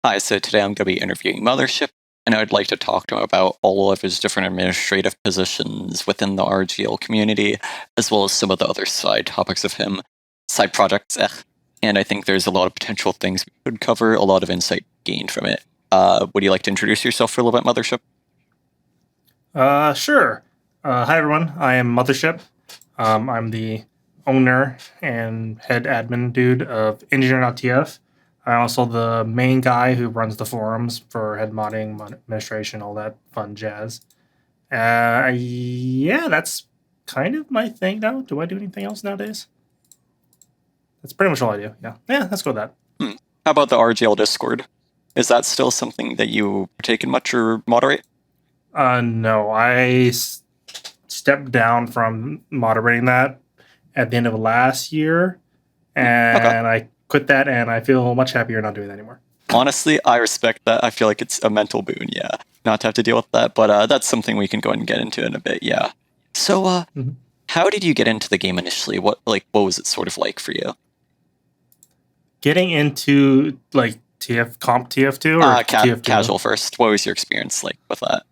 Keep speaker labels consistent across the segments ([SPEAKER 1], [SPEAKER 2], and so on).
[SPEAKER 1] Hi, so today I'm going to be interviewing Mothership, and I would like to talk to him about all of his different administrative positions within the RGL community, as well as some of the other side topics of him, side projects, and I think there's a lot of potential things we could cover, a lot of insight gained from it. Would you like to introduce yourself for a little bit, Mothership?
[SPEAKER 2] Sure. Hi, everyone. I am Mothership. I'm the owner and head admin dude of Engineer.tf. I'm also the main guy who runs the forums for head modding, administration, all that fun jazz. Yeah, that's kind of my thing now. Do I do anything else nowadays? That's pretty much all I do. Yeah, let's go with that.
[SPEAKER 1] How about the RGL Discord? Is that still something that you partake in much or moderate?
[SPEAKER 2] No, I stepped down from moderating that at the end of last year, and I quit that, and I feel much happier not doing that anymore.
[SPEAKER 1] Honestly, I respect that. I feel like it's a mental boon, not to have to deal with that, but that's something we can go ahead and get into in a bit, So, how did you get into the game initially? What was it sort of like for you?
[SPEAKER 2] Getting into, like, TF2 or TF2?
[SPEAKER 1] Casual first. What was your experience like with that?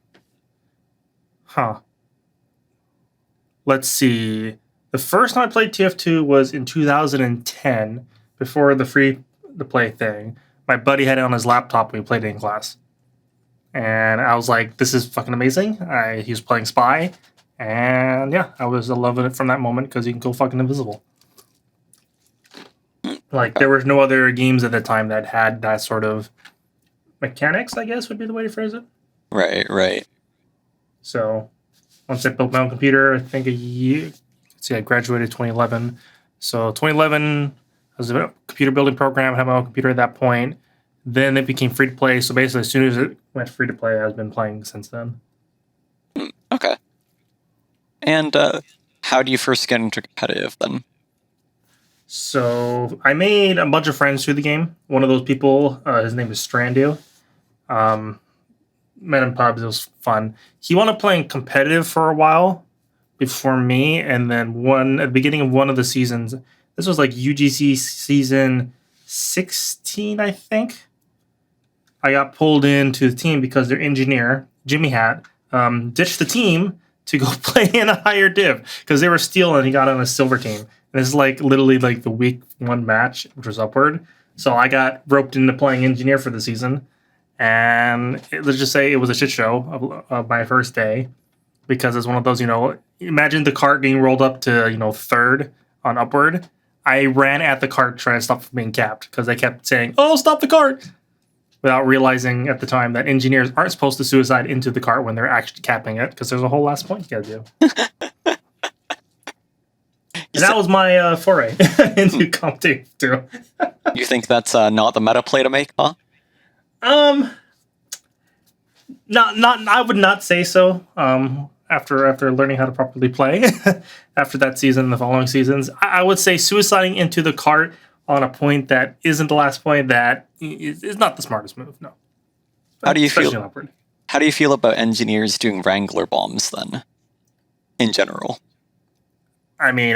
[SPEAKER 2] Let's see. The first time I played TF2 was in 2010, before the free-to-play thing. My buddy had it on his laptop when we played it in class. And I was like, this is fucking amazing. He was playing Spy. And yeah, I was loving it from that moment because you can go fucking invisible. Like, there was no other games at the time that had that sort of mechanics, I guess would be the way to phrase it.
[SPEAKER 1] Right.
[SPEAKER 2] So, once I built my own computer, I think I graduated 2011. So 2011, I was a computer building program, had my own computer at that point. Then it became free to play. So basically, as soon as it went free to play, I've been playing since then.
[SPEAKER 1] Okay. And how do you first get into competitive then?
[SPEAKER 2] So I made a bunch of friends through the game. One of those people, his name is Strandu. Met in pubs, it was fun. He wound up playing competitive for a while before me, and then at the beginning of one of the seasons, this was like UGC season 16, I think. I got pulled into the team because their engineer, Jimmy Hat, ditched the team to go play in a higher div because they were steel and he got on a silver team. And this is like literally like the week one match, which was upward. So I got roped into playing engineer for the season. And let's just say it was a shit show of my first day because it's one of those, imagine the cart being rolled up to, third on upward. I ran at the cart trying to stop from being capped because they kept saying, "Oh, stop the cart," without realizing at the time that engineers aren't supposed to suicide into the cart when they're actually capping it because there's a whole last point you gotta do. And that was my foray into competitive too.
[SPEAKER 1] You think that's not the meta play to make, huh?
[SPEAKER 2] Not. I would not say so. After learning how to properly play, after that season and the following seasons, I would say suiciding into the cart on a point that isn't the last point that is not the smartest move. No.
[SPEAKER 1] How do you feel? How do you feel about engineers doing Wrangler bombs then? In general,
[SPEAKER 2] I mean,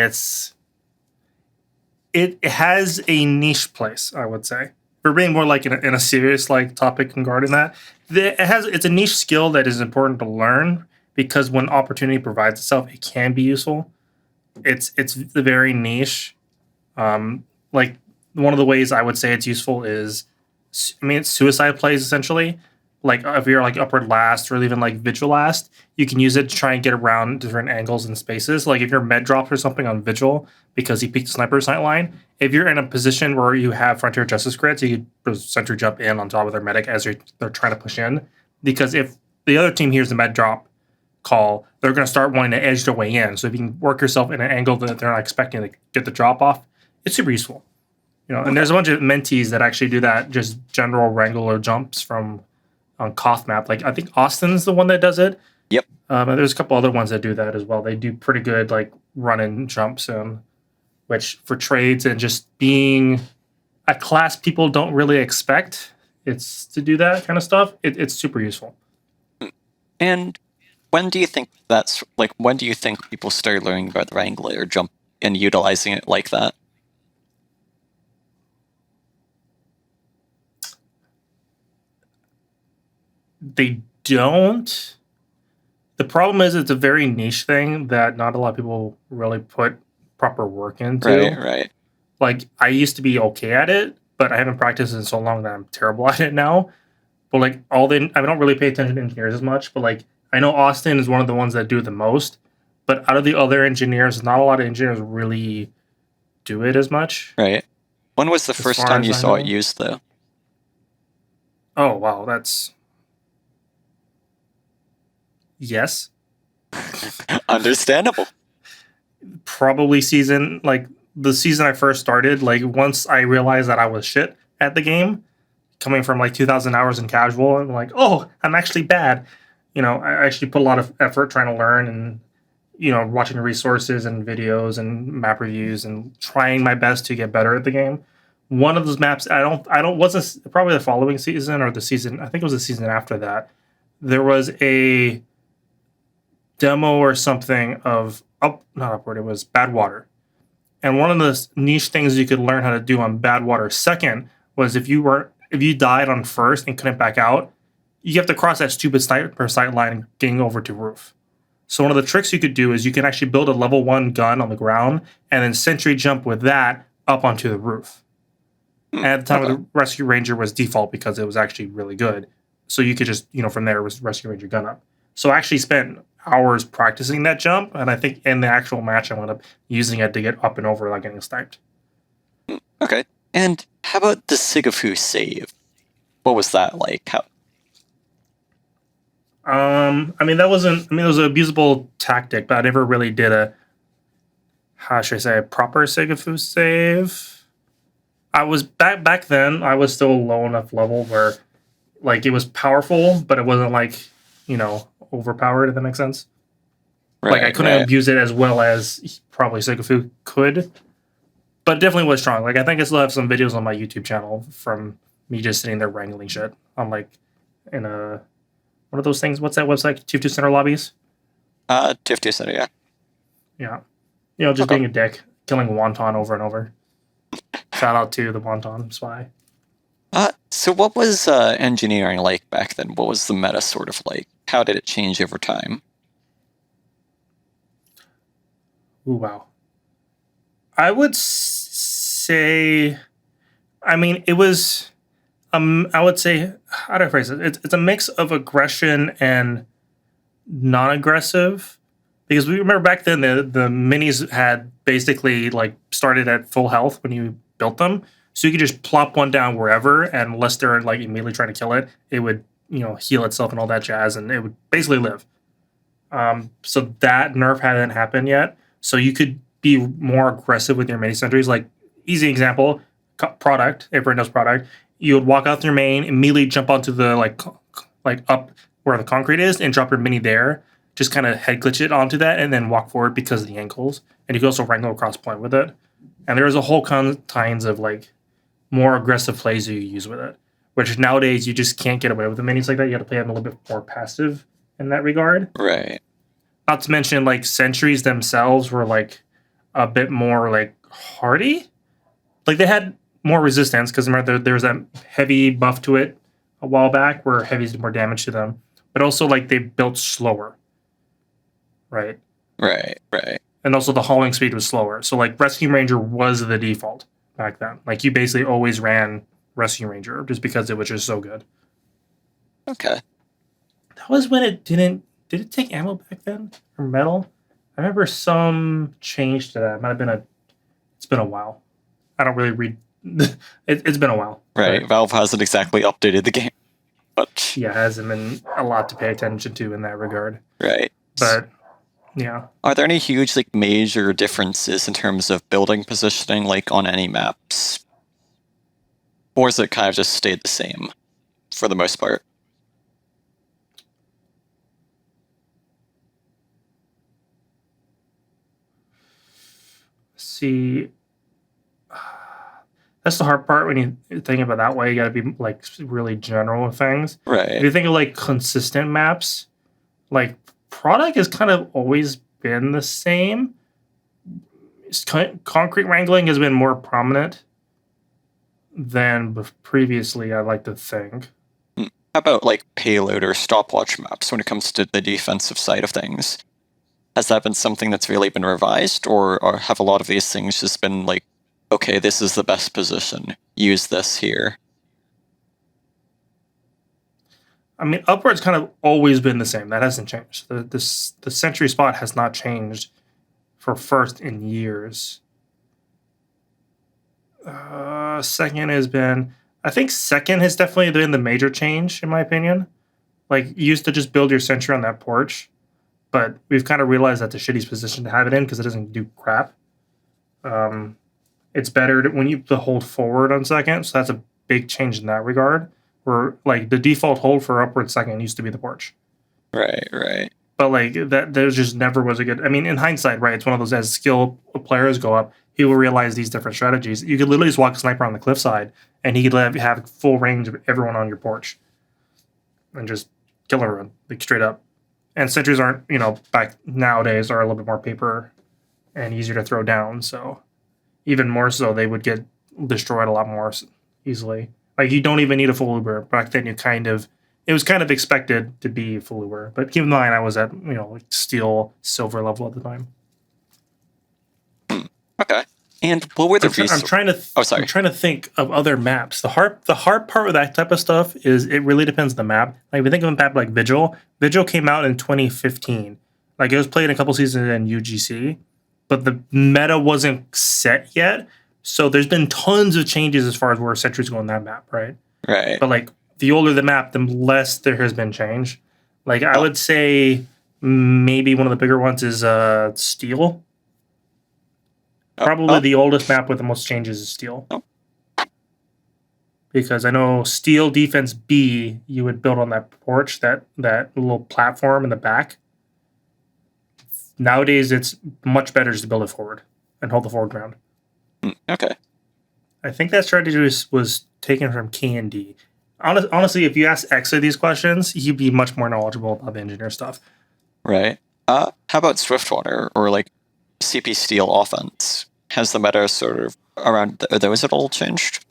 [SPEAKER 2] it has a niche place, I would say. For being more like in a serious like topic regarding that, it's a niche skill that is important to learn because when opportunity provides itself, it can be useful. It's very niche. Like one of the ways I would say it's useful is, it's suicide plays essentially. Like if you're like upward last or even like vigil last, you can use it to try and get around different angles and spaces. Like if you're med drop or something on vigil because he peeked the sniper sight line, if you're in a position where you have frontier justice crits, you could center jump in on top of their medic as they're trying to push in. Because if the other team hears the med drop call, they're going to start wanting to edge their way in. So if you can work yourself in an angle that they're not expecting to get the drop off, it's super useful. And there's a bunch of mentees that actually do that, just general wrangler jumps from on Koth map. Like I think Austin's the one that does it.
[SPEAKER 1] Yep.
[SPEAKER 2] And there's a couple other ones that do that as well. They do pretty good like run and jumps, which for trades and just being a class people don't really expect it's to do that kind of stuff. It's super useful.
[SPEAKER 1] And when do you think people start learning about the Wrangler jump and utilizing it like that?
[SPEAKER 2] They don't. The problem is it's a very niche thing that not a lot of people really put proper work into.
[SPEAKER 1] Right.
[SPEAKER 2] Like, I used to be okay at it, but I haven't practiced in so long that I'm terrible at it now. But like I don't really pay attention to engineers as much, but like I know Austin is one of the ones that do it the most. But out of the other engineers, not a lot of engineers really do it as much.
[SPEAKER 1] Right. When was the
[SPEAKER 2] As
[SPEAKER 1] first
[SPEAKER 2] far
[SPEAKER 1] time
[SPEAKER 2] as
[SPEAKER 1] you
[SPEAKER 2] I
[SPEAKER 1] saw it
[SPEAKER 2] know.
[SPEAKER 1] used, though?
[SPEAKER 2] Oh wow, that's yes.
[SPEAKER 1] Understandable.
[SPEAKER 2] Probably season like the season I first started, like once I realized that I was shit at the game, coming from like 2,000 hours in casual, I'm like, oh, I'm actually bad. I actually put a lot of effort trying to learn and watching resources and videos and map reviews and trying my best to get better at the game. One of those maps, I don't wasn't probably the following season or the season. I think it was the season after that. There was a demo or something of not upward. It was Bad Water, and one of the niche things you could learn how to do on Bad Water second was if you died on first and couldn't back out, you have to cross that stupid sniper sight line and getting over to roof. So one of the tricks you could do is you can actually build a level 1 gun on the ground and then sentry jump with that up onto the roof. And at the time,
[SPEAKER 1] Okay.
[SPEAKER 2] the Rescue Ranger was default because it was actually really good. So you could just, from there, was Rescue Ranger gun up. So I actually spent hours practicing that jump, and I think in the actual match, I wound up using it to get up and over without getting sniped.
[SPEAKER 1] Okay. And how about the Sigafu save? What was that like?
[SPEAKER 2] That wasn't. It was an abusable tactic, but I never really did how should I say, a proper Sigafu save. I was back then. I was still low enough level where, like, it was powerful, but it wasn't like, overpowered. If that makes sense. Like I couldn't abuse it as well as probably Sigafu could, but definitely was strong. Like I think I still have some videos on my YouTube channel from me just sitting there wrangling shit on like in a one of those things. What's that website? TF2 Center lobbies.
[SPEAKER 1] TF2 Center, yeah.
[SPEAKER 2] Yeah, just being a dick, killing Wonton over and over. Shout out to the Wonton spy.
[SPEAKER 1] So what was engineering like back then? What was the meta sort of like? How did it change over time?
[SPEAKER 2] Ooh, wow. I would say, it was, I would say, how do I phrase it? It's a mix of aggression and non-aggressive. Because we remember back then the minis had basically like started at full health when you built them. So you could just plop one down wherever, and unless they're like immediately trying to kill it, it would, heal itself and all that jazz, and it would basically live. So that nerf hadn't happened yet. So you could be more aggressive with your mini sentries. Like, easy example, product, everyone knows product. You would walk out your main, immediately jump onto the like up where the concrete is and drop your mini there. Just kind of head glitch it onto that and then walk forward because of the ankles. And you can also wrangle across point with it. And there's a whole kinds of like more aggressive plays you use with it, which nowadays you just can't get away with the minis like that. You have to play them a little bit more passive in that regard.
[SPEAKER 1] Right.
[SPEAKER 2] Not to mention, like, sentries themselves were like a bit more like hardy. Like they had more resistance because remember there was that heavy buff to it a while back where heavies did more damage to them, but also like they built slower, right?
[SPEAKER 1] Right.
[SPEAKER 2] And also the hauling speed was slower. So like Rescue Ranger was the default back then. Like you basically always ran Rescue Ranger just because it was just so good.
[SPEAKER 1] Okay.
[SPEAKER 2] That was when it didn't. Did it take ammo back then or metal? I remember some change to that. It might have been It's been a while. I don't really read. It's been a while.
[SPEAKER 1] Right.
[SPEAKER 2] But
[SPEAKER 1] Valve hasn't exactly updated the game, but
[SPEAKER 2] yeah, it hasn't been a lot to pay attention to in that regard.
[SPEAKER 1] right.
[SPEAKER 2] But yeah.
[SPEAKER 1] Are there any huge like major differences in terms of building positioning, like on any maps, or is it kind of just stayed the same for the most part?
[SPEAKER 2] See, that's the hard part when you think about it that way. You got to be like really general with things. If
[SPEAKER 1] Right.
[SPEAKER 2] you think of like consistent maps, like product has kind of always been the same. Concrete wrangling has been more prominent than previously, I like to think.
[SPEAKER 1] How How about like payload or stopwatch maps when it comes to the defensive side of things? Has that been something that's really been revised, or have a lot of these things just been like, okay, this is the best position, use this here?
[SPEAKER 2] I mean, upward's kind of always been the same. That hasn't changed. The sentry spot has not changed for first in years. Second has been, I think second has definitely been the major change in my opinion. Like you used to just build your sentry on that porch, but we've kind of realized that's the shittiest position to have it in because it doesn't do crap. It's better when you hold forward on second, so that's a big change in that regard. Where like the default hold for upward second used to be the porch.
[SPEAKER 1] Right.
[SPEAKER 2] But like that, there just never was a good. I mean, in hindsight, right? It's one of those as skill players go up, he will realize these different strategies. You could literally just walk a sniper on the cliffside, and he could have full range of everyone on your porch, and just kill everyone like straight up. And sentries aren't, back nowadays are a little bit more paper and easier to throw down. So even more so, they would get destroyed a lot more easily. Like you don't even need a full Uber. Back then, it was kind of expected to be full Uber. But keep in mind, I was at like steel, silver level at the time.
[SPEAKER 1] Okay. And what were the
[SPEAKER 2] I'm trying to.
[SPEAKER 1] sorry.
[SPEAKER 2] I'm trying to think of other maps. The hard part with that type of stuff is it really depends on the map. Like if you think of a map like Vigil. Vigil came out in 2015. Like it was played a couple seasons in UGC, but the meta wasn't set yet. So there's been tons of changes as far as where sentries go on that map, right?
[SPEAKER 1] Right.
[SPEAKER 2] But like the older the map, the less there has been change. Like I would say maybe one of the bigger ones is Steel. Probably the oldest map with the most changes is Steel. Because I know Steel Defense B, you would build on that porch, that little platform in the back. Nowadays, it's much better just to build it forward and hold the forward ground.
[SPEAKER 1] Okay.
[SPEAKER 2] I think that strategy was taken from K&D. Honestly, if you ask Exa these questions, he'd be much more knowledgeable about the engineer stuff.
[SPEAKER 1] Right. How about Swiftwater or like CP Steel offense? Has the meta sort of around those at all changed?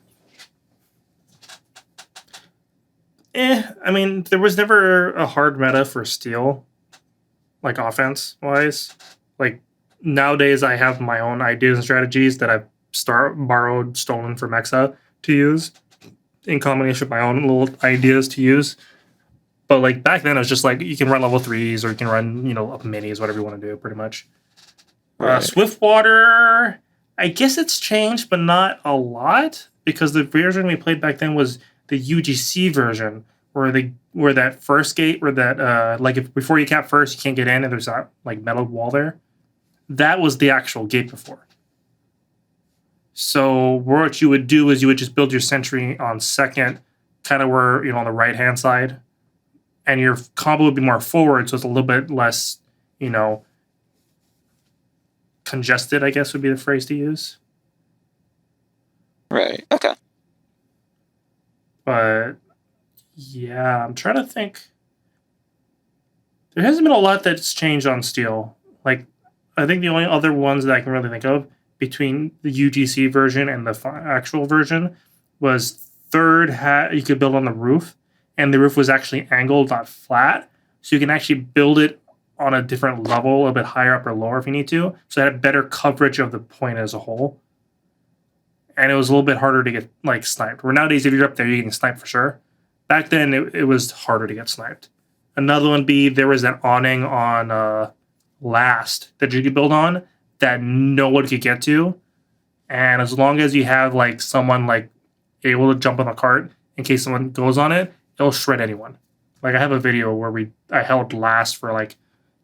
[SPEAKER 2] I mean, there was never a hard meta for Steel, like offense-wise. Like, nowadays I have my own ideas and strategies that I've borrowed, stolen from Exa to use in combination with my own little ideas to use. But like back then, it was just like you can run level 3s or you can run, up minis, whatever you want to do, pretty much. Right. Swiftwater, I guess it's changed, but not a lot because the version we played back then was the UGC version, where that first gate, where that if before you cap first, you can't get in, and there's that like metal wall there. That was the actual gate before. So what you would do is you would just build your sentry on second, kind of where on the right hand side, and your combo would be more forward, so it's a little bit less, congested, I guess would be the phrase to use.
[SPEAKER 1] Right. Okay.
[SPEAKER 2] But yeah, I'm trying to think. There hasn't been a lot that's changed on Steel. Like, I think the only other ones that I can really think of between the UGC version and the actual version was third hat you could build on the roof, and the roof was actually angled, not flat, so you can actually build it on a different level, a bit higher up or lower if you need to, so it had better coverage of the point as a whole. And it was a little bit harder to get like sniped. Where nowadays, if you're up there, you're getting sniped for sure. Back then, it was harder to get sniped. Another one be there was an awning on Last that you could build on that no one could get to, and as long as you have like someone like able to jump on the cart in case someone goes on it, it'll shred anyone. Like I have a video where I held Last for like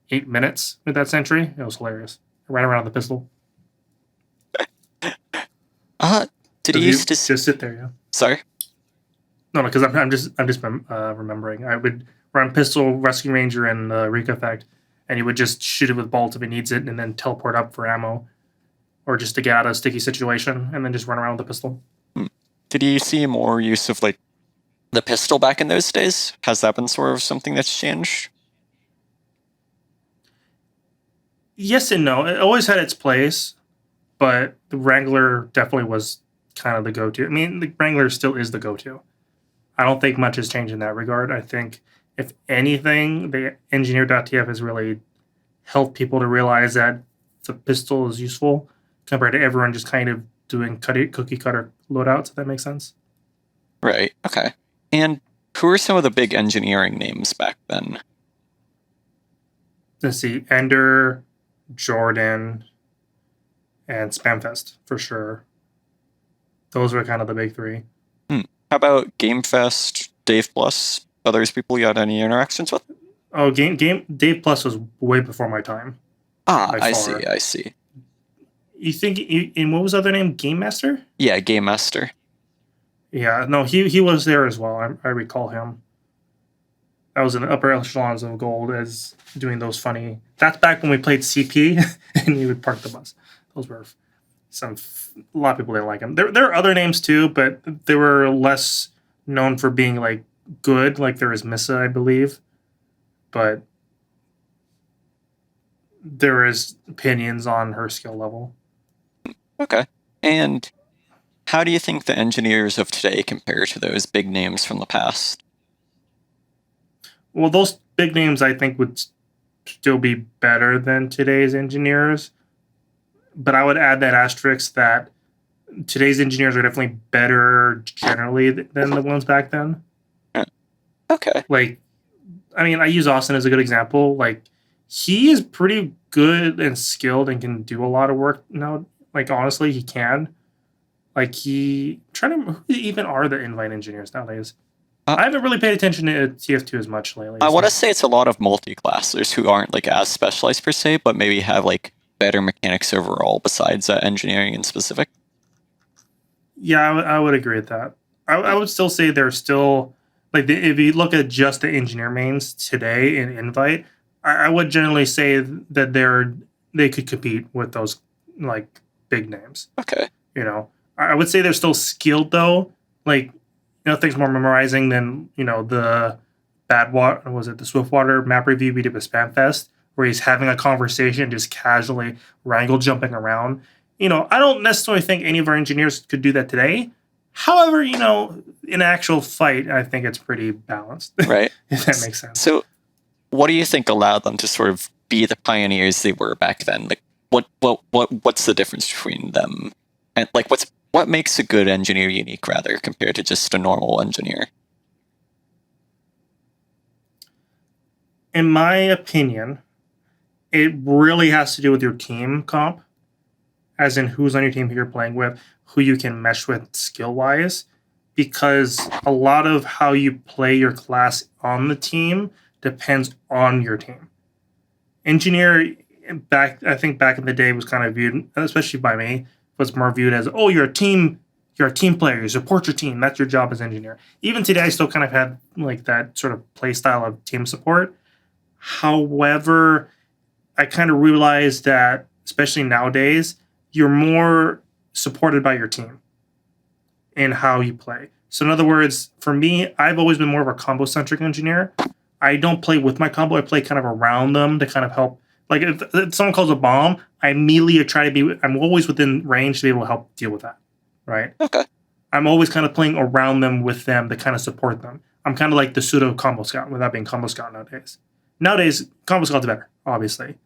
[SPEAKER 2] 8 minutes with that sentry. It was hilarious. I ran around with the pistol.
[SPEAKER 1] Did he used to
[SPEAKER 2] just sit there? Yeah.
[SPEAKER 1] Sorry.
[SPEAKER 2] No, because I'm just remembering. I would run pistol, rescue ranger, and Reek effect, and he would just shoot it with bolts if he needs it, and then teleport up for ammo, or just to get out of a sticky situation, and then just run around with the pistol.
[SPEAKER 1] Did you see more use of like the pistol back in those days? Has that been sort of something that's changed?
[SPEAKER 2] Yes and no. It always had its place, but the Wrangler definitely was kind of the go-to. I mean, the Wrangler still is the go-to. I don't think much has changed in that regard. I think, if anything, the engineer.tf has really helped people to realize that the pistol is useful compared to everyone just kind of doing cookie cutter loadouts, if that makes sense.
[SPEAKER 1] Right. Okay. And who are some of the big engineering names back then?
[SPEAKER 2] Let's see, Ender, Jordan, and Spamfest for sure. Those were kind of the big three.
[SPEAKER 1] How about GameFest, Dave Plus, others people you had any interactions with?
[SPEAKER 2] Oh, Dave Plus was way before my time.
[SPEAKER 1] I see.
[SPEAKER 2] You think? And what was the other name? Game Master?
[SPEAKER 1] Yeah, Game Master.
[SPEAKER 2] Yeah, no, he was there as well. I recall him. That was in the upper echelons of gold as doing those funny. That's back when we played CP and you would park the bus. Those were a lot of people didn't like him. There are other names too, but they were less known for being like good. Like there is Missa, I believe, but there is opinions on her skill level.
[SPEAKER 1] Okay. And how do you think the engineers of today compare to those big names from the past?
[SPEAKER 2] Well, those big names I think would still be better than today's engineers. But I would add that asterisk that today's engineers are definitely better generally than the ones back then.
[SPEAKER 1] Okay.
[SPEAKER 2] Like, I mean, I use Austin as a good example. Like, he is pretty good and skilled and can do a lot of work now. Like, honestly, he can. Like, who even are the invite engineers nowadays? I haven't really paid attention to TF2 as much lately.
[SPEAKER 1] I want to say it's a lot of multi-classers who aren't like as specialized per se, but maybe have like better mechanics overall besides engineering in specific.
[SPEAKER 2] Yeah, I would agree with that. I would still say they're still like if you look at just the engineer mains today in invite, I would generally say that they could compete with those like big names.
[SPEAKER 1] Okay.
[SPEAKER 2] You know, I would say they're still skilled though. Like, nothing's more memorizing than the the Swiftwater map review we did with Spamfest, where he's having a conversation, just casually wrangle jumping around. I don't necessarily think any of our engineers could do that today. However, in actual fight, I think it's pretty balanced.
[SPEAKER 1] Right.
[SPEAKER 2] If that makes sense.
[SPEAKER 1] So, what do you think allowed them to sort of be the pioneers they were back then? Like, what's the difference between them, and like what makes a good engineer unique, rather, compared to just a normal engineer?
[SPEAKER 2] In my opinion, it really has to do with your team comp, as in who's on your team, who you're playing with, who you can mesh with skill-wise, because a lot of how you play your class on the team depends on your team. Engineer, I think back in the day was kind of viewed, especially by me, was more viewed as, oh, you're a team player, you support your team, that's your job as engineer. Even today, I still kind of had like that sort of play style of team support. However, I kind of realized that, especially nowadays, you're more supported by your team in how you play. So in other words, for me, I've always been more of a combo-centric engineer. I don't play with my combo, I play kind of around them to kind of help. Like if someone calls a bomb, I immediately I'm always within range to be able to help deal with that, right?
[SPEAKER 1] Okay.
[SPEAKER 2] I'm always kind of playing around them with them to kind of support them. I'm kind of like the pseudo combo scout without being combo scout nowadays. Nowadays, combo scout's better, obviously.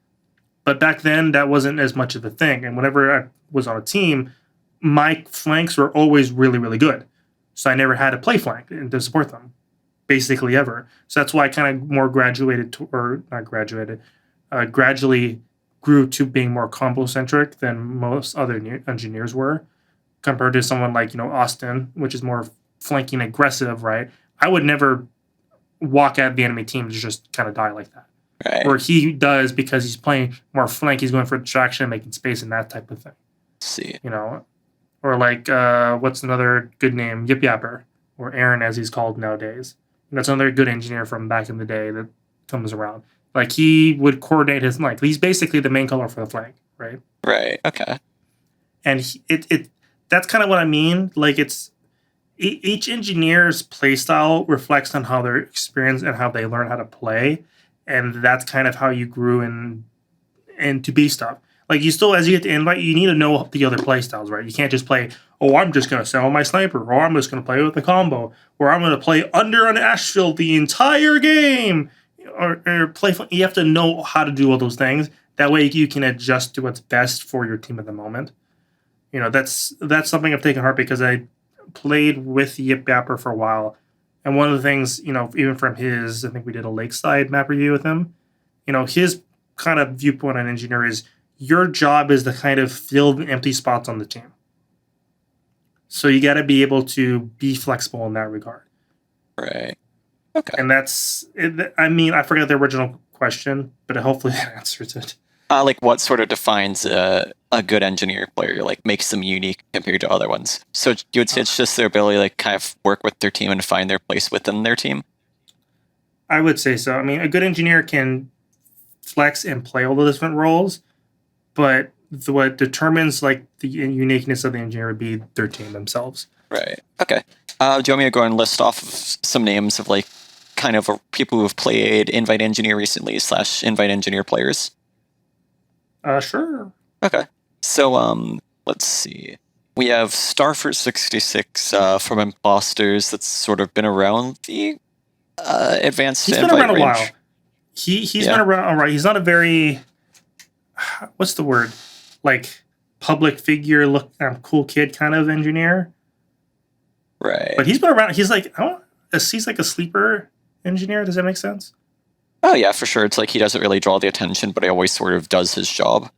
[SPEAKER 2] But back then, that wasn't as much of a thing. And whenever I was on a team, my flanks were always really, really good. So I never had to play flank to support them, basically ever. So that's why I kind of more gradually grew to being more combo-centric than most other engineers were, compared to someone like, Austin, which is more flanking aggressive, right? I would never walk at the enemy team to just kind of die like that.
[SPEAKER 1] Right.
[SPEAKER 2] Or he does because he's playing more flank, he's going for distraction, making space and that type of thing.
[SPEAKER 1] See.
[SPEAKER 2] Or like, what's another good name? Yip Yapper, or Aaron as he's called nowadays. That's another good engineer from back in the day that comes around. Like, he would coordinate his flank. He's basically the main color for the flank, right?
[SPEAKER 1] Right, okay.
[SPEAKER 2] And that's kind of what I mean. Like, each engineer's playstyle reflects on how their experience and how they learn how to play. And that's kind of how you grew and to be stuff. Like you still, as you get to invite, you need to know the other play styles, right? You can't just play. Oh, I'm just gonna sell my sniper, or I'm just gonna play with the combo, or I'm gonna play under an ash field the entire game, or play. You have to know how to do all those things. That way, you can adjust to what's best for your team at the moment. That's something I've taken heart because I played with Yip Yapper for a while, and one of the things, even from his, I think we did a Lakeside map review with him. His kind of viewpoint on engineer is your job is to kind of fill the empty spots on the team. So you got to be able to be flexible in that regard.
[SPEAKER 1] Right. Okay.
[SPEAKER 2] And that's, I forgot the original question, but hopefully that answers it.
[SPEAKER 1] Like what sort of defines a good engineer player, like makes them unique compared to other ones? So you would say it's just their ability to like kind of work with their team and find their place within their team?
[SPEAKER 2] I would say so. I mean, a good engineer can flex and play all the different roles, but what determines like the uniqueness of the engineer would be their team themselves.
[SPEAKER 1] Right. Okay. Do you want me to go and list off some names of like kind of people who have played Invite Engineer recently / Invite Engineer players?
[SPEAKER 2] Sure.
[SPEAKER 1] Okay. So let's see. We have Starfruit66 from Imposters that's sort of been around the advanced
[SPEAKER 2] He's been
[SPEAKER 1] invite
[SPEAKER 2] around a
[SPEAKER 1] range.
[SPEAKER 2] while. He's been around all right. He's not a very what's the word? Like public figure, look cool kid kind of engineer.
[SPEAKER 1] Right.
[SPEAKER 2] But he's been around. He's like he's like a sleeper engineer. Does that make sense?
[SPEAKER 1] Oh yeah, for sure. It's like he doesn't really draw the attention, but he always sort of does his job.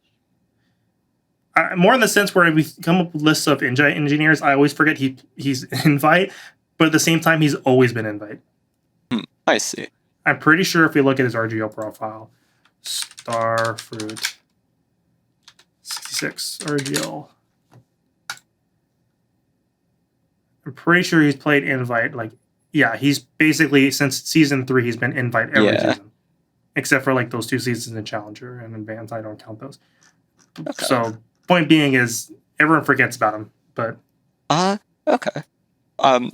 [SPEAKER 2] More in the sense where we come up with lists of engineers, I always forget he's invite, but at the same time, he's always been invite.
[SPEAKER 1] I see.
[SPEAKER 2] I'm pretty sure if we look at his RGL profile, Starfruit 66 RGL. I'm pretty sure he's played invite. Like, yeah, he's basically since season 3, he's been invite every season, except for like those 2 seasons in Challenger and Advanced. I don't count those. Okay. So, point being is everyone forgets about him. But
[SPEAKER 1] okay.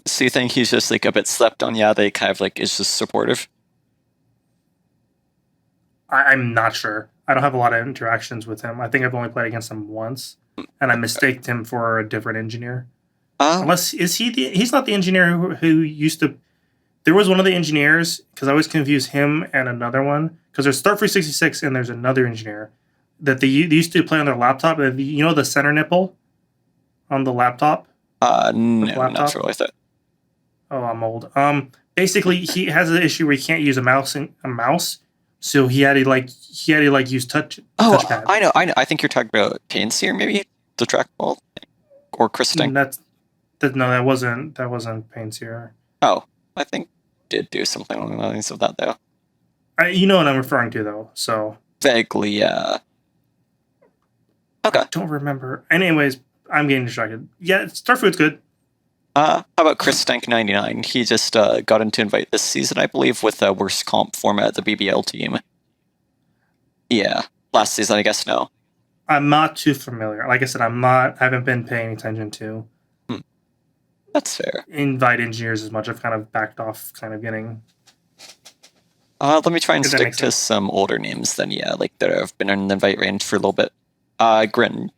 [SPEAKER 1] So you think he's just like a bit slept on? Yeah, they kind of like is just supportive.
[SPEAKER 2] I'm not sure. I don't have a lot of interactions with him. I think I've only played against him once, and I mistaked him for a different engineer. Unless he's not the engineer who used to. There was one of the engineers because I always confuse him and another one because there's Starfruit 66 and there's another engineer that they used to play on their laptop. The center nipple on the laptop.
[SPEAKER 1] No, not sure like that.
[SPEAKER 2] Oh, I'm old. Basically, he has an issue where he can't use a mouse. So he had to use touchpad.
[SPEAKER 1] I know. I think you're talking about Painseer, maybe the trackball or Christing.
[SPEAKER 2] That wasn't Painseer.
[SPEAKER 1] Oh, I think did do something along the lines of that though.
[SPEAKER 2] You know what I'm referring to though. So
[SPEAKER 1] vaguely, yeah. Okay.
[SPEAKER 2] I don't remember. Anyways, I'm getting distracted. Yeah, Starfruit's good.
[SPEAKER 1] How about Christank99? He just got into invite this season, I believe, with a worst comp format, the BBL team. Yeah, last season, I guess. No,
[SPEAKER 2] I'm not too familiar. Like I said, I haven't been paying attention to.
[SPEAKER 1] That's fair.
[SPEAKER 2] Invite engineers as much. I've kind of backed off, kind of getting.
[SPEAKER 1] Let me try and stick to some older names then. Yeah, like that have been in the invite range for a little bit. Grin.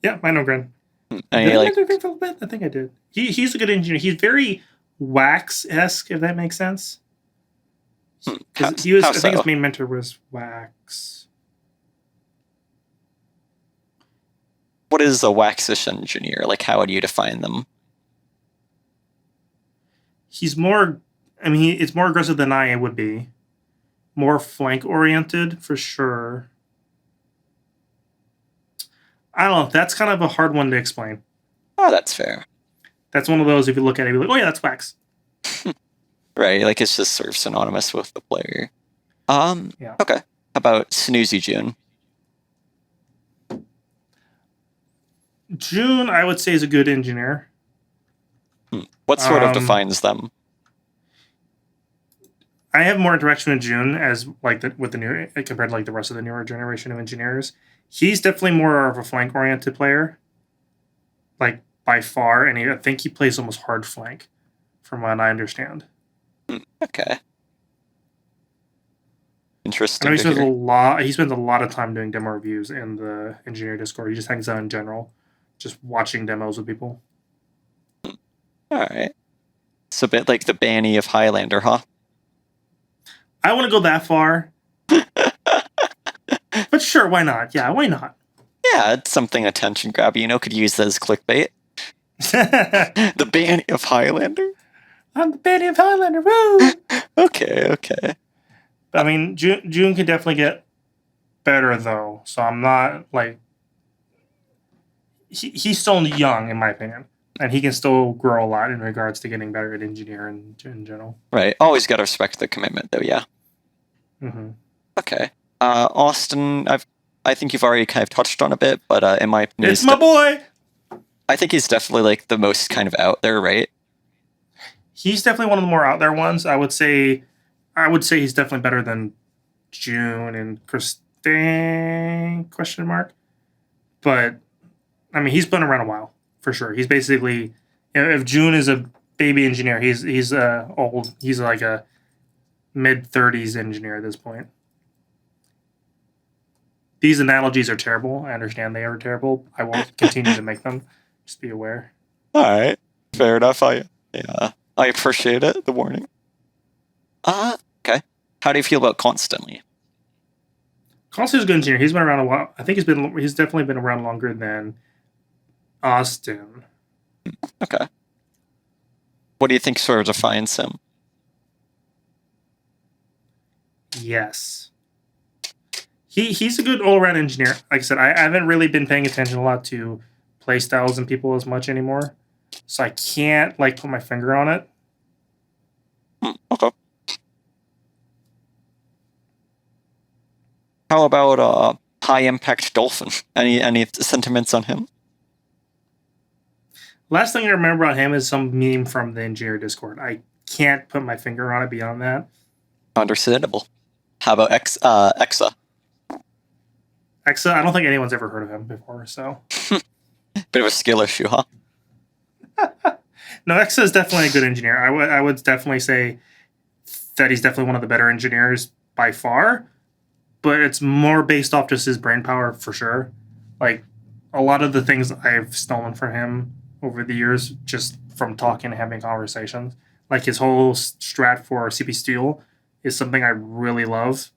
[SPEAKER 2] Yeah, I know Grin. I think I did. He's a good engineer. He's very Wax-esque, if that makes sense. I think his main mentor was Wax.
[SPEAKER 1] What is a Waxish engineer? Like, how would you define them?
[SPEAKER 2] He's more. I mean, it's more aggressive than I would be. More flank oriented for sure. I don't know. That's kind of a hard one to explain.
[SPEAKER 1] Oh, that's fair.
[SPEAKER 2] That's one of those, if you look at it, you're like, oh yeah, that's Wax.
[SPEAKER 1] Right, like it's just sort of synonymous with the player.
[SPEAKER 2] Yeah.
[SPEAKER 1] Okay. How about Snoozy June?
[SPEAKER 2] June, I would say, is a good engineer.
[SPEAKER 1] What sort of defines them?
[SPEAKER 2] I have more interaction with June as like with the new compared to like the rest of the newer generation of engineers. He's definitely more of a flank oriented player, like by far, and I think he plays almost hard flank, from what I understand.
[SPEAKER 1] Okay.
[SPEAKER 2] I know
[SPEAKER 1] Interesting
[SPEAKER 2] he
[SPEAKER 1] to
[SPEAKER 2] spends a
[SPEAKER 1] hear.
[SPEAKER 2] lot. He spends a lot of time doing demo reviews in the engineer Discord. He just hangs out in general, just watching demos with people.
[SPEAKER 1] Alright. It's a bit like the Banny of Highlander, huh?
[SPEAKER 2] I want to go that far, but sure, why not? Yeah, why not?
[SPEAKER 1] Yeah, it's something attention grabby, could use that as clickbait.
[SPEAKER 2] I'm
[SPEAKER 1] The Banny of Highlander?
[SPEAKER 2] the Banny of Highlander. Woo!
[SPEAKER 1] Okay.
[SPEAKER 2] I mean, June can definitely get better though, so I'm not like he's still young in my opinion, and he can still grow a lot in regards to getting better at engineering in general.
[SPEAKER 1] Right. Always gotta respect the commitment, though, yeah.
[SPEAKER 2] Mm-hmm.
[SPEAKER 1] Okay. Austin, I think you've already kind of touched on a bit, but in my opinion,
[SPEAKER 2] It's my boy.
[SPEAKER 1] I think he's definitely like the most kind of out there, right?
[SPEAKER 2] He's definitely one of the more out there ones. I would say he's definitely better than June and Christine question mark. But I mean, he's been around a while for sure. He's basically, if June is a baby engineer, he's old. He's like a mid-30s engineer at this point. These analogies are terrible. I understand they are terrible. I won't continue to make them. Just be aware.
[SPEAKER 1] All right, fair enough. I appreciate it. The warning. Okay. How do you feel about Constantly?
[SPEAKER 2] Constant's a good engineer. He's been around a while. I think he's definitely been around longer than Austin.
[SPEAKER 1] Okay. What do you think sort of defines him?
[SPEAKER 2] Yes. He's a good all-around engineer. Like I said, I haven't really been paying attention a lot to play styles and people as much anymore, so I can't like put my finger on it.
[SPEAKER 1] Okay. How about High Impact Dolphin? Any sentiments on him?
[SPEAKER 2] Last thing I remember on him is some meme from the engineer Discord. I can't put my finger on it beyond that.
[SPEAKER 1] Understandable. How about Exa?
[SPEAKER 2] Exa, I don't think anyone's ever heard of him before, so.
[SPEAKER 1] Bit of a skill issue, huh?
[SPEAKER 2] No, Exa is definitely a good engineer. I would definitely say that he's definitely one of the better engineers by far, but it's more based off just his brain power for sure. Like, a lot of the things I've stolen from him over the years, just from talking and having conversations, like his whole strat for CP Steel is something I really love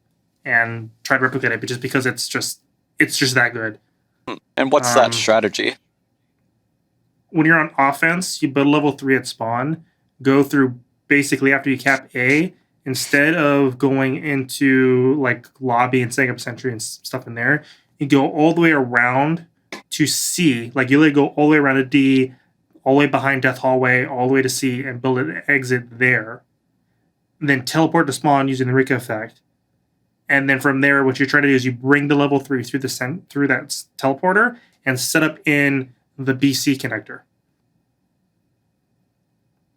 [SPEAKER 2] and try to replicate it just because it's just that good.
[SPEAKER 1] And what's that strategy?
[SPEAKER 2] When you're on offense, you build level 3 at spawn, go through basically after you cap A, instead of going into like lobby and setting up sentry and stuff in there, you go all the way around to C. Like you literally go all the way around to D, all the way behind Death Hallway, all the way to C, and build an exit there. And then teleport to spawn using the Rika effect. And then from there, what you're trying to do is you bring the level 3 through that teleporter and set up in the BC connector.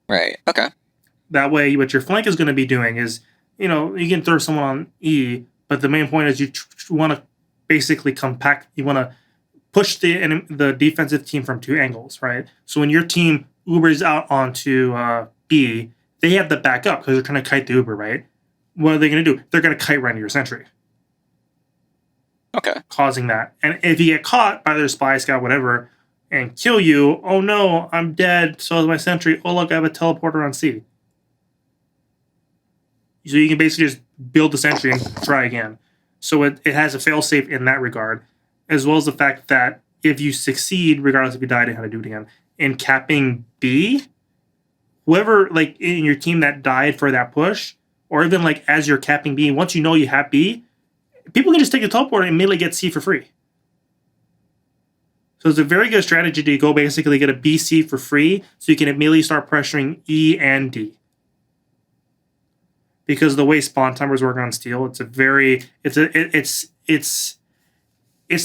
[SPEAKER 1] Right. Okay.
[SPEAKER 2] That way, what your flank is going to be doing is, you can throw someone on E, but the main point is you want to basically compact. You want to push the defensive team from two angles, right? So when your team Ubers out onto B, they have to back up because they're trying to kite the Uber, right? What are they going to do? They're going to kite right into your sentry.
[SPEAKER 1] Okay.
[SPEAKER 2] Causing that. And if you get caught by their spy, scout, whatever, and kill you, oh no, I'm dead, so is my sentry. Oh look, I have a teleporter on C. So you can basically just build the sentry and try again. So it has a failsafe in that regard, as well as the fact that if you succeed, regardless if you died and how to do it again, in capping B, whoever like in your team that died for that push, or even like as you're capping B, once you know you have B, people can just take the teleporter and immediately get C for free. So it's a very good strategy to go basically get a BC for free, so you can immediately start pressuring E and D. Because the way spawn timers work on steel, it's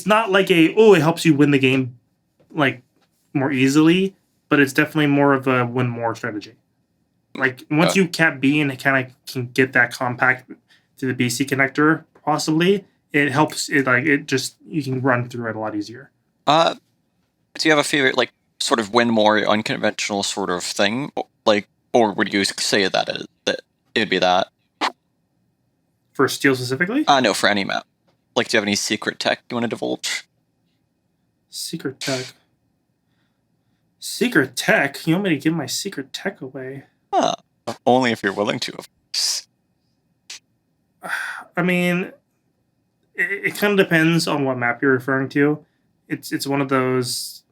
[SPEAKER 2] not like it helps you win the game like more easily, but it's definitely more of a win more strategy. Like once you cap B and it kind of can get that compact to the BC connector, possibly it helps. You can run through it a lot easier.
[SPEAKER 1] Do you have a favorite like sort of win more unconventional sort of thing, like, or would you say that it'd be that?
[SPEAKER 2] For steel specifically?
[SPEAKER 1] No, for any map. Like, do you have any secret tech you want to divulge?
[SPEAKER 2] Secret tech. Secret tech? You want me to give my secret tech away?
[SPEAKER 1] Only if you're willing to, of course.
[SPEAKER 2] I mean, it kind of depends on what map you're referring to. It's one of those.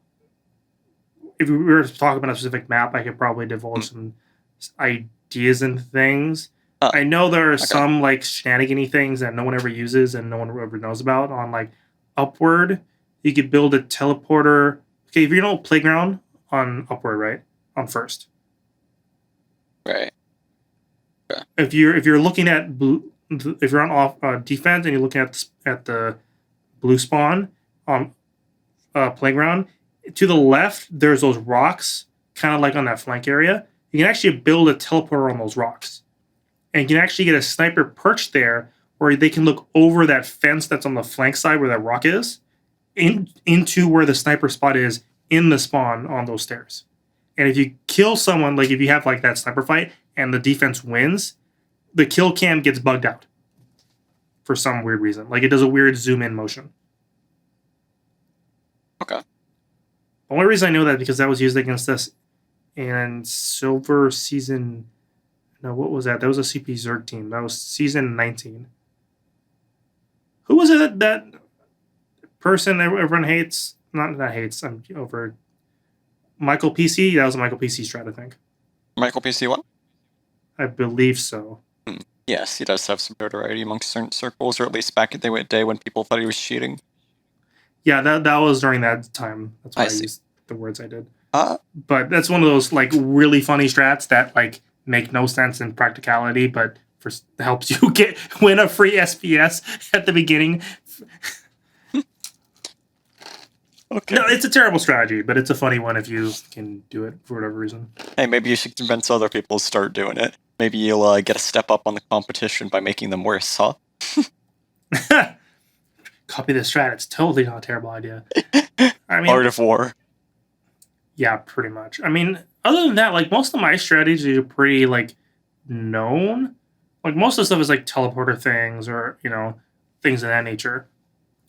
[SPEAKER 2] If we were to talk about a specific map, I could probably divulge some ideas and things. I know there are some like shenanigany things that no one ever uses and no one ever knows about. On like Upward, you could build a teleporter. Okay, if you know Playground on Upward, right? On first.
[SPEAKER 1] Right.
[SPEAKER 2] Yeah. If you're looking at blue, if you're on off defense and you're looking at the blue spawn on Playground, to the left there's those rocks, kind of like on that flank area. You can actually build a teleporter on those rocks, and you can actually get a sniper perched there where they can look over that fence that's on the flank side where that rock is, into where the sniper spot is in the spawn on those stairs. And if you kill someone, like if you have like that sniper fight and the defense wins, the kill cam gets bugged out for some weird reason. Like it does a weird zoom in motion.
[SPEAKER 1] Okay.
[SPEAKER 2] The only reason I know that because that was used against us in Silver Season. No, what was that? That was a CP Zerg team. That was Season 19. Who was it that person everyone hates? Not that hates. I'm over. Michael PC? That was a Michael PC strat, I think.
[SPEAKER 1] Michael PC what?
[SPEAKER 2] I believe so.
[SPEAKER 1] Yes, he does have some notoriety amongst certain circles, or at least back in the day when people thought he was cheating.
[SPEAKER 2] Yeah, that was during that time. That's why I used the words I did.
[SPEAKER 1] But
[SPEAKER 2] that's one of those like really funny strats that like make no sense in practicality, but helps you win a free SPS at the beginning.
[SPEAKER 1] Okay.
[SPEAKER 2] No, it's a terrible strategy, but it's a funny one if you can do it for whatever reason.
[SPEAKER 1] Hey, maybe you should convince other people to start doing it. Maybe you'll get a step up on the competition by making them worse, huh?
[SPEAKER 2] Copy the strat. It's totally not a terrible idea. I mean,
[SPEAKER 1] Art of War.
[SPEAKER 2] Yeah, pretty much. I mean, other than that, like most of my strategies are pretty like known. Like most of the stuff is like teleporter things or things of that nature.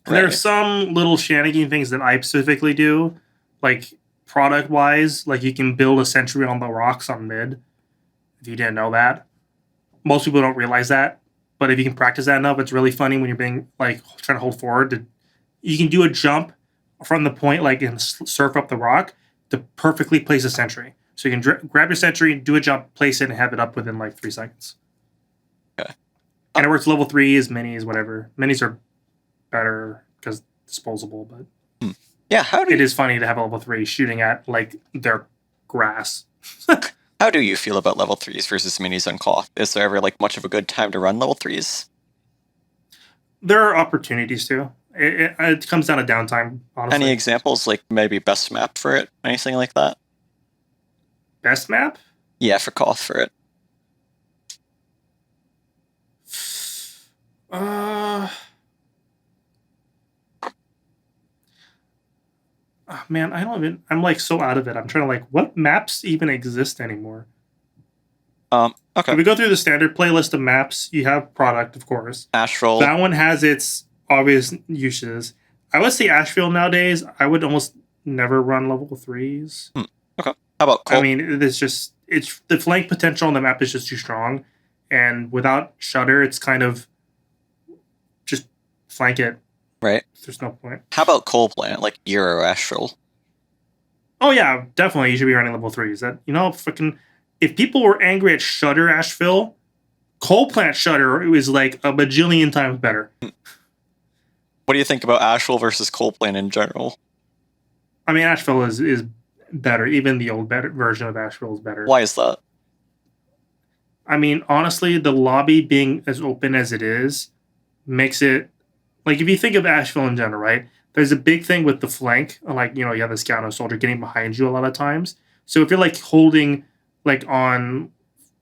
[SPEAKER 2] Right. There are some little shenanigan things that I specifically do, like product-wise. Like you can build a sentry on the rocks on mid. If you didn't know that, most people don't realize that. But if you can practice that enough, it's really funny when you're being like trying to hold forward. You can do a jump from the point, like and surf up the rock to perfectly place a sentry. So you can grab your sentry, do a jump, place it, and have it up within like 3 seconds.
[SPEAKER 1] Okay.
[SPEAKER 2] And it works level 3s, minis, whatever. Minis are better because disposable, but
[SPEAKER 1] yeah,
[SPEAKER 2] it is funny to have a level 3 shooting at like their grass.
[SPEAKER 1] How do you feel about level 3s versus minis on cloth? Is there ever like much of a good time to run level 3s?
[SPEAKER 2] There are opportunities to. It comes down to downtime, honestly.
[SPEAKER 1] Any examples, like maybe best map for it? Anything like that?
[SPEAKER 2] Best map?
[SPEAKER 1] Yeah, for Koth for it.
[SPEAKER 2] Man, I'm like so out of it. I'm trying to like, what maps even exist anymore?
[SPEAKER 1] Okay.
[SPEAKER 2] If we go through the standard playlist of maps, you have product, of course.
[SPEAKER 1] Asheville.
[SPEAKER 2] That one has its obvious uses. I would say Asheville nowadays, I would almost never run level 3s.
[SPEAKER 1] Okay. How about Cole?
[SPEAKER 2] I mean, it's the flank potential on the map is just too strong. And without Shutter, it's kind of just flank it.
[SPEAKER 1] Right.
[SPEAKER 2] There's no point.
[SPEAKER 1] How about Coal Plant, like Euro Asheville?
[SPEAKER 2] Oh, yeah, definitely. You should be running level 3s. That, freaking... If people were angry at Shutter Asheville, Coal Plant Shutter is like a bajillion times better.
[SPEAKER 1] What do you think about Asheville versus Coal Plant in general?
[SPEAKER 2] I mean, Asheville is better. Even the old version of Asheville is better.
[SPEAKER 1] Why is that?
[SPEAKER 2] I mean, honestly, the lobby being as open as it is makes it... Like, if you think of Asheville in general, right? There's a big thing with the flank. Like, you have a scout and a soldier getting behind you a lot of times. So if you're, like, holding... Like on,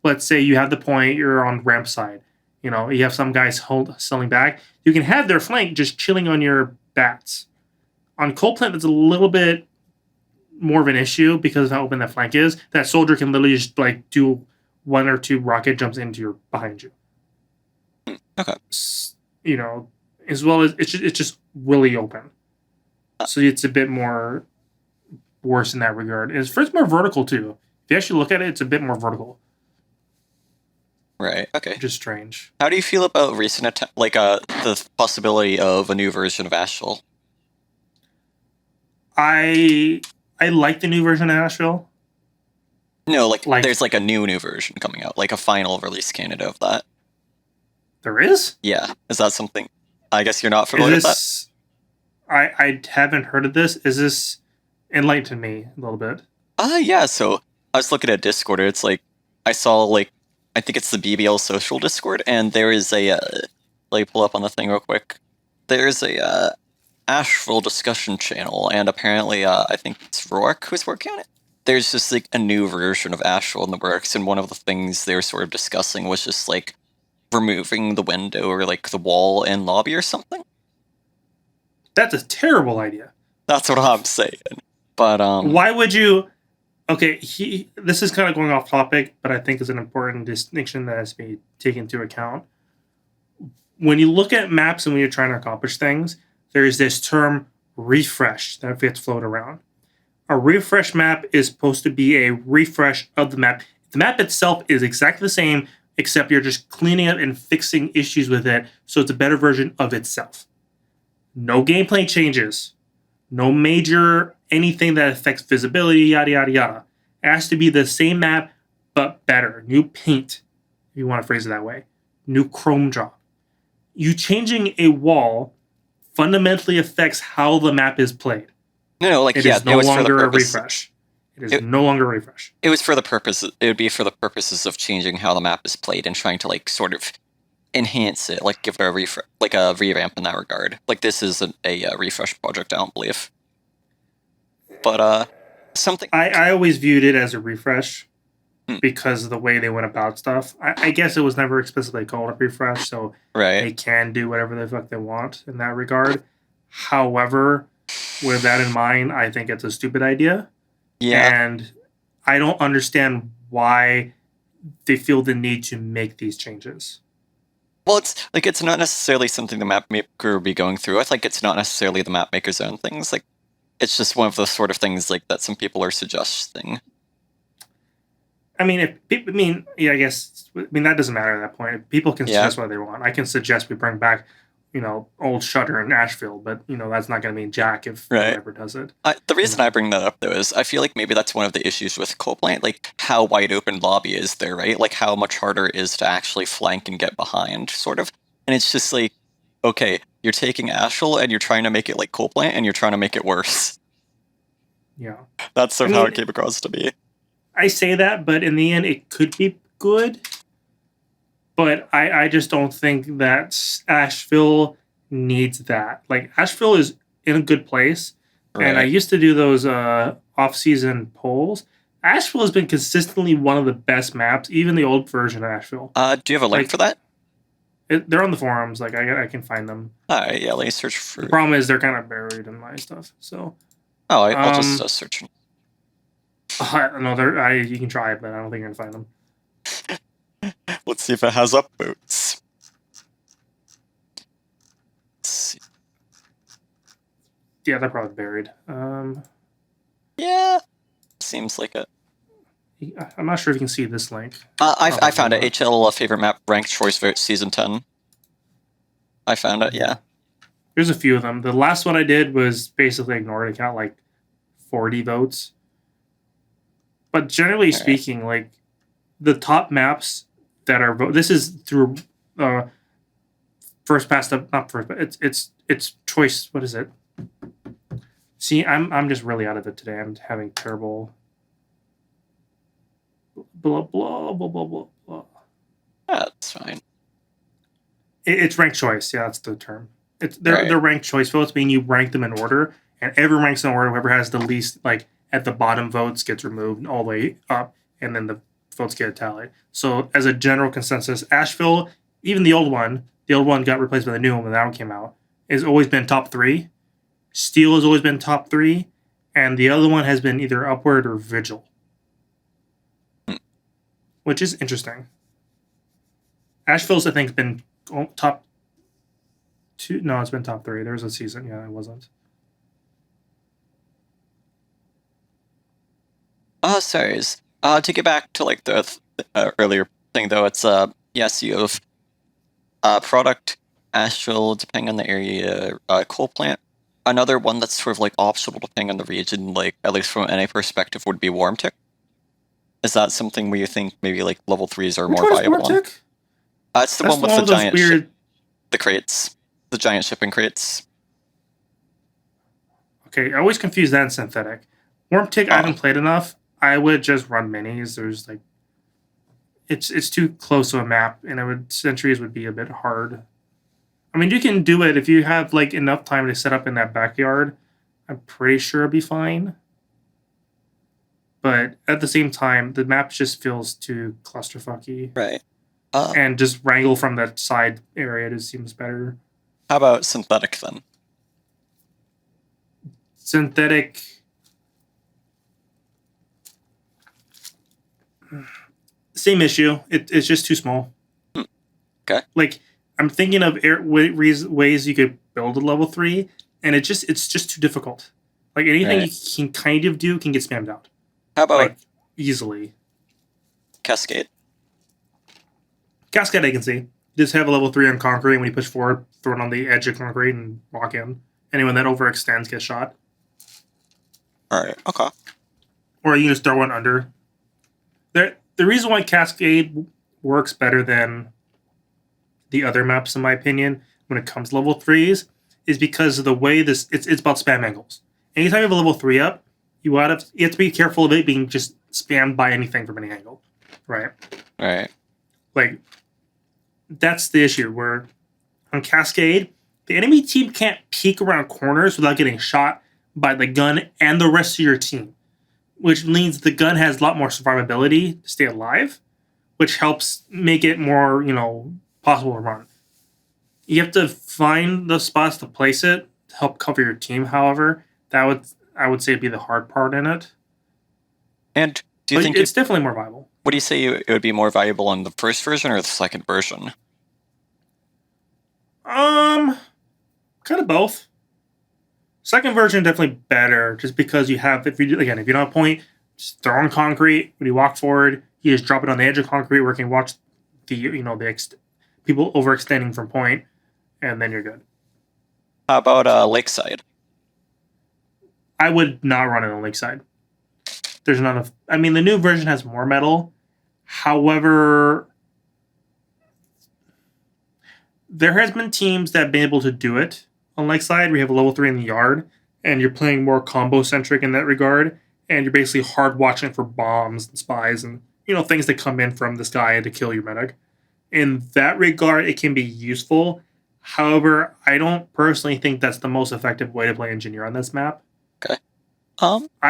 [SPEAKER 2] let's say you have the point, you're on ramp side. You have some guys selling back. You can have their flank just chilling on your bats. On Coal Plant, that's a little bit more of an issue because of how open that flank is. That soldier can literally just like do 1 or 2 rocket jumps behind you.
[SPEAKER 1] Okay.
[SPEAKER 2] You know, as well as it's just really open. So it's a bit more worse in that regard. It's first more vertical too. If you actually look at it, it's a bit more vertical,
[SPEAKER 1] Right. Okay.
[SPEAKER 2] which is strange.
[SPEAKER 1] How do you feel about recent the possibility of a new version of Asheville?
[SPEAKER 2] I like the new version of Asheville.
[SPEAKER 1] No, like
[SPEAKER 2] Like
[SPEAKER 1] there's like a new version coming out, like a final release candidate of that.
[SPEAKER 2] there is.
[SPEAKER 1] Yeah. Is that something? I guess you're not
[SPEAKER 2] Is
[SPEAKER 1] familiar with that.
[SPEAKER 2] this? I haven't heard of this. Is this enlighten me a little bit?
[SPEAKER 1] Yeah. So I was looking at Discord. It's like I saw like I think it's the BBL social Discord, and there is a let me pull up on the thing real quick. There's a Asheville discussion channel, and apparently I think it's Rourke who's working on it. There's just like a new version of Asheville in the works, and one of the things they were sort of discussing was just like removing the window or like the wall in lobby or something.
[SPEAKER 2] That's a terrible idea.
[SPEAKER 1] That's what I'm saying. But
[SPEAKER 2] Why would you? Okay, this is kind of going off topic, but I think is an important distinction that has to be taken into account. When you look at maps and when you're trying to accomplish things, there is this term refresh that gets floated around. A refresh map is supposed to be a refresh of the map. The map itself is exactly the same, except you're just cleaning up and fixing issues with it, so it's a better version of itself. No gameplay changes. No major anything that affects visibility, yada, yada, yada. It has to be the same map, but better. New paint, if you want to phrase it that way. New chrome job. You changing a wall fundamentally affects how the map is played.
[SPEAKER 1] no, like
[SPEAKER 2] It
[SPEAKER 1] yeah,
[SPEAKER 2] is
[SPEAKER 1] it
[SPEAKER 2] no
[SPEAKER 1] was for the
[SPEAKER 2] longer a
[SPEAKER 1] purpose.
[SPEAKER 2] refresh. It is no longer a refresh.
[SPEAKER 1] It was for the purpose. It would be for the purposes of changing how the map is played and trying to like sort of enhance it, like give it a revamp in that regard. Like this is a refresh project, I don't believe. But something.
[SPEAKER 2] I always viewed it as a refresh
[SPEAKER 1] Hmm.
[SPEAKER 2] because of the way they went about stuff. I guess it was never explicitly called a refresh, so
[SPEAKER 1] Right.
[SPEAKER 2] they can do whatever the fuck they want in that regard. However, with that in mind, I think it's a stupid idea.
[SPEAKER 1] Yeah.
[SPEAKER 2] And I don't understand why they feel the need to make these changes.
[SPEAKER 1] Well, it's not necessarily something the map maker would be going through. I think it's not necessarily the map maker's own things. Like, it's just one of those sort of things like that some people are suggesting.
[SPEAKER 2] I mean, I guess that doesn't matter at that point. If people can
[SPEAKER 1] Yeah.
[SPEAKER 2] suggest what they want. I can suggest we bring back, old Shutter in Asheville, but that's not going to mean jack if
[SPEAKER 1] Right.
[SPEAKER 2] whoever does it.
[SPEAKER 1] The reason I bring that up though is I feel like maybe that's one of the issues with Coldplay, like how wide open lobby is there, right? Like how much harder it is to actually flank and get behind, sort of. And it's just like, okay, you're taking Asheville and you're trying to make it like Coldplay, and you're trying to make it worse.
[SPEAKER 2] Yeah.
[SPEAKER 1] That's sort of how it came across to me.
[SPEAKER 2] I say that, but in the end, it could be good. But I just don't think that Asheville needs that. Like, Asheville is in a good place.
[SPEAKER 1] Right.
[SPEAKER 2] And I used to do those off-season polls. Asheville has been consistently one of the best maps, even the old version of Asheville.
[SPEAKER 1] Do you have a link for that?
[SPEAKER 2] They're on the forums. Like, I can find them.
[SPEAKER 1] All right, yeah, let me search for...
[SPEAKER 2] The problem is they're kind of buried in my stuff, so...
[SPEAKER 1] Oh, I'll just search.
[SPEAKER 2] No, you can try it, but I don't think you're going to find them.
[SPEAKER 1] Let's see if it has upvotes. Let's see.
[SPEAKER 2] Yeah, they're probably buried.
[SPEAKER 1] Yeah, seems like it.
[SPEAKER 2] I'm not sure if you can see this link.
[SPEAKER 1] I found it. HL favorite map ranked choice vote season 10. I found it. Yeah.
[SPEAKER 2] There's a few of them. The last one I did was basically ignored. It got like 40 votes. But generally speaking, like the top maps that are this is through first past up, not first, but it's choice. What is it? See, I'm just really out of it today. I'm having terrible blah blah blah blah blah blah.
[SPEAKER 1] That's fine.
[SPEAKER 2] It's ranked choice. Yeah, that's the term. They're ranked choice votes, meaning you rank them in order, and everyone ranks in order. Whoever has the least, like at the bottom votes, gets removed all the way up, and then the votes get tallied. So as a general consensus, Asheville, even the old one got replaced by the new one when that one came out, has always been top 3. Steel has always been top 3, and the other one has been either Upward or Vigil, which is interesting. Asheville's, I think, been top 2. No, it's been top 3. There was a season. Yeah, it wasn't.
[SPEAKER 1] Sorry. To get back to like the earlier thing though, it's yes, you have product, astral, depending on the area, coal plant. Another one that's sort of like optional depending on the region, like at least from any perspective, would be warm tick. Is that something where you think maybe like level 3s are
[SPEAKER 2] Which
[SPEAKER 1] more
[SPEAKER 2] one is
[SPEAKER 1] viable on?
[SPEAKER 2] Wartick?
[SPEAKER 1] It's the
[SPEAKER 2] That's
[SPEAKER 1] one
[SPEAKER 2] the
[SPEAKER 1] with
[SPEAKER 2] one
[SPEAKER 1] the
[SPEAKER 2] with those
[SPEAKER 1] giant
[SPEAKER 2] weird.
[SPEAKER 1] the crates, the giant shipping crates.
[SPEAKER 2] Okay, I always confuse that and synthetic. Warm tick, I
[SPEAKER 1] Oh,
[SPEAKER 2] haven't played enough. I would just run minis. There's like, it's too close to a map, and sentries would be a bit hard. I mean, you can do it if you have like enough time to set up in that backyard. I'm pretty sure it'll be fine. But at the same time, the map just feels too clusterfucky.
[SPEAKER 1] right.
[SPEAKER 2] And just wrangle from that side area just seems better.
[SPEAKER 1] How about synthetic then?
[SPEAKER 2] Synthetic. Same issue. It's just too small.
[SPEAKER 1] Okay.
[SPEAKER 2] Like, I'm thinking of ways you could build a level 3, and it's just too difficult. Like, anything
[SPEAKER 1] Right.
[SPEAKER 2] you can kind of do can get spammed out.
[SPEAKER 1] How about
[SPEAKER 2] Like, easily.
[SPEAKER 1] Cascade?
[SPEAKER 2] Cascade, I can see. Just have a level 3 on concrete, and when you push forward, throw it on the edge of concrete and walk in. Anyone that overextends gets shot.
[SPEAKER 1] Alright, okay.
[SPEAKER 2] Or you can just throw one under. The reason why Cascade works better than the other maps, in my opinion, when it comes to level 3s, is because of the way it's about spam angles. Anytime you have a level 3 up, you have to be careful of it being just spammed by anything from any angle. Right?
[SPEAKER 1] Right.
[SPEAKER 2] Like, that's the issue, where on Cascade, the enemy team can't peek around corners without getting shot by the gun and the rest of your team, which means the gun has a lot more survivability to stay alive, which helps make it more, possible to run. You have to find the spots to place it to help cover your team, however. I would say, be the hard part in it.
[SPEAKER 1] And do you think
[SPEAKER 2] it's definitely more viable.
[SPEAKER 1] Would you say it would be more valuable on the first version or the second version?
[SPEAKER 2] Kind of both. Second version definitely better, just because if you don't have point, just throw on concrete. When you walk forward, you just drop it on the edge of concrete where you can watch the people overextending from point, and then you're good.
[SPEAKER 1] How about Lakeside?
[SPEAKER 2] I would not run it on Lakeside. There's none of. I mean, the new version has more metal. However, there has been teams that have been able to do it on Lakeside. We have a level 3 in the yard, and you're playing more combo centric in that regard, and you're basically hard watching for bombs and spies and things that come in from the sky to kill your medic. In that regard, it can be useful. However, I don't personally think that's the most effective way to play engineer on this map.
[SPEAKER 1] Okay.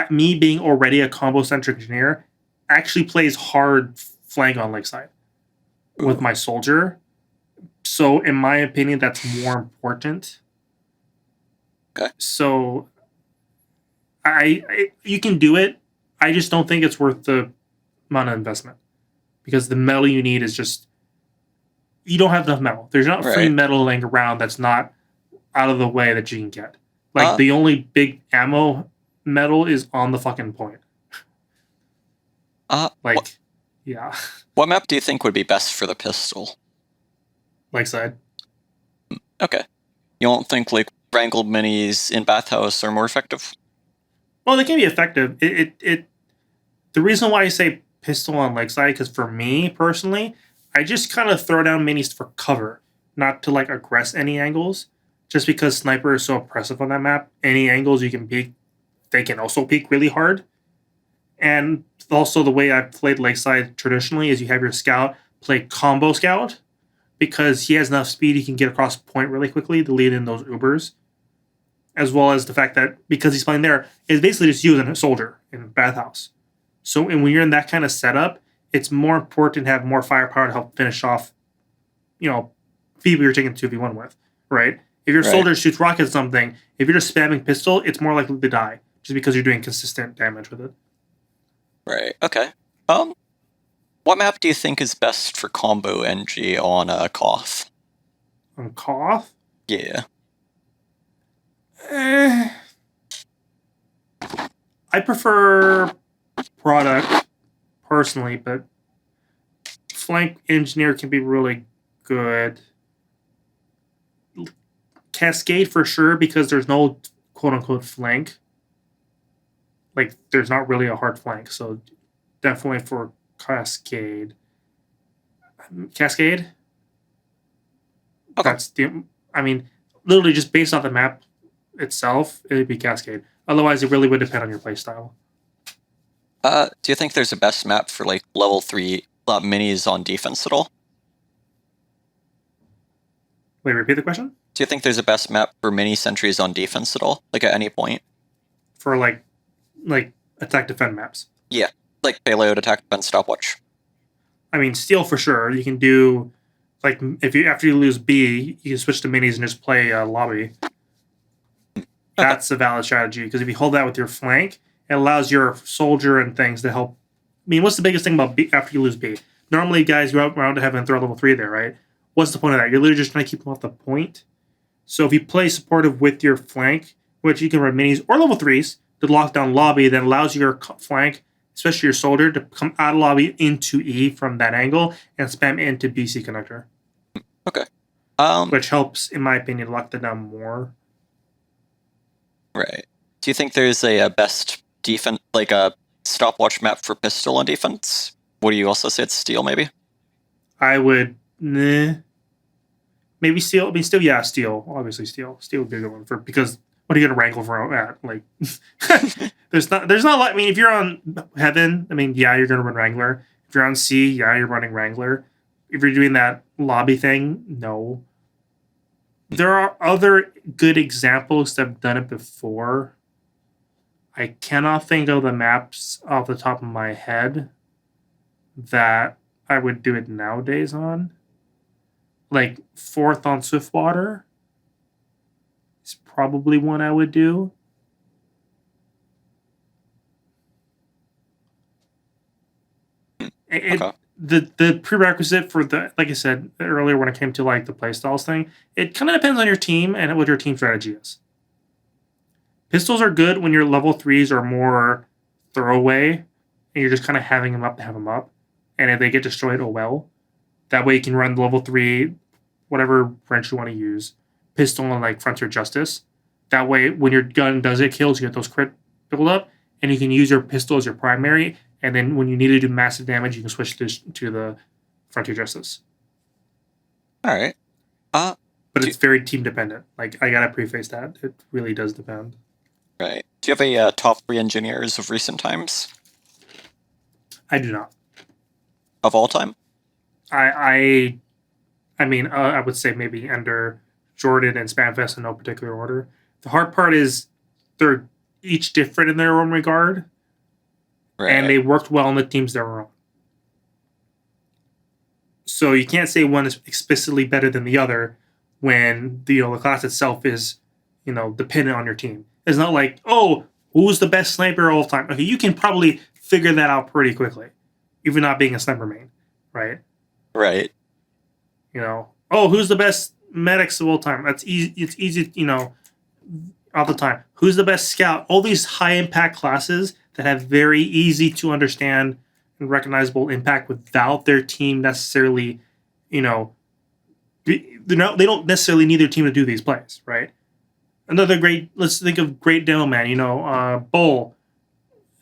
[SPEAKER 2] Me being already a combo centric engineer actually plays hard flank on Lakeside with my soldier. So, in my opinion, that's more important.
[SPEAKER 1] Okay.
[SPEAKER 2] So, you can do it. I just don't think it's worth the amount of investment, because the metal you need is just, you don't have enough metal. There's not free metal laying around that's not out of the way that you can get. Like, the only big ammo metal is on the fucking point. Yeah.
[SPEAKER 1] What map do you think would be best for the pistol?
[SPEAKER 2] Lakeside.
[SPEAKER 1] Okay. You don't think like wrangled minis in bathhouse are more effective?
[SPEAKER 2] Well, they can be effective. The reason why I say pistol on Lakeside, because for me personally, I just kind of throw down minis for cover, not to like aggress any angles. Just because sniper is so oppressive on that map, any angles you can peek, they can also peek really hard. And also the way I've played Lakeside traditionally is you have your scout play combo scout, because he has enough speed he can get across point really quickly to lead in those Ubers. As well as the fact that because he's playing there, it's basically just you and a soldier in bathhouse. So when you're in that kind of setup, it's more important to have more firepower to help finish off, people you're taking 2v1 with, right? If your soldier shoots rockets at something, if you're just spamming pistol, it's more likely to die, just because you're doing consistent damage with it.
[SPEAKER 1] Right, okay. What map do you think is best for combo NG on Koth?
[SPEAKER 2] on Koth.
[SPEAKER 1] Yeah.
[SPEAKER 2] I prefer product personally, but flank engineer can be really good. Cascade for sure, because there's no quote unquote flank. Like, there's not really a hard flank, so definitely for Cascade. Cascade?
[SPEAKER 1] Okay.
[SPEAKER 2] That's the. I mean, literally just based off the map itself, it'd be Cascade. Otherwise, it really would depend on your playstyle.
[SPEAKER 1] Do you think there's a best map for like level 3 minis on defense at all?
[SPEAKER 2] Wait, repeat the question?
[SPEAKER 1] Do you think there's a best map for mini sentries on defense at all? Like at any point?
[SPEAKER 2] For like attack defend maps.
[SPEAKER 1] Yeah. Like payload, attack, defense, stopwatch.
[SPEAKER 2] I mean, steal for sure. You can do like if you after you lose B, you can switch to minis and just play lobby. That's a valid strategy, because if you hold that with your flank, it allows your soldier and things to help. I mean, what's the biggest thing about B after you lose B? Normally, guys go out around to heaven and throw level 3 there, right? What's the point of that? You're literally just trying to keep them off the point. So if you play supportive with your flank, which you can run minis or level 3s to lock down lobby, that allows your flank, especially your soldier, to come out of lobby into E from that angle and spam into BC connector.
[SPEAKER 1] Okay.
[SPEAKER 2] Which helps, in my opinion, lock that down more.
[SPEAKER 1] Right. Do you think there's a best defense, like a stopwatch map for pistol on defense? What do you also say? It's steel, maybe?
[SPEAKER 2] I would, maybe steel. I mean, still, yeah, steel. Obviously, steel. Steel would be a good one for, because what are you gonna wrangle for at? Like, there's not like. I mean, if you're on heaven, I mean, yeah, you're gonna run Wrangler. If you're on C, yeah, you're running Wrangler. If you're doing that lobby thing, no. There are other good examples that have done it before. I cannot think of the maps off the top of my head that I would do it nowadays on. Like, 4th on Swiftwater is probably one I would do.
[SPEAKER 1] Okay.
[SPEAKER 2] The prerequisite for the, like I said earlier when it came to like the playstyles thing, it kind of depends on your team and what your team strategy is. Pistols are good when your level 3s are more throwaway and you're just kind of having them up to have them up. And if they get destroyed, oh well. That way you can run the level 3, whatever wrench you want to use, pistol and like Frontier Justice. That way when your gun does it kills, you get those crit build up, and you can use your pistol as your primary. And then when you need to do massive damage, you can switch to the Frontier Justice.
[SPEAKER 1] All right.
[SPEAKER 2] But it's very team dependent. Like, I gotta preface that. It really does depend.
[SPEAKER 1] Right. Do you have a top 3 engineers of recent times?
[SPEAKER 2] I do not.
[SPEAKER 1] Of all time?
[SPEAKER 2] I mean, I would say maybe under Jordan and Spamfest in no particular order. The hard part is they're each different in their own regard.
[SPEAKER 1] Right.
[SPEAKER 2] And they worked well in the teams they were on. So you can't say one is explicitly better than the other when the class itself is, dependent on your team. It's not like, oh, who's the best sniper all time? Okay, you can probably figure that out pretty quickly, even not being a sniper main, right?
[SPEAKER 1] Right.
[SPEAKER 2] Oh, who's the best medics of all time? That's easy. It's easy, all the time. Who's the best scout? All these high impact classes that have very easy to understand and recognizable impact without their team necessarily, they don't necessarily need their team to do these plays, right? Let's think of great demo man. Bull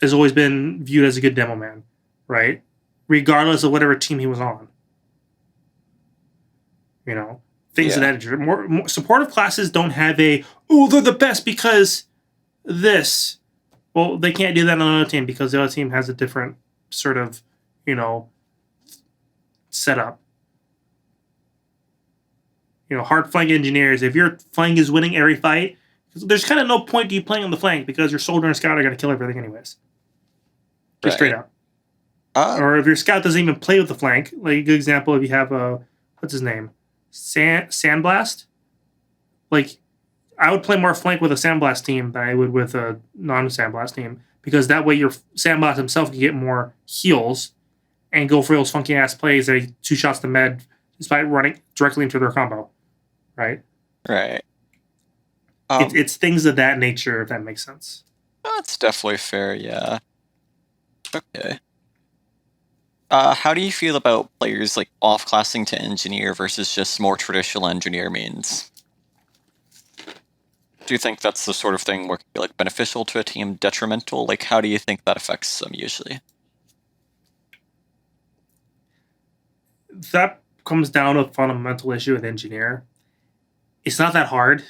[SPEAKER 2] has always been viewed as a good demo man, right? Regardless of whatever team he was on. Things of that nature. More supportive classes don't have they're the best because this. Well, they can't do that on another team because the other team has a different sort of, setup. Hard flank engineers, if your flank is winning every fight, there's kind of no point to you playing on the flank because your soldier and scout are going to kill everything anyways. Just straight up. Or if your scout doesn't even play with the flank, like a good example, if you have what's his name? Sandblast? Like, I would play more flank with a Sandblast team than I would with a non-Sandblast team, because that way your Sandblast himself can get more heals and go for those funky ass plays that he 2 shots to med despite running directly into their combo, right?
[SPEAKER 1] Right.
[SPEAKER 2] It's things of that nature, if that makes sense.
[SPEAKER 1] That's definitely fair, yeah. Okay. How do you feel about players like off-classing to engineer versus just more traditional engineer means? Do you think that's the sort of thing where like beneficial to a team, detrimental? Like, how do you think that affects them usually?
[SPEAKER 2] That comes down to a fundamental issue with engineer. It's not that hard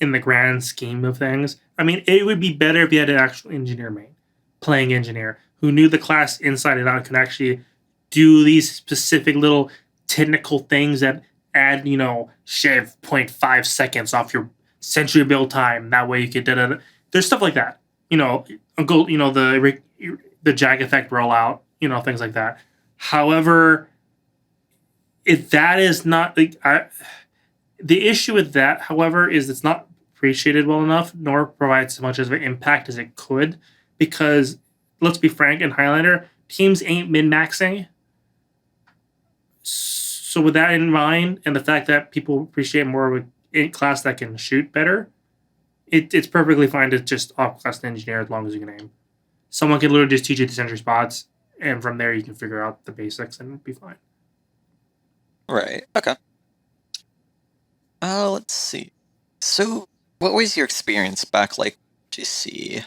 [SPEAKER 2] in the grand scheme of things. I mean, it would be better if you had an actual engineer main, playing engineer, who knew the class inside and out, could actually do these specific little technical things that add, shave 0.5 seconds off your century build time. That way you could da-da-da. There's stuff like that. The jag effect rollout, things like that. However, if that is not the issue with that, however, is it's not appreciated well enough, nor provides as much of an impact as it could, because let's be frank, in Highlander, teams ain't min-maxing. So with that in mind, and the fact that people appreciate more of a class that can shoot better, it's perfectly fine to just off-class the engineer as long as you can aim. Someone can literally just teach you the sentry spots, and from there you can figure out the basics and it'll be fine.
[SPEAKER 1] Right. Okay. Let's see. So, what was your experience back like GC?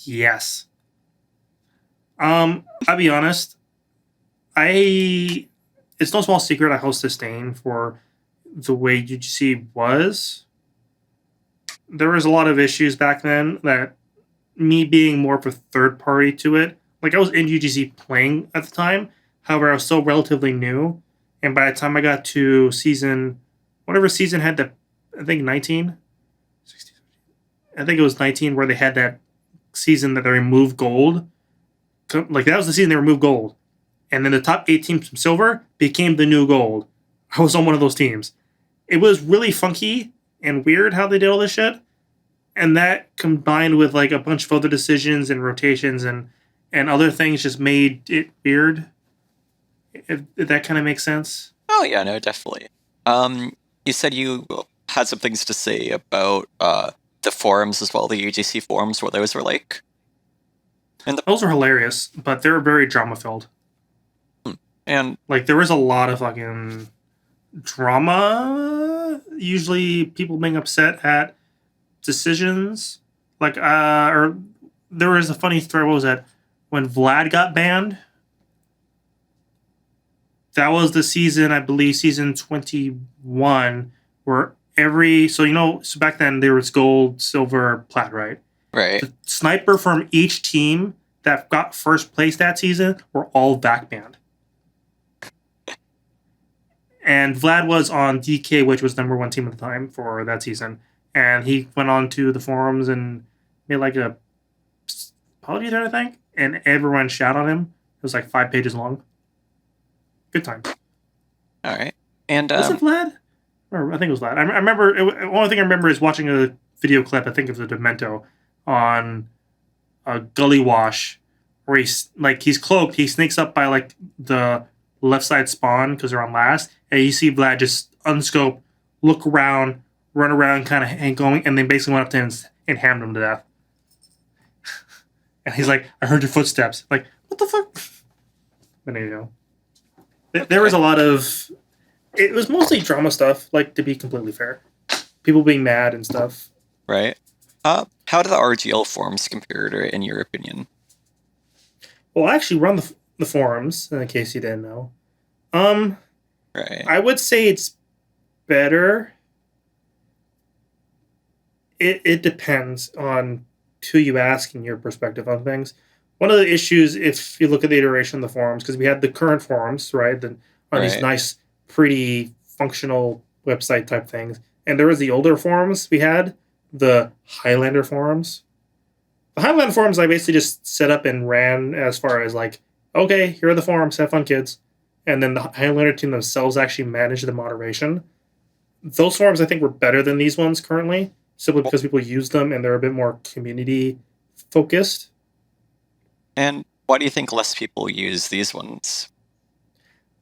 [SPEAKER 2] Yes. I'll be honest. It's no small secret I hold disdain for the way UGC was. There was a lot of issues back then that me being more of a third party to it, like I was in UGC playing at the time. However, I was still relatively new, and by the time I got to whatever season had the, I think 19, I think it was 19 where they had that season that they removed gold. Like that was the season they removed gold, and then the top 8 teams from silver became the new gold. I was on one of those teams. It was really funky and weird how they did all this shit, and that combined with like a bunch of other decisions and rotations and other things just made it weird. If that kind of makes sense.
[SPEAKER 1] Oh yeah, no, definitely. You said you had some things to say about the forums as well, the UGC forums, what those were like.
[SPEAKER 2] Those were hilarious, but they were very drama filled.
[SPEAKER 1] And
[SPEAKER 2] like there was a lot of fucking drama. Usually, people being upset at decisions. Or there was a funny thread. What was that? When Vlad got banned, that was the season, I believe, season 21, where so back then there was gold, silver, plat, right?
[SPEAKER 1] Right.
[SPEAKER 2] The sniper from each team that got first place that season were all back banned. And Vlad was on DK, which was number 1 team at the time for that season. And he went on to the forums and made like a apology there, I think. And everyone shouted on him. It was like 5 pages long. Good time.
[SPEAKER 1] All right. And
[SPEAKER 2] was it Vlad? Or I think it was Vlad. I remember. The only thing I remember is watching a video clip. I think of the Demento on a gully wash where he's cloaked. He sneaks up by like the left side spawn because they're on last, and you see Vlad just unscope, look around, run around, kind of hang going, and then basically went up to him and hammered him to death. And he's like, "I heard your footsteps." Like, what the fuck? But there you go. There was a lot of. It was mostly drama stuff. Like, to be completely fair, people being mad and stuff.
[SPEAKER 1] Right. How do the RGL forums compare to it, in your opinion?
[SPEAKER 2] Well, I actually run the forums, in case you didn't know.
[SPEAKER 1] Right.
[SPEAKER 2] I would say it's better. It depends on who you ask and your perspective on things. One of the issues, if you look at the iteration of the forums, because we had the current forums, right, on these nice, pretty, functional website type things, and there was the older forums we had, the Highlander forums. The Highlander forums I basically just set up and ran as far as like, okay, here are the forums, have fun, kids. And then the Highlander team themselves actually managed the moderation. Those forums I think were better than these ones currently, simply because people use them and they're a bit more community focused.
[SPEAKER 1] And why do you think less people use these ones?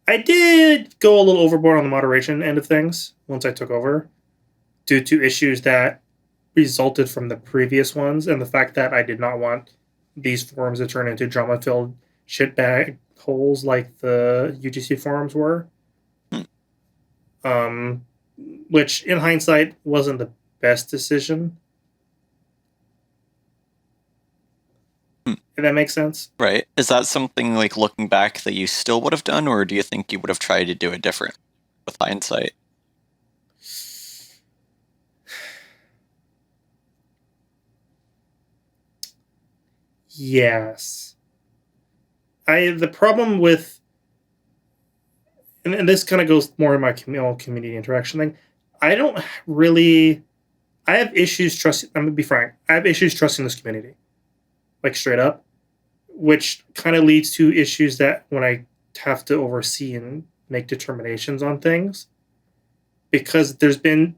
[SPEAKER 2] I did go a little overboard on the moderation end of things once I took over, due to issues that resulted from the previous ones and the fact that I did not want these forums to turn into drama-filled shitbag holes like the UGC forums were.
[SPEAKER 1] Hmm.
[SPEAKER 2] Which in hindsight wasn't the best decision.
[SPEAKER 1] Hmm.
[SPEAKER 2] If that makes sense.
[SPEAKER 1] Right. Is that something like looking back that you still would have done, or do you think you would have tried to do it different with hindsight?
[SPEAKER 2] Yes. The problem with, and this kind of goes more in my community interaction thing. I don't really. I have issues trusting. I'm gonna be frank. I have issues trusting this community, like straight up, which kind of leads to issues that when I have to oversee and make determinations on things, because there's been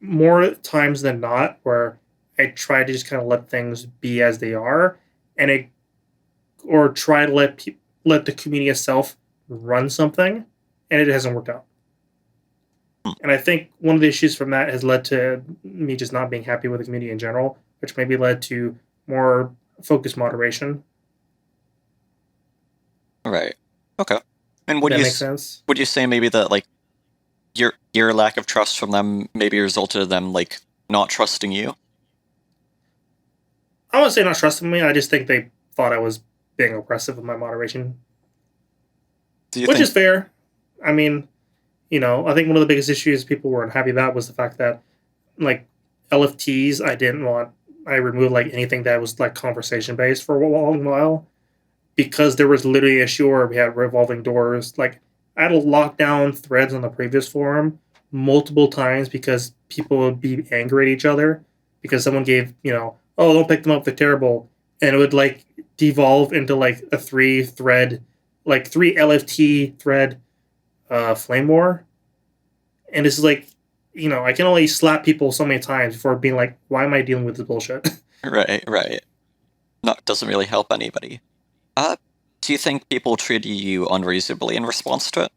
[SPEAKER 2] more times than not where I try to just kind of let things be as they are, and it or try to let the community itself run something, and it hasn't worked out.
[SPEAKER 1] Hmm.
[SPEAKER 2] And I think one of the issues from that has led to me just not being happy with the community in general, which maybe led to more focused moderation.
[SPEAKER 1] Right. Okay. And
[SPEAKER 2] That makes sense.
[SPEAKER 1] would you say maybe that like your lack of trust from them maybe resulted in them like not trusting you?
[SPEAKER 2] I wouldn't say not trusting me. I just think they thought I was being oppressive with my moderation,
[SPEAKER 1] Do you
[SPEAKER 2] which
[SPEAKER 1] think
[SPEAKER 2] is fair. I mean, I think one of the biggest issues people were unhappy about was the fact that, like, LFTs, I didn't want. I removed like anything that was like conversation based for a long while because there was literally an issue where we had revolving doors. Like, I had to lock down threads on the previous forum multiple times because people would be angry at each other because someone gave, oh, don't pick them up, they're terrible. And it would like devolve into like a three LFT thread flame war. And it's like, I can only slap people so many times before being like, why am I dealing with this bullshit?
[SPEAKER 1] right. Not doesn't really help anybody. Uh do you think people treated you unreasonably in response to it?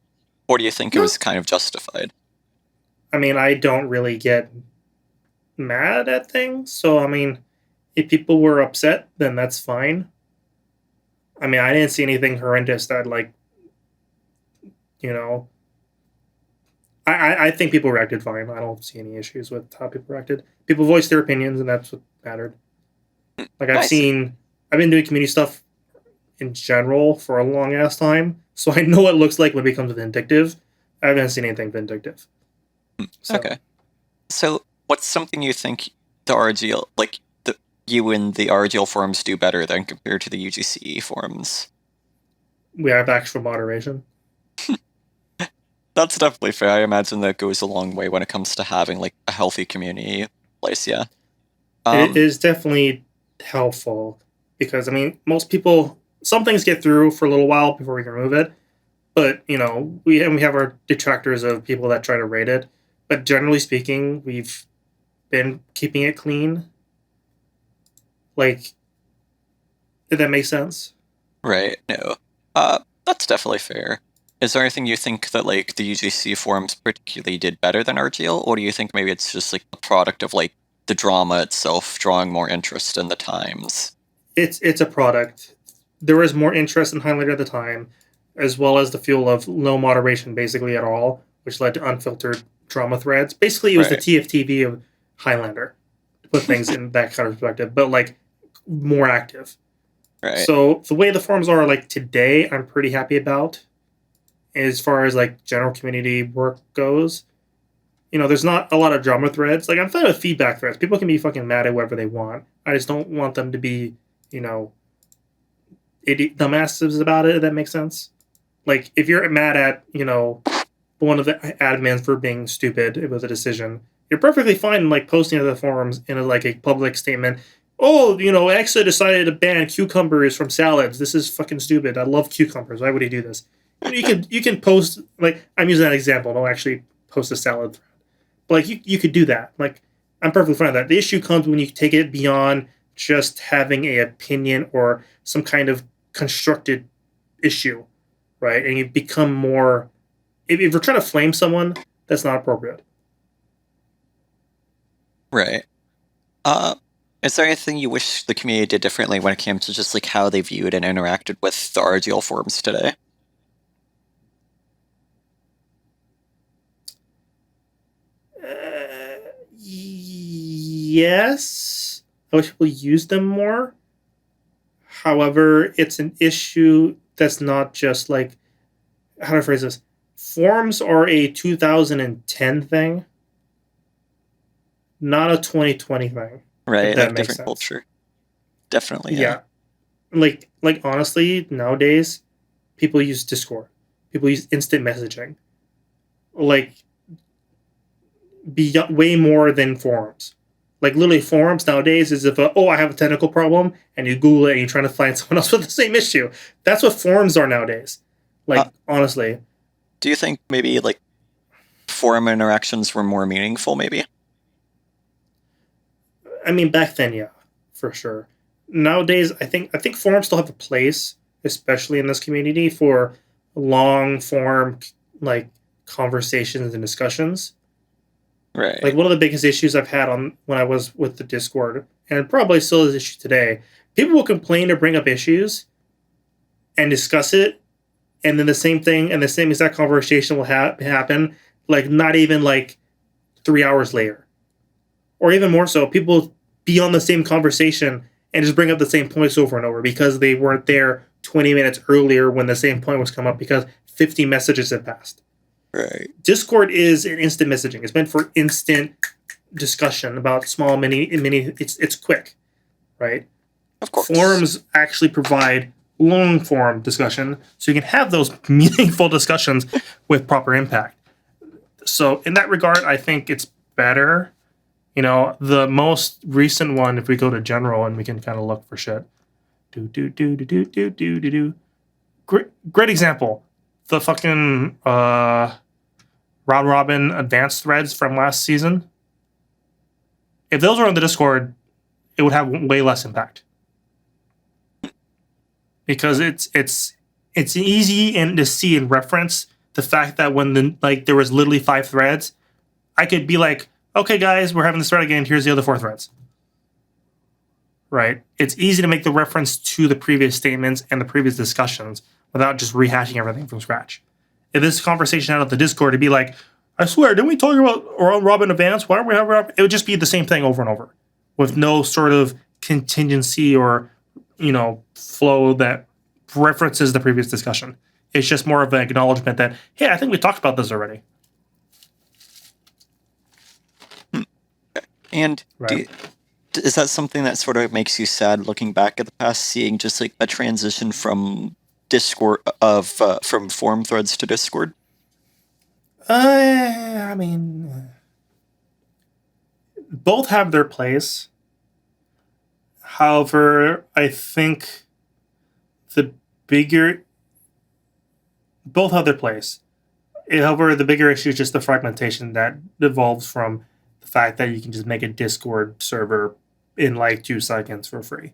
[SPEAKER 1] Or do you think it
[SPEAKER 2] No.
[SPEAKER 1] was kind of justified?
[SPEAKER 2] I mean, I don't really get mad at things. So, I mean, if people were upset, then that's fine. I mean, I didn't see anything horrendous that, like, you know, I think people reacted fine. I don't see any issues with how people reacted. People voiced their opinions, and that's what mattered. Like,
[SPEAKER 1] Nice.
[SPEAKER 2] I've been doing community stuff in general for a long ass time, so I know what it looks like when it becomes vindictive. I haven't seen anything vindictive. So,
[SPEAKER 1] Okay. So what's something you think the RGL like the you and the RGL forums do better than compared to the UGC forums?
[SPEAKER 2] we have actual moderation.
[SPEAKER 1] That's definitely fair. I imagine that goes a long way when it comes to having like a healthy community place, yeah.
[SPEAKER 2] It
[SPEAKER 1] Um
[SPEAKER 2] is definitely helpful because, I mean, most people, some things get through for a little while before we can remove it. But, we have our detractors of people that try to rate it. But generally speaking, we've been keeping it clean. Like, if that makes sense.
[SPEAKER 1] right, no. That's definitely fair. Is there anything you think that like the UGC forums particularly did better than RGL, or do you think maybe it's just like a product of like the drama itself drawing more interest in the times?
[SPEAKER 2] It's a product. There was more interest in Highlander at the time, as well as the fuel of no moderation basically at all, which led to unfiltered drama threads. Basically, it was the
[SPEAKER 1] Right.
[SPEAKER 2] TFTV of Highlander, to put things in that kind of perspective, but like more active.
[SPEAKER 1] Right.
[SPEAKER 2] So the way the forums are like today, I'm pretty happy about. As far as like general community work goes, there's not a lot of drama threads. Like, I'm fine with feedback threads. People can be fucking mad at whatever they want. I just don't want them to be, you know, dumbasses about it. If that makes sense. Like, if you're mad at, one of the admins for being stupid, it was a decision. You're perfectly fine like posting to the forums in like a public statement. Oh, X decided to ban cucumbers from salads. This is fucking stupid. I love cucumbers. Why would he do this? You can post, like, I'm using that example. Don't actually post a salad thread. But like, you could do that. Like, I'm perfectly fine with that. The issue comes when you take it beyond just having a opinion or some kind of constructed issue, right? And you become more. If you're trying to flame someone, that's not appropriate.
[SPEAKER 1] Right. Uh, is there anything you wish the community did differently when it came to just like how they viewed and interacted with the RGL forums today?
[SPEAKER 2] Yes, I wish people used them more. However, it's an issue that's not just like, how do I phrase this? Forums are a 2010 thing, not a 2020 thing. If
[SPEAKER 1] Right,
[SPEAKER 2] that
[SPEAKER 1] like
[SPEAKER 2] makes
[SPEAKER 1] different
[SPEAKER 2] sense.
[SPEAKER 1] culture. Definitely, yeah.
[SPEAKER 2] Yeah, like honestly, nowadays people use Discord, people use instant messaging, like way more than forums. Like literally, forums nowadays is if I have a technical problem and you Google it and you're trying to find someone else with the same issue. That's what forums are nowadays.
[SPEAKER 1] Uh,
[SPEAKER 2] Like honestly,
[SPEAKER 1] do you think maybe like forum interactions were more meaningful? Maybe.
[SPEAKER 2] I mean back then, yeah, for sure. Nowadays, I think forums still have a place, especially in this community, for long form like conversations and discussions. Like
[SPEAKER 1] Right.
[SPEAKER 2] one of the biggest issues I've had on when I was with the Discord, and probably still is an issue today. People will complain or bring up issues and discuss it, and then the same thing and the same exact conversation will happen, like not even like 3 hours later, or even more so. People be on the same conversation and just bring up the same points over and over because they weren't there 20 minutes earlier when the same point was come up because 50 messages had passed.
[SPEAKER 1] Right.
[SPEAKER 2] Discord is an instant messaging. It's meant for instant discussion about small mini. It's quick, right?
[SPEAKER 1] Of course.
[SPEAKER 2] Forums actually provide long form discussion, so you can have those meaningful discussions with proper impact. So in that regard, I think it's better. The most recent one, if we go to general and we can kind of look for shit. Do. Great example. The fucking round robin advanced threads from last season. If those were on the Discord, it would have way less impact because it's easy and to see and reference the fact that when there was literally 5 threads, I could be like, okay, guys, we're having this thread again. Here's the other 4 threads. Right? It's easy to make the reference to the previous statements and the previous discussions without just rehashing everything from scratch. If this conversation out of the Discord, it'd be like, I swear, didn't we talk about Robin Advance? Why don't we have Robin? It would just be the same thing over and over with no sort of contingency or, flow that references the previous discussion. It's just more of an acknowledgement that, hey, I think we talked about this already.
[SPEAKER 1] And
[SPEAKER 2] Right.
[SPEAKER 1] is that something that sort of makes you sad looking back at the past, seeing just like a transition from Discord from forum threads to Discord?
[SPEAKER 2] I mean, both have their place. However, I think the bigger both have their place. However, the bigger issue is just the fragmentation that evolves from the fact that you can just make a Discord server in like 2 seconds for free.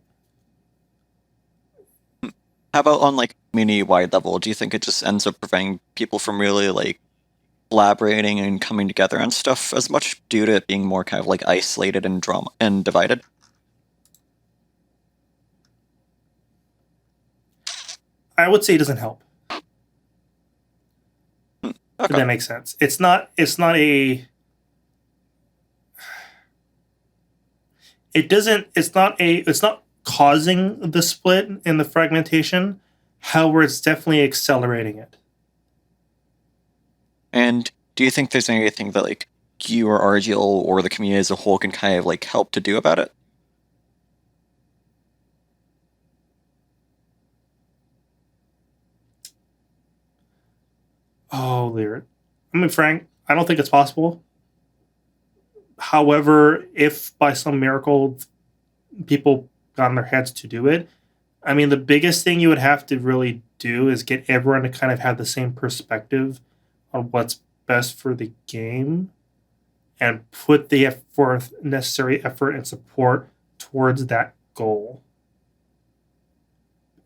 [SPEAKER 1] How about on like community-wide level? Do you think it just ends up preventing people from really like collaborating and coming together on stuff as much due to it being more kind of like isolated and drama and divided?
[SPEAKER 2] I would say it doesn't help. If
[SPEAKER 1] Okay.
[SPEAKER 2] that makes sense. It's not a it doesn't it's not causing the split and the fragmentation. However, it's definitely accelerating it.
[SPEAKER 1] And do you think there's anything that like you or RGL or the community as a whole can kind of like help to do about it?
[SPEAKER 2] Oh, Lyric. I mean, Frank, I don't think it's possible. However, if by some miracle people got in their heads to do it, I mean, the biggest thing you would have to really do is get everyone to kind of have the same perspective on what's best for the game and put the necessary effort and support towards that goal.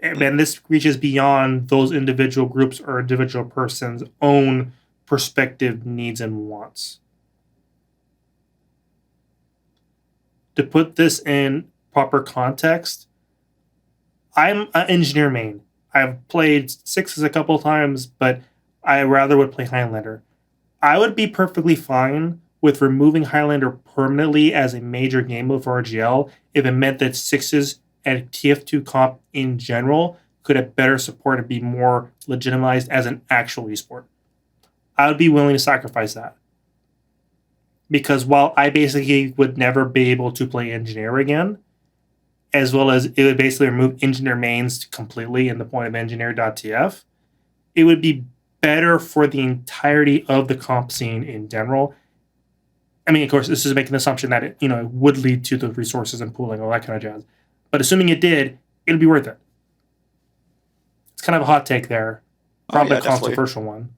[SPEAKER 2] And this reaches beyond those individual groups or individual person's own perspective, needs, and wants. To put this in proper context, I'm an engineer main. I've played sixes a couple times, but I rather would play Highlander. I would be perfectly fine with removing Highlander permanently as a major game mode for RGL if it meant that sixes and TF2 comp in general could have better support and be more legitimized as an actual esport. I would be willing to sacrifice that. Because while I basically would never be able to play engineer again, as well as it would basically remove engineer mains completely in the point of engineer.tf, it would be better for the entirety of the comp scene in general. I mean, of course, this is making the assumption that it would lead to the resources and pooling, all that kind of jazz. But assuming it did, it'll be worth it. It's kind of a hot take there, probably a controversial one.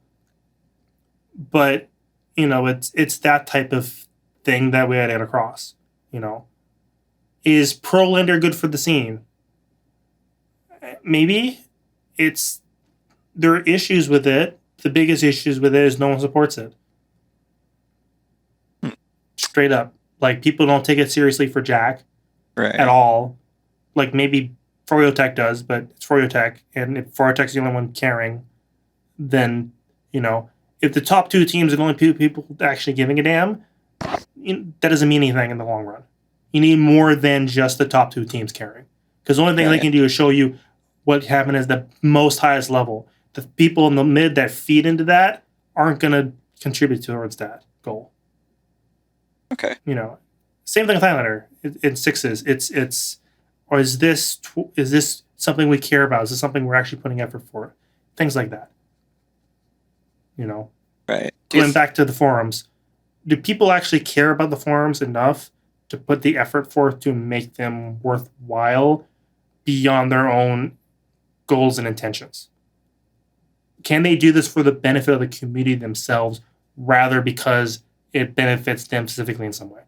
[SPEAKER 2] But it's that type of thing that we had to get across. Is pro lender good for the scene? Maybe. There are issues with it. The biggest issues with it is no one supports it. Straight up. Like, people don't take it seriously for Jack at all. Like, maybe Froyotech does, but it's Froyotech. And if Froyotech's the only one caring, then, if the top two teams are the only two people actually giving a damn, that doesn't mean anything in the long run. You need more than just the top two teams caring. Because the only thing they can do is show you what happened is the most highest level. The people in the mid that feed into that aren't going to contribute towards that goal.
[SPEAKER 1] Okay.
[SPEAKER 2] Same thing with Highlander in sixes. Or is this something we care about? Is this something we're actually putting effort for? Things like that.
[SPEAKER 1] Right.
[SPEAKER 2] Going back to the forums, do people actually care about the forums enough to put the effort forth to make them worthwhile beyond their own goals and intentions? Can they do this for the benefit of the community themselves rather because it benefits them specifically in some way?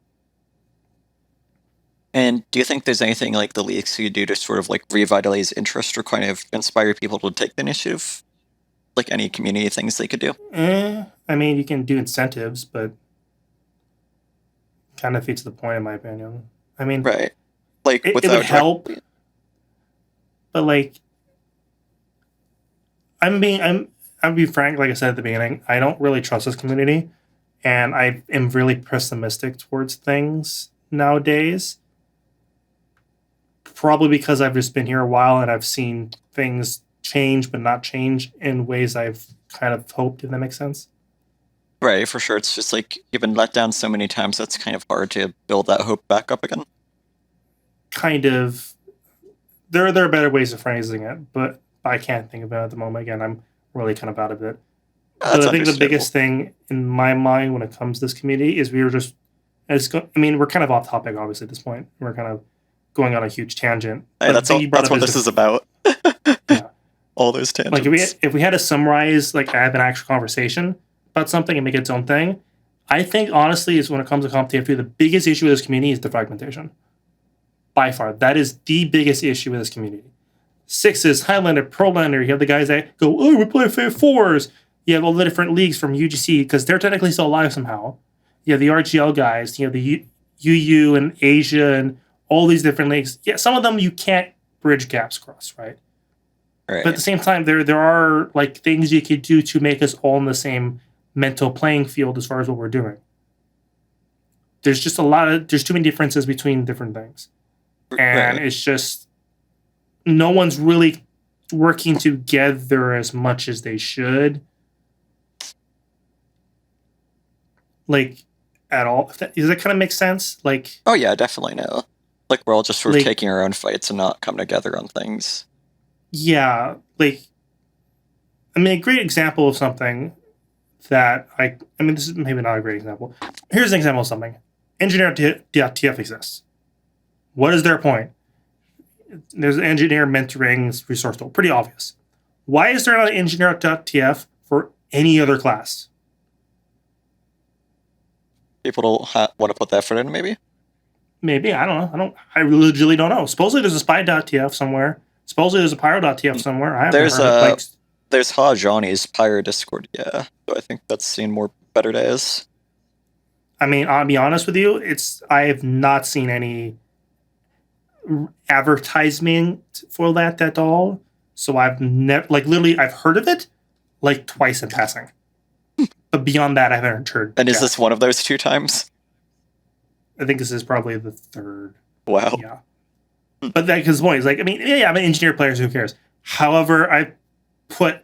[SPEAKER 1] And do you think there's anything like the leagues could do to sort of like revitalize interest or kind of inspire people to take the initiative? Like any community things they could do?
[SPEAKER 2] I mean, you can do incentives, but kind of defeats the point in my opinion. I mean,
[SPEAKER 1] right. Like
[SPEAKER 2] it would help, but like, I'm being frank. Like I said at the beginning, I don't really trust this community, and I am really pessimistic towards things nowadays. Probably because I've just been here a while and I've seen things change, but not change in ways I've kind of hoped. If that makes sense.
[SPEAKER 1] Right, for sure. It's just like you've been let down so many times. That's kind of hard to build that hope back up again.
[SPEAKER 2] Kind of. There are better ways of phrasing it, but I can't think of it at the moment. Again, I'm really kind of out of it. But I think the biggest thing in my mind when it comes to this community is we're kind of off topic, obviously, at this point. We're kind of going on a huge tangent.
[SPEAKER 1] Hey, that's what this is about. Yeah. All those tangents.
[SPEAKER 2] Like if we had to summarize, like have an actual conversation about something and make it its own thing, I think honestly is when it comes to comp TF2, the biggest issue with this community is the fragmentation. By far, that is the biggest issue with this community. Sixes, Highlander, Prolander, you have the guys that go, oh, we play fours. You have all the different leagues from UGC because they're technically still alive somehow. You have the RGL guys, you have the UU and Asia and all these different leagues. Yeah, some of them you can't bridge gaps across, right?
[SPEAKER 1] Right.
[SPEAKER 2] But at the same time, there are like things you could do to make us all in the same mental playing field as far as what we're doing. There's just there's too many differences between different things. And It's just no one's really working together as much as they should. Like, at all. Does that kind of make sense? Like,
[SPEAKER 1] oh yeah, definitely no. Like we're all just sort of taking our own fights and not coming together on things.
[SPEAKER 2] Yeah, like, I mean, a great example of something that this is maybe not a great example. Here's an example of something. Engineer.tf exists. What is their point? There's an engineer mentoring resource tool. Pretty obvious. Why is there not an engineer.tf for any other class?
[SPEAKER 1] People don't want to put the effort in, maybe?
[SPEAKER 2] Maybe. I don't know. I legitimately don't know. Supposedly there's a spy.tf somewhere. Supposedly there's a pyro.tf somewhere. I haven't
[SPEAKER 1] There's
[SPEAKER 2] heard it. Like,
[SPEAKER 1] there's Ha Johnny's Pyro Discord, yeah. So I think that's seen more better days.
[SPEAKER 2] I mean, I'll be honest with you, I have not seen any advertisement for that at all. So I've never, like, literally, I've heard of it like twice in passing. But beyond that, I haven't heard.
[SPEAKER 1] And is this one of those 2 times?
[SPEAKER 2] I think this is probably the third.
[SPEAKER 1] Wow.
[SPEAKER 2] Yeah. But that, because the point is, like, I mean, yeah, I'm an engineer player, so who cares? However, I put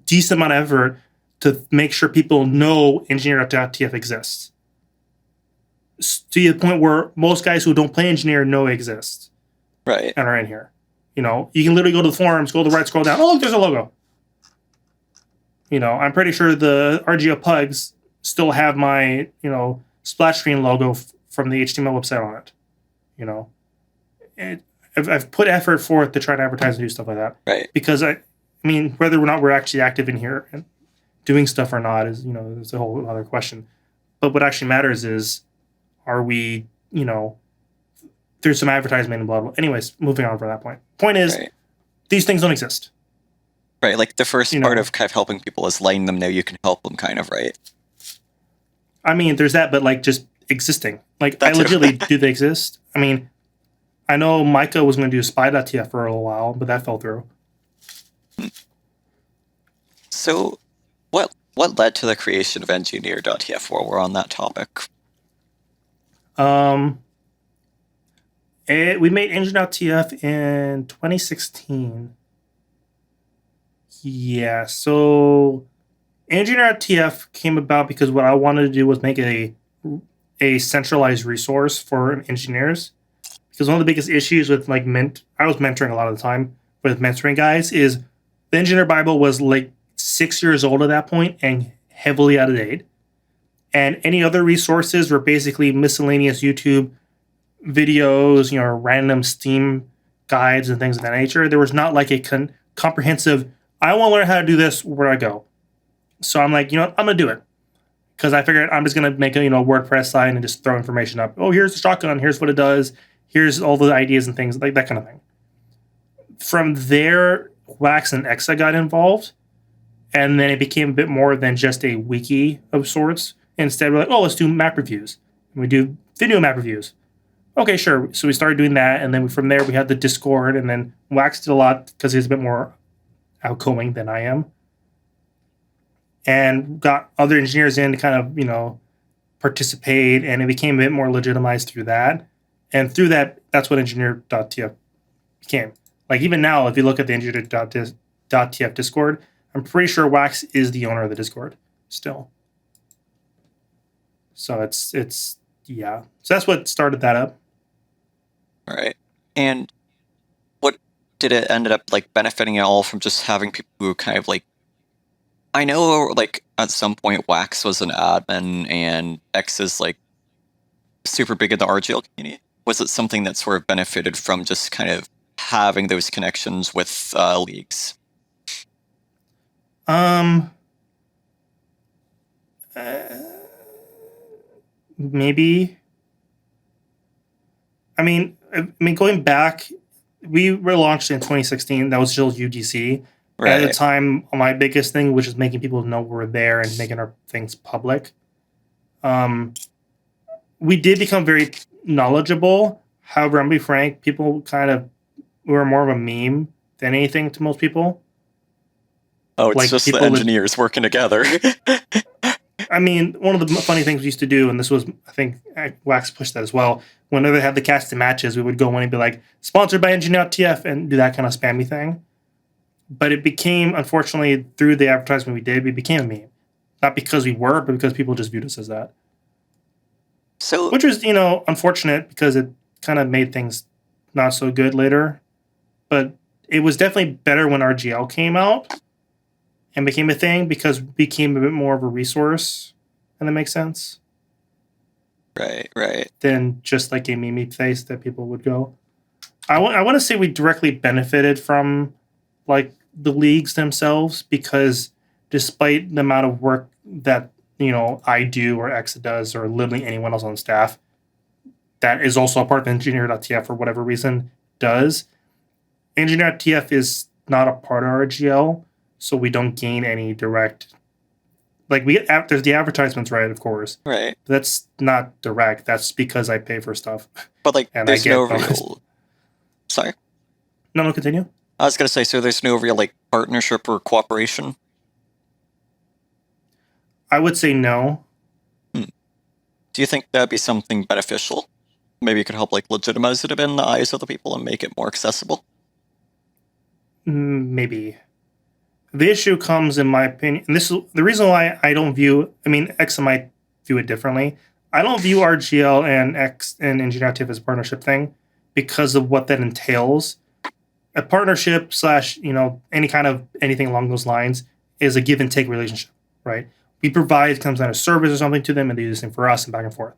[SPEAKER 2] decent amount of effort to make sure people know engineer.tf exists. To the point where most guys who don't play engineer know it exists.
[SPEAKER 1] Right.
[SPEAKER 2] And are in here. You know, you can literally go to the forums, go to the right, scroll down. Oh, look, there's a logo. You know, I'm pretty sure the RGO pugs still have my, splash screen logo from the HTML website on it. You know, I've put effort forth to try to advertise and do stuff like that.
[SPEAKER 1] Right.
[SPEAKER 2] Because I mean, whether or not we're actually active in here and doing stuff or not is, it's a whole other question. But what actually matters is, are we, there's some advertisement and blah, blah. Anyways, moving on from that point. Point is, these things don't exist.
[SPEAKER 1] Right, like the first part of kind of helping people is letting them know you can help them, kind of, right?
[SPEAKER 2] I mean, there's that, but like just existing. Like, I legitimately, do they exist? I mean, I know Micah was going to do spy.tf for a little while, but that fell through.
[SPEAKER 1] So, what led to the creation of engineer.tf while we're on that topic?
[SPEAKER 2] We made engineer.tf in 2016. Yeah, so engineer.tf came about because what I wanted to do was make a centralized resource for engineers. Because one of the biggest issues with I was mentoring a lot of the time with mentoring guys is the Engineer Bible was like 6 years old at that point and heavily out of date. And any other resources were basically miscellaneous YouTube videos, random Steam guides and things of that nature. There was not like a comprehensive, I want to learn how to do this, where do I go? So I'm like, I'm going to do it. Because I figured I'm just going to make a WordPress site and just throw information up. Oh, here's the shotgun. Here's what it does. Here's all the ideas and things, like that kind of thing. From there, Wax and Exa got involved. And then it became a bit more than just a wiki of sorts. Instead, we're like, oh, let's do map reviews. And we do video map reviews. Okay, sure. So we started doing that. And then from there, we had the Discord. And then Wax did a lot because he's a bit more outgoing than I am. And got other engineers in to kind of, participate. And it became a bit more legitimized through that. And through that, that's what engineer.tf became. Like, even now, if you look at the engineer.tf Discord, I'm pretty sure Wax is the owner of the Discord still. So it's yeah. So that's what started that up.
[SPEAKER 1] All right. And what did it ended up benefiting at all from just having people who kind of I know at some point Wax was an admin and X is super big in the RGL community. Was it something that sort of benefited from just kind of having those connections with leagues?
[SPEAKER 2] Maybe. I mean, going back, we were launched in 2016. That was still UGC. Right. At the time, my biggest thing was just making people know we're there and making our things public. We did become very knowledgeable. However, I'm going to be frank, people we were more of a meme than anything to most people.
[SPEAKER 1] Oh, it's just the engineers working together.
[SPEAKER 2] I mean, one of the funny things we used to do, and this was, I think, Wax pushed that as well, whenever they had the casted matches, we would go in and be like, sponsored by engineer.tf, and do that kind of spammy thing. But it became, unfortunately, through the advertisement we became a meme. Not because we were, but because people just viewed us as that.
[SPEAKER 1] So,
[SPEAKER 2] which was, unfortunate because it kind of made things not so good later. But it was definitely better when RGL came out and became a thing because it became a bit more of a resource. And that makes sense.
[SPEAKER 1] Right.
[SPEAKER 2] Than just like a meme face that people would go. I want to say we directly benefited from the leagues themselves because despite the amount of work that I do or Exa does or literally anyone else on staff that is also a part of engineer.tf for whatever reason does, Engineer.tf is not a part of RGL, so we don't gain any direct. Like we get there's the advertisements, right? Of course,
[SPEAKER 1] Right.
[SPEAKER 2] but that's not direct. That's because I pay for stuff,
[SPEAKER 1] But like,
[SPEAKER 2] and I
[SPEAKER 1] there's no
[SPEAKER 2] get bonus.
[SPEAKER 1] real. Sorry,
[SPEAKER 2] No, continue.
[SPEAKER 1] I was gonna say, so there's no real like partnership or cooperation.
[SPEAKER 2] I would say no.
[SPEAKER 1] Do you think that'd be something beneficial? Maybe it could help like legitimize it in the eyes of the people and make it more accessible.
[SPEAKER 2] Maybe. The issue comes, in my opinion, and this is the reason why I don't view. I mean, X might view it differently. I don't view RGL and X and Engineer.tf as a partnership thing because of what that entails. A partnership / any kind of anything along those lines is a give and take relationship, right? We provide some kind of service or something to them, and they do the same for us, and back and forth.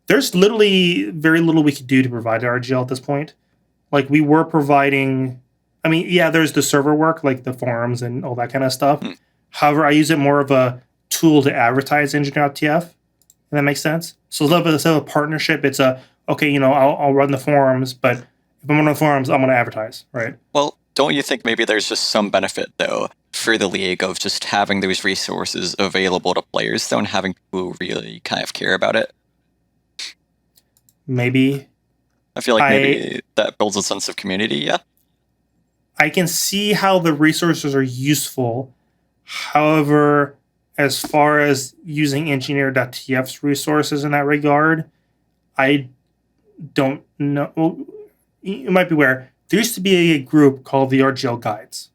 [SPEAKER 2] There's literally very little we could do to provide RGL at this point. Like we were providing. I mean, yeah, there's the server work, like the forums and all that kind of stuff. However, I use it more of a tool to advertise Engineer.tf. If that makes sense. So instead of a partnership, it's I'll run the forums, but if I'm on the forums, I'm going to advertise, right?
[SPEAKER 1] Well, don't you think maybe there's just some benefit, though, for the league of just having those resources available to players, though, and having people really kind of care about it?
[SPEAKER 2] Maybe.
[SPEAKER 1] I feel like maybe that builds a sense of community, yeah?
[SPEAKER 2] I can see how the resources are useful. However, as far as using Engineer.tf's resources in that regard, I don't know. Well, you might be aware, there used to be a group called the RGL Guides.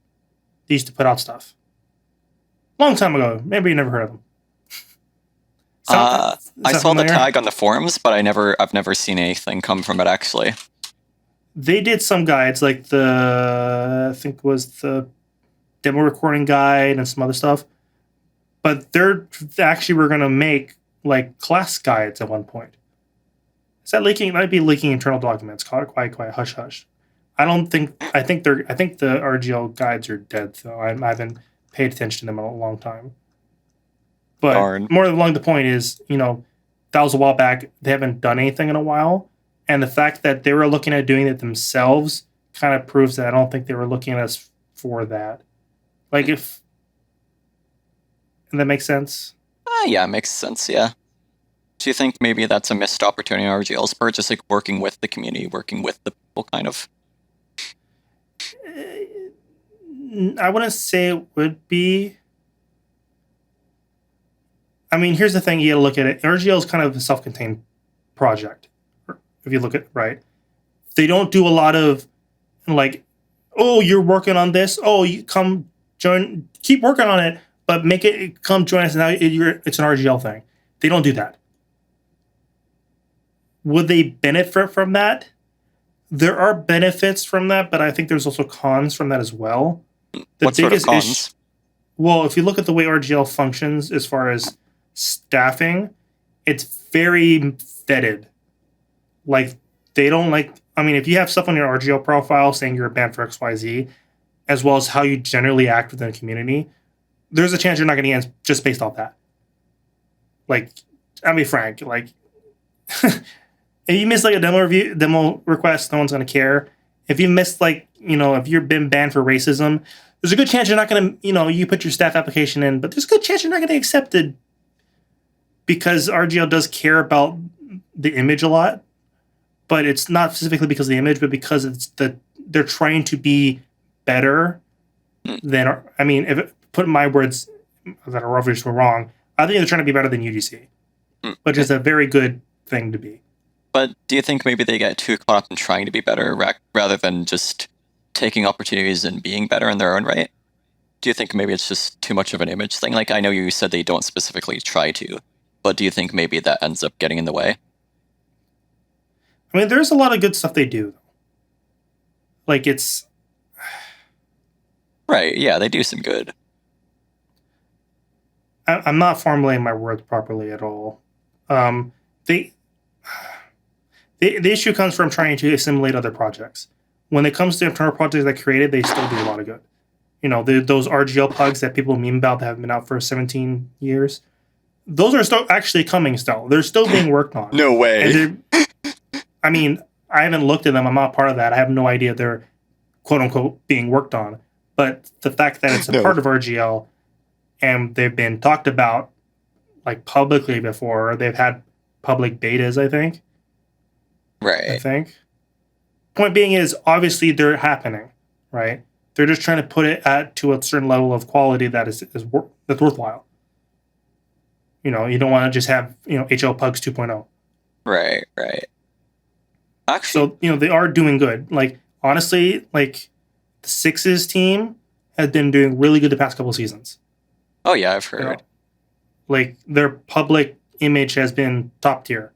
[SPEAKER 2] They used to put out stuff. Long time ago. Maybe you never heard of them.
[SPEAKER 1] I saw the tag on the forums, but I've never seen anything come from it, actually.
[SPEAKER 2] They did some guides, like I think it was the demo recording guide and some other stuff. But they're actually were going to make like class guides at one point. Is that leaking? It might be leaking internal documents. Quite hush hush. I think the RGL guides are dead, though. I haven't paid attention to them in a long time. But
[SPEAKER 1] Darn.
[SPEAKER 2] more along the point is, that was a while back. They haven't done anything in a while. And the fact that they were looking at doing it themselves kind of proves that I don't think they were looking at us for that. Like if that makes sense?
[SPEAKER 1] Yeah, it makes sense, yeah. Do you think maybe that's a missed opportunity on RGL's part, just like working with the community, working with the people, kind of?
[SPEAKER 2] I wouldn't say it would be. I mean, here's the thing. You got to look at it. RGL is kind of a self-contained project. If you look at it, right? They don't do a lot of like, oh, you're working on this. Oh, you come join, keep working on it, but come join us. Now it's an RGL thing. They don't do that. Would they benefit from that? There are benefits from that, but I think there's also cons from that as well.
[SPEAKER 1] What sort of cons?
[SPEAKER 2] Well, if you look at the way RGL functions as far as staffing, it's very vetted. Like, they don't if you have stuff on your RGL profile saying you're a band for XYZ, as well as how you generally act within the community, there's a chance you're not going to get just based off that. Like, I'll be frank, like, if you miss like a demo request, no one's going to care. If you missed if you've been banned for racism, there's a good chance you're not going to, you put your staff application in, but there's a good chance you're not going to get accepted because RGL does care about the image a lot. But it's not specifically because of the image, but because they're trying to be better than. I mean, put my words that are obviously wrong, I think they're trying to be better than UGC, which is a very good thing to be.
[SPEAKER 1] But do you think maybe they get too caught up in trying to be better rather than just taking opportunities and being better in their own right? Do you think maybe it's just too much of an image thing? Like, I know you said they don't specifically try to, but do you think maybe that ends up getting in the way?
[SPEAKER 2] I mean, there's a lot of good stuff they do. Like, it's...
[SPEAKER 1] Right, yeah, they do some good.
[SPEAKER 2] I'm not formulating my words properly at all. The issue comes from trying to assimilate other projects. When it comes to internal projects that created, they still do a lot of good. Those RGL pugs that people meme about that have been out for 17 years, those are still actually coming still. They're still being worked on.
[SPEAKER 1] No way.
[SPEAKER 2] I mean, I haven't looked at them. I'm not part of that. I have no idea they're quote unquote being worked on. But the fact that it's a
[SPEAKER 1] No.
[SPEAKER 2] part of RGL and they've been talked about like publicly before, they've had public betas, I think.
[SPEAKER 1] Right.
[SPEAKER 2] Point being is obviously they're happening, right? They're just trying to put it to a certain level of quality that that's worthwhile. You don't want to just have HL Pugs 2.0.
[SPEAKER 1] Right. Actually,
[SPEAKER 2] So they are doing good. Like honestly, like the Sixes team has been doing really good the past couple of seasons.
[SPEAKER 1] oh yeah, I've heard.
[SPEAKER 2] Like their public image has been top tier.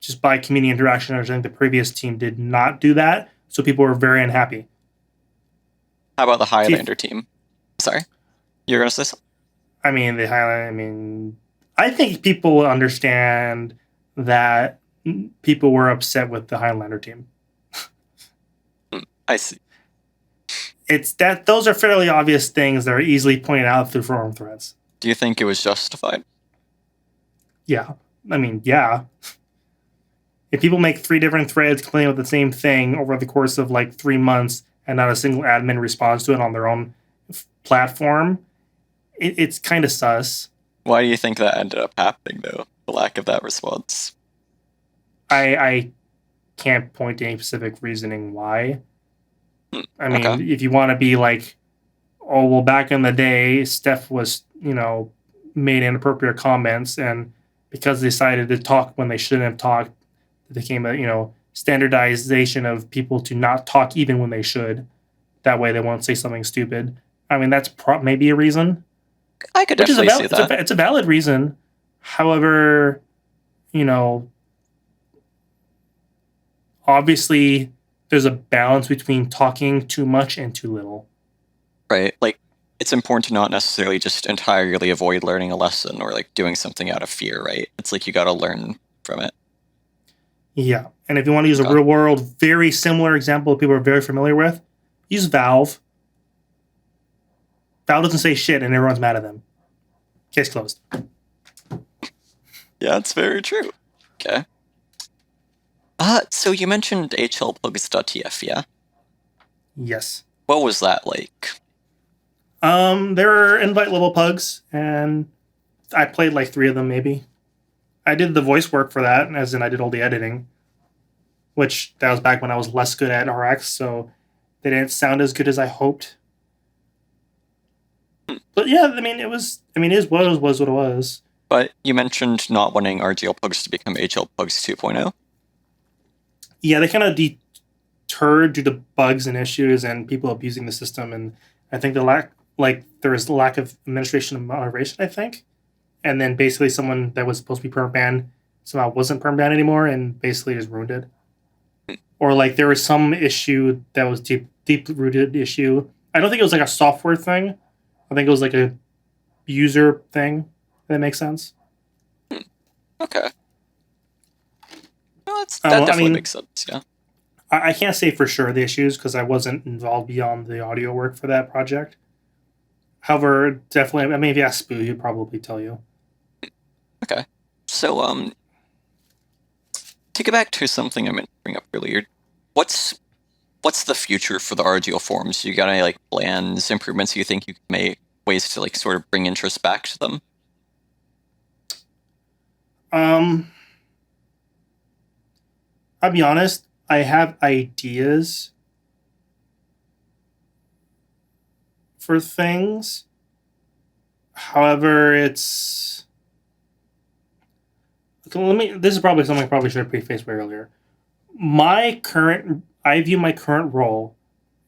[SPEAKER 2] Just by community interaction, I think the previous team did not do that, so people were very unhappy.
[SPEAKER 1] How about the Highlander team? Sorry, you're gonna say something?
[SPEAKER 2] I mean, the Highlander. I mean, I think people understand that people were upset with the Highlander team.
[SPEAKER 1] I see.
[SPEAKER 2] It's that those are fairly obvious things that are easily pointed out through forum threads.
[SPEAKER 1] Do you think it was justified?
[SPEAKER 2] Yeah. I mean, yeah. If people make 3 different threads complaining about the same thing over the course of like 3 months and not a single admin responds to it on their own platform, it's kind of sus.
[SPEAKER 1] Why do you think that ended up happening, though? The lack of that response.
[SPEAKER 2] I can't point to any specific reasoning why. I mean,
[SPEAKER 1] okay.
[SPEAKER 2] if you want to be like, oh, well, back in the day, Steph was, made inappropriate comments, and because they decided to talk when they shouldn't have talked, it became a, standardization of people to not talk even when they should. That way they won't say something stupid. I mean, that's maybe a reason.
[SPEAKER 1] I could definitely see that.
[SPEAKER 2] It's a valid reason. However, obviously there's a balance between talking too much and too little.
[SPEAKER 1] Right. Like, it's important to not necessarily just entirely avoid learning a lesson or like doing something out of fear, right? It's like you got to learn from it.
[SPEAKER 2] Yeah. And if you want to use a real world, very similar example people are very familiar with, use Valve. Valve doesn't say shit and everyone's mad at them. Case closed.
[SPEAKER 1] Yeah, it's very true. Okay. So you mentioned hlpugs.tf, yeah?
[SPEAKER 2] Yes.
[SPEAKER 1] What was that like?
[SPEAKER 2] There were invite level pugs, and I played like 3 of them maybe. I did the voice work for that, as in I did all the editing, which that was back when I was less good at RX, so they didn't sound as good as I hoped. But yeah, I mean, it was what it was.
[SPEAKER 1] But you mentioned not wanting RGL Pugs to become HL Pugs 2.0.
[SPEAKER 2] Yeah, they kind of deterred due to bugs and issues and people abusing the system, and I think there was the lack of administration and moderation, I think. And then basically someone that was supposed to be perma banned somehow wasn't perma banned anymore and basically just ruined it. Or like there was some issue that was deep rooted issue. I don't think it was like a software thing. I think it was like a user thing. If that makes sense.
[SPEAKER 1] Okay. Well, that definitely makes sense, yeah.
[SPEAKER 2] I can't say for sure the issues because I wasn't involved beyond the audio work for that project. However, definitely, I mean, if you ask Spoo, he'd probably tell you.
[SPEAKER 1] Okay. So, to get back to something I meant to bring up earlier, what's the future for the RGL forums? You got any, like, plans, improvements you think you can make, ways to, like, sort of bring interest back to them?
[SPEAKER 2] I'll be honest, I have ideas for things. However, this is probably something I probably should have prefaced way earlier. I view my current role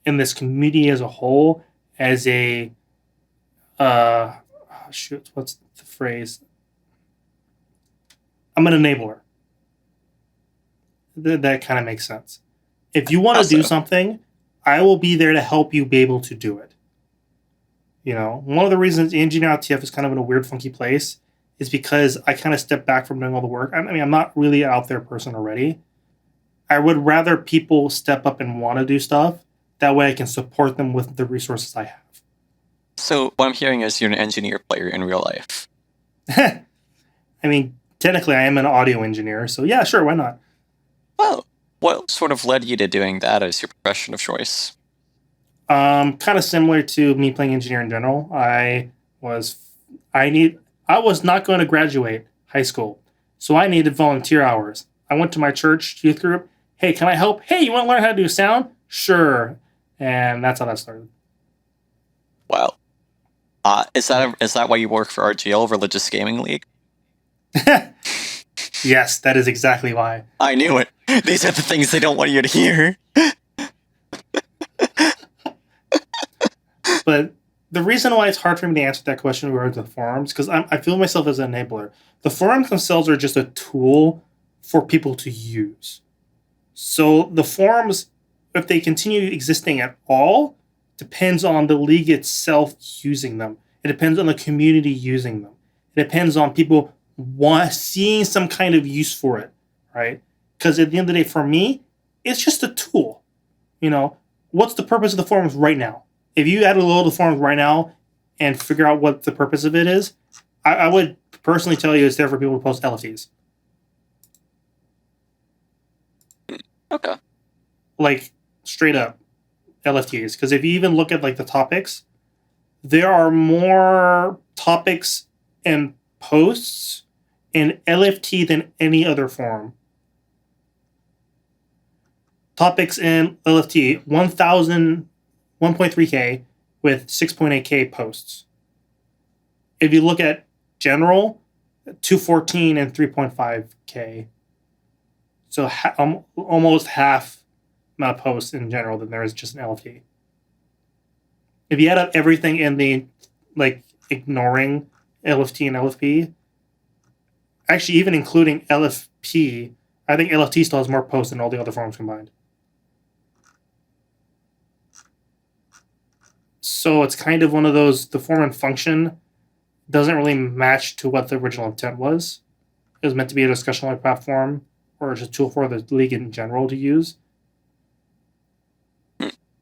[SPEAKER 2] in this community as a whole as a what's the phrase? I'm an enabler. That kind of makes sense. If you want to do something, I will be there to help you be able to do it. One of the reasons Engineer.tf is kind of in a weird, funky place is because I kind of step back from doing all the work. I mean, I'm not really an out there person already. I would rather people step up and want to do stuff. That way I can support them with the resources I have.
[SPEAKER 1] So what I'm hearing is you're an engineer player in real life.
[SPEAKER 2] I mean, technically I am an audio engineer, so yeah, sure, why not?
[SPEAKER 1] Well, What sort of led you to doing that as your profession of choice?
[SPEAKER 2] Kind of similar to me playing engineer in general. Was I was not going to graduate high school, so I needed volunteer hours. I went to my church youth group. Hey, can I help? Hey, you want to learn how to do sound? Sure, and that's how that started.
[SPEAKER 1] Wow. Is that why you work for RGL, Religious Gaming League?
[SPEAKER 2] Yes, that is exactly why.
[SPEAKER 1] I knew it. These are the things they don't want you to hear.
[SPEAKER 2] But the reason why it's hard for me to answer that question regarding the forums, because I feel myself as an enabler. The forums themselves are just a tool for people to use. So the forums, if they continue existing at all, depends on the league itself using them. It depends on the community using them. It depends on people seeing some kind of use for it, right? Because at the end of the day, for me, it's just a tool. What's the purpose of the forums right now? If you add a load of forums right now and figure out what the purpose of it is, I would personally tell you it's there for people to post LFTs.
[SPEAKER 1] Okay.
[SPEAKER 2] Like, straight up LFTs. Because if you even look at like the topics, there are more topics and posts in LFT than any other forum. Topics in LFT, 1.3K with 6.8K posts. If you look at general, 214 and 3.5K. So almost half amount of posts in general than there is just an LFT. If you add up everything in the, ignoring LFT and LFP, actually even including LFP, I think LFT still has more posts than all the other forums combined. So it's kind of one of those, the form and function doesn't really match to what the original intent was. It was meant to be a discussion-like platform or just a tool for the league in general to use.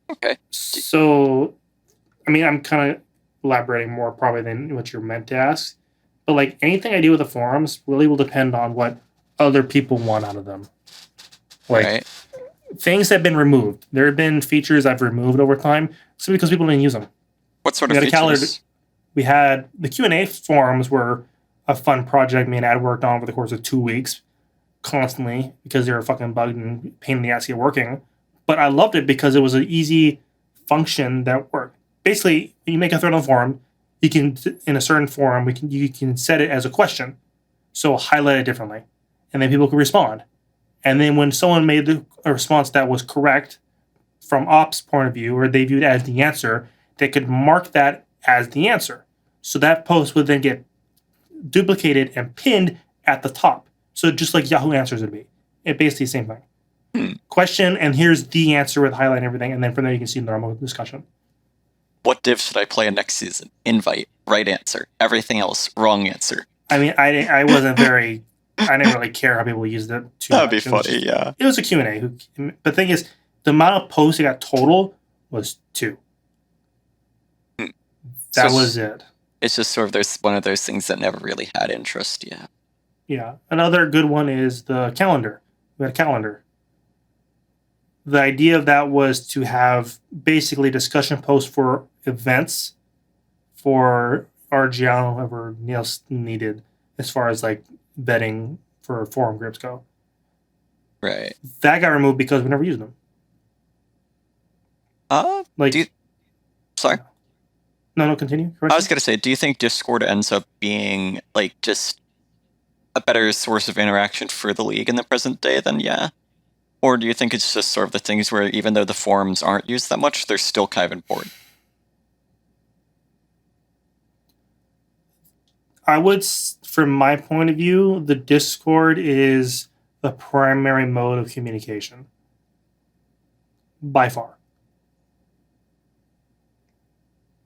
[SPEAKER 1] Okay.
[SPEAKER 2] So, I'm kind of elaborating more probably than what you're meant to ask. But anything I do with the forums really will depend on what other people want out of them.
[SPEAKER 1] Right.
[SPEAKER 2] Things have been removed. There have been features I've removed over time simply because people didn't use them.
[SPEAKER 1] What sort of features?
[SPEAKER 2] We had the Q&A forums were a fun project me and Ad worked on over the course of 2 weeks constantly because they were fucking bugged and pain in the ass to get working. But I loved it because it was an easy function that worked. Basically, when you make a thread on the forum, you can, in a certain forum, you can set it as a question. So highlight it differently. And then people can respond. And then when someone made a response that was correct from ops point of view, or they viewed it as the answer, they could mark that as the answer. So that post would then get duplicated and pinned at the top. So just like Yahoo Answers would be. It's basically the same thing. Question, and here's the answer with highlight and everything, and then from there you can see the normal discussion.
[SPEAKER 1] What div should I play next season? Invite, right answer. Everything else, wrong answer.
[SPEAKER 2] I wasn't very... I didn't really care how people used it too
[SPEAKER 1] That'd
[SPEAKER 2] much.
[SPEAKER 1] be funny, yeah.
[SPEAKER 2] It was a Q&A. The thing is, the amount of posts it got total was 2. That was it.
[SPEAKER 1] It's just sort of one of those things that never really had interest, yeah.
[SPEAKER 2] Yeah. Another good one is the calendar. We had a calendar. The idea of that was to have basically discussion posts for events for RGL, whoever else needed, as far as vetting for forum groups go.
[SPEAKER 1] Right.
[SPEAKER 2] That got removed because we never used them.
[SPEAKER 1] Sorry?
[SPEAKER 2] No, continue.
[SPEAKER 1] I was going to say, do you think Discord ends up being just a better source of interaction for the league in the present day than yeah? Or do you think it's just sort of the things where even though the forums aren't used that much, they're still kind of important?
[SPEAKER 2] I would, from my point of view, the Discord is the primary mode of communication. By far.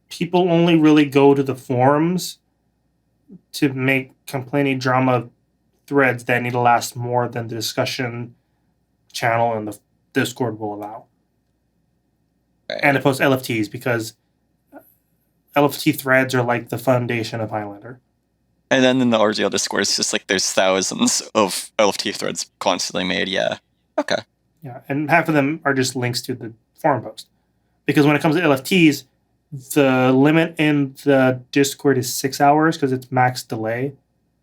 [SPEAKER 2] People only really go to the forums to make complaining drama threads that need to last more than the discussion channel and the Discord will allow. Right. And to post LFTs because LFT threads are like the foundation of Highlander.
[SPEAKER 1] And then in the RGL Discord, it's just there's thousands of LFT threads constantly made, yeah. Okay.
[SPEAKER 2] Yeah, and half of them are just links to the forum post. Because when it comes to LFTs, the limit in the Discord is 6 hours because it's max delay,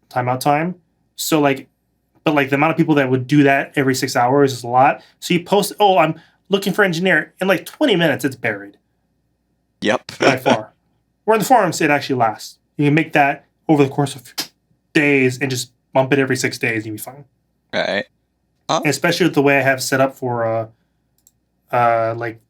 [SPEAKER 2] timeout time. So like, but like the amount of people that would do that every 6 hours is a lot. So you post, oh, I'm looking for engineer. In like 20 minutes, it's buried
[SPEAKER 1] Yep.
[SPEAKER 2] by far. Where in the forums, it actually lasts. You can make that over the course of days and just bump it every 6 days, and you'll be fine.
[SPEAKER 1] Right.
[SPEAKER 2] And especially with the way I have set up for like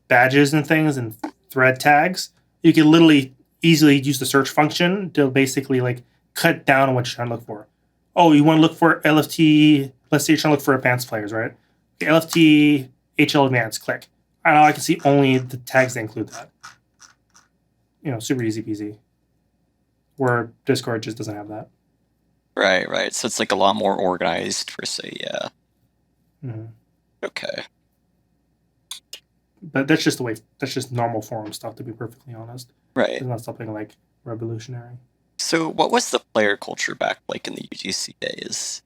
[SPEAKER 2] badges and things and thread tags, you can literally easily use the search function to basically like cut down on what you're trying to look for. Oh, you want to look for LFT? Let's say you're trying to look for advanced players, right? Okay, LFT HL advanced, click. I know I can see only the tags that include that. Super easy peasy. Where Discord just doesn't have that.
[SPEAKER 1] Right. So it's like a lot more organized per se, yeah.
[SPEAKER 2] Mm-hmm.
[SPEAKER 1] Okay.
[SPEAKER 2] But that's just normal forum stuff, to be perfectly honest.
[SPEAKER 1] Right.
[SPEAKER 2] It's not something like revolutionary.
[SPEAKER 1] So what was the player culture back like in the UGC days?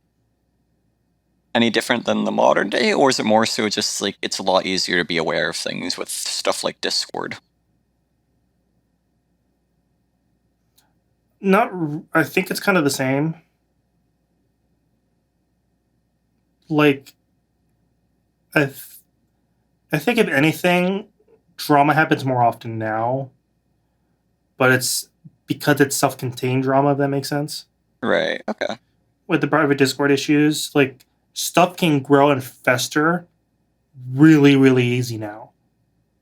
[SPEAKER 1] Any different than the modern day, or is it more so just like it's a lot easier to be aware of things with stuff like Discord?
[SPEAKER 2] I think it's kind of the same. Like, I think if anything, drama happens more often now, but it's because it's self-contained drama, if that makes sense.
[SPEAKER 1] Right, okay.
[SPEAKER 2] With the private Discord issues, like, stuff can grow and fester really, really easy now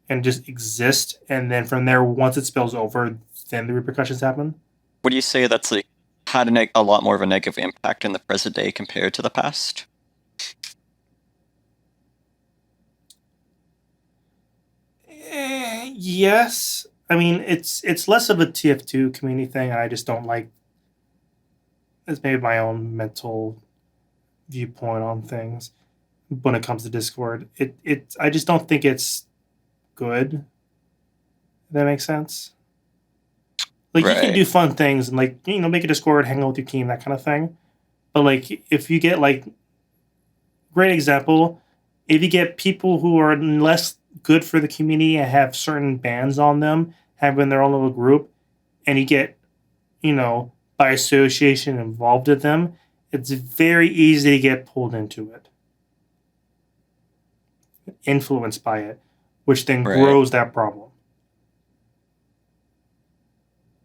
[SPEAKER 2] and just exist. And then from there, once it spills over, then the repercussions happen.
[SPEAKER 1] Would you say that's like had a lot more of a negative impact in the present day compared to the past?
[SPEAKER 2] Yes. I mean, it's less of a TF2 community thing. I just don't like. It's maybe my own mental viewpoint on things when it comes to Discord. I just don't think it's good. If that makes sense. Like you can do fun things and like make a Discord, hang out with your team, that kind of thing. But like if you get like great example, if you get people who are less good for the community and have certain bans on them, having their own little group, and you get, by association involved with them, it's very easy to get pulled into it, influenced by it, which then grows that problem.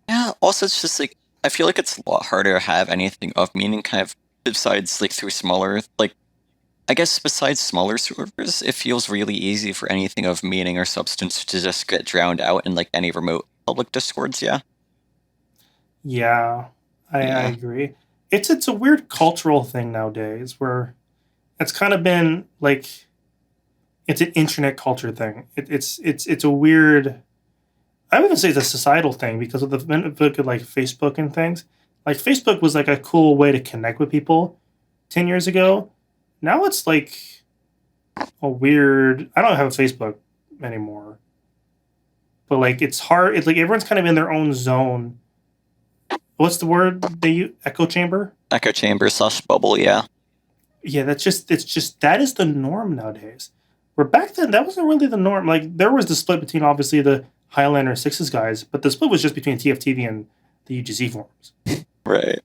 [SPEAKER 1] Yeah, also it's just like, I feel like it's a lot harder to have anything of meaning kind of besides like through smaller, like, I guess besides smaller servers, it feels really easy for anything of meaning or substance to just get drowned out in like any remote public Discords, yeah?
[SPEAKER 2] Yeah, I agree. It's a weird cultural thing nowadays where it's kind of been like it's an internet culture thing. It's a weird. I would even say it's a societal thing because of the benefit of like Facebook and things. Like Facebook was like a cool way to connect with people 10 years ago. Now it's like a weird. I don't have a Facebook anymore, but like it's hard. It's like everyone's kind of in their own zone. What's the word they use? Echo chamber?
[SPEAKER 1] Echo chamber / bubble, yeah.
[SPEAKER 2] Yeah, it's just that is the norm nowadays. Where back then that wasn't really the norm. Like there was the split between obviously the Highlander Sixes guys, but the split was just between TFTV and the UGC forums.
[SPEAKER 1] Right.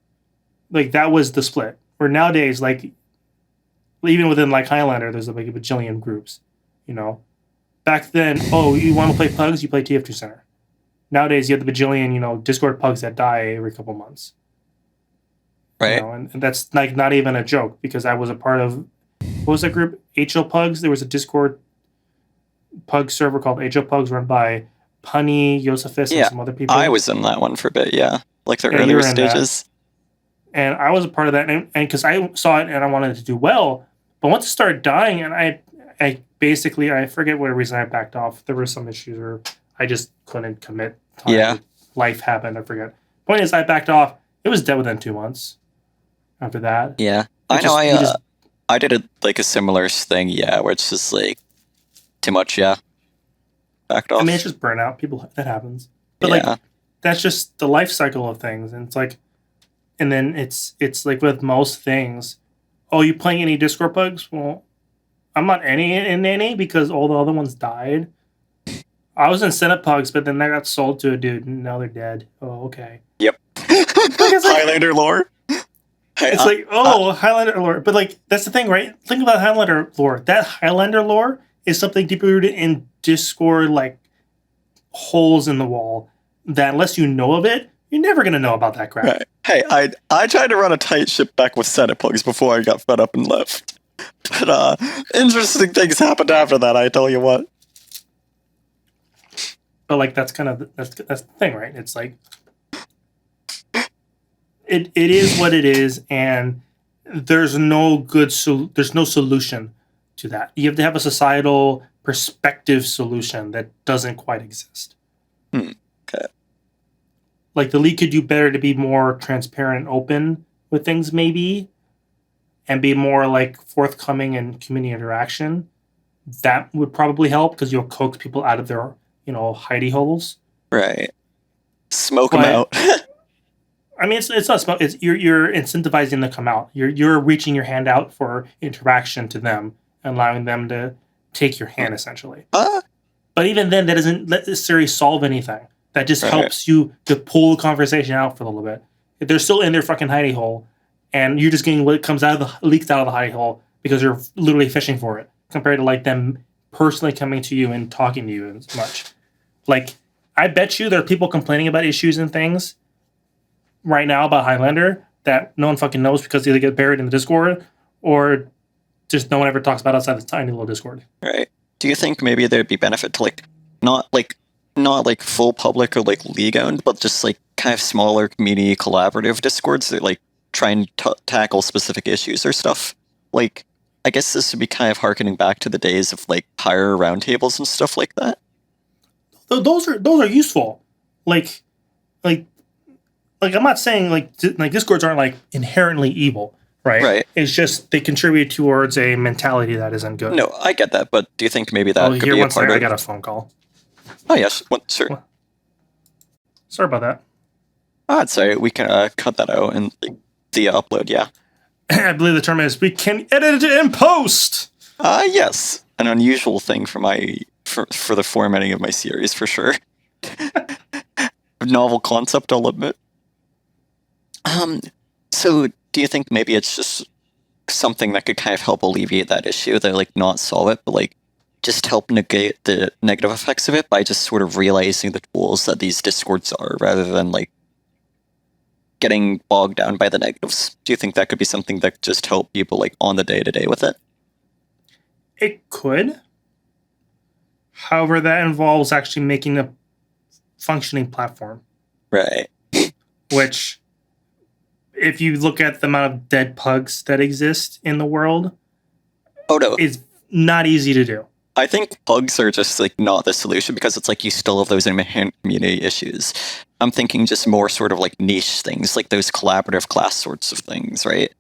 [SPEAKER 2] Like that was the split. Where nowadays, like even within like Highlander, there's like a bajillion groups. Back then, oh, you want to play Pugs? You play TF2 Center. Nowadays, you have the bajillion, Discord Pugs that die every couple months.
[SPEAKER 1] Right.
[SPEAKER 2] And that's like not even a joke because I was a part of what was that group? HL Pugs. There was a Discord Pug server called HL Pugs run by Punny, Josephus, and some other people.
[SPEAKER 1] I was in that one for a bit, yeah. Like the earlier stages.
[SPEAKER 2] And I was a part of that, and because I saw it and I wanted it to do well, but once it started dying, and I basically I forget what reason I backed off. There were some issues where I just couldn't commit time.
[SPEAKER 1] Yeah.
[SPEAKER 2] Life happened. I forget. Point is, I backed off. It was dead within 2 months. After that,
[SPEAKER 1] yeah, I know. I did a similar thing, yeah, where it's just like too much, yeah. Backed off.
[SPEAKER 2] I mean, it's just burnout. That happens. But like, that's just the life cycle of things, and it's like, and then it's like with most things. Oh, you playing any Discord Pugs? Well, I'm not in any because all the other ones died. I was in Cinepugs, but then they got sold to a dude, and now they're dead. Oh, okay.
[SPEAKER 1] Yep.
[SPEAKER 2] It's like
[SPEAKER 1] Highlander lore. Hey,
[SPEAKER 2] it's like, oh, Highlander lore. But like that's the thing, right? Think about Highlander lore. That Highlander lore is something deeply rooted in Discord, like holes in the wall. That unless you know of it, you're never gonna know about that crap.
[SPEAKER 1] right. Hey, I tried to run a tight ship back with Cinepugs before I got fed up and left. But interesting things happened after that, I tell you what.
[SPEAKER 2] But like that's kind of that's the thing, right? It's like it is what it is, and there's no there's no solution to that. You have to have a societal perspective solution that doesn't quite exist.
[SPEAKER 1] Okay.
[SPEAKER 2] Like the league could do better to be more transparent and open with things, maybe, and be more like forthcoming in community interaction. That would probably help because you'll coax people out of their hidey holes.
[SPEAKER 1] Right. Smoke them out.
[SPEAKER 2] I mean, it's not smoke. It's you're incentivizing them to come out. You're reaching your hand out for interaction to them, and allowing them to take your hand essentially. But even then, that doesn't necessarily solve anything. That just helps you to pull the conversation out for a little bit. If they're still in their fucking hidey hole, and you're just getting what comes out of the leaks out of the hidey hole because you're literally fishing for it, compared to like them personally coming to you and talking to you as much. Like, I bet you there are people complaining about issues and things right now about Highlander that no one fucking knows because they either get buried in the Discord or just no one ever talks about outside the tiny little Discord.
[SPEAKER 1] Right. Do you think maybe there'd be benefit to not full public or like league owned, but just like kind of smaller community collaborative Discords that like try and tackle specific issues or stuff? Like, I guess this would be kind of harkening back to the days of like higher roundtables and stuff like that.
[SPEAKER 2] Those are useful. Like I'm not saying like Discords aren't like inherently evil, right?
[SPEAKER 1] Right.
[SPEAKER 2] It's just they contribute towards a mentality that isn't good.
[SPEAKER 1] No, I get that, but do you think maybe that could be a part of it?
[SPEAKER 2] I got a phone call.
[SPEAKER 1] Oh yes, sure.
[SPEAKER 2] Sorry about that.
[SPEAKER 1] I'd say we can cut that out in the upload. Yeah.
[SPEAKER 2] I believe the term is we can edit it in post.
[SPEAKER 1] Yes, an unusual thing for the formatting of my series for sure. Novel concept, I'll admit. So do you think maybe it's just something that could kind of help alleviate that issue, that like not solve it, but like just help negate the negative effects of it by just sort of realizing the tools that these Discords are, rather than like getting bogged down by the negatives? Do you think that could be something that just help people like on the day-to-day with it?
[SPEAKER 2] It could. However, that involves actually making a functioning platform.
[SPEAKER 1] Right.
[SPEAKER 2] Which, if you look at the amount of dead pugs that exist in the world, is not easy to do.
[SPEAKER 1] I think pugs are just like not the solution, because it's like you still have those inherent community issues. I'm thinking just more sort of like niche things, like those collaborative class sorts of things, right?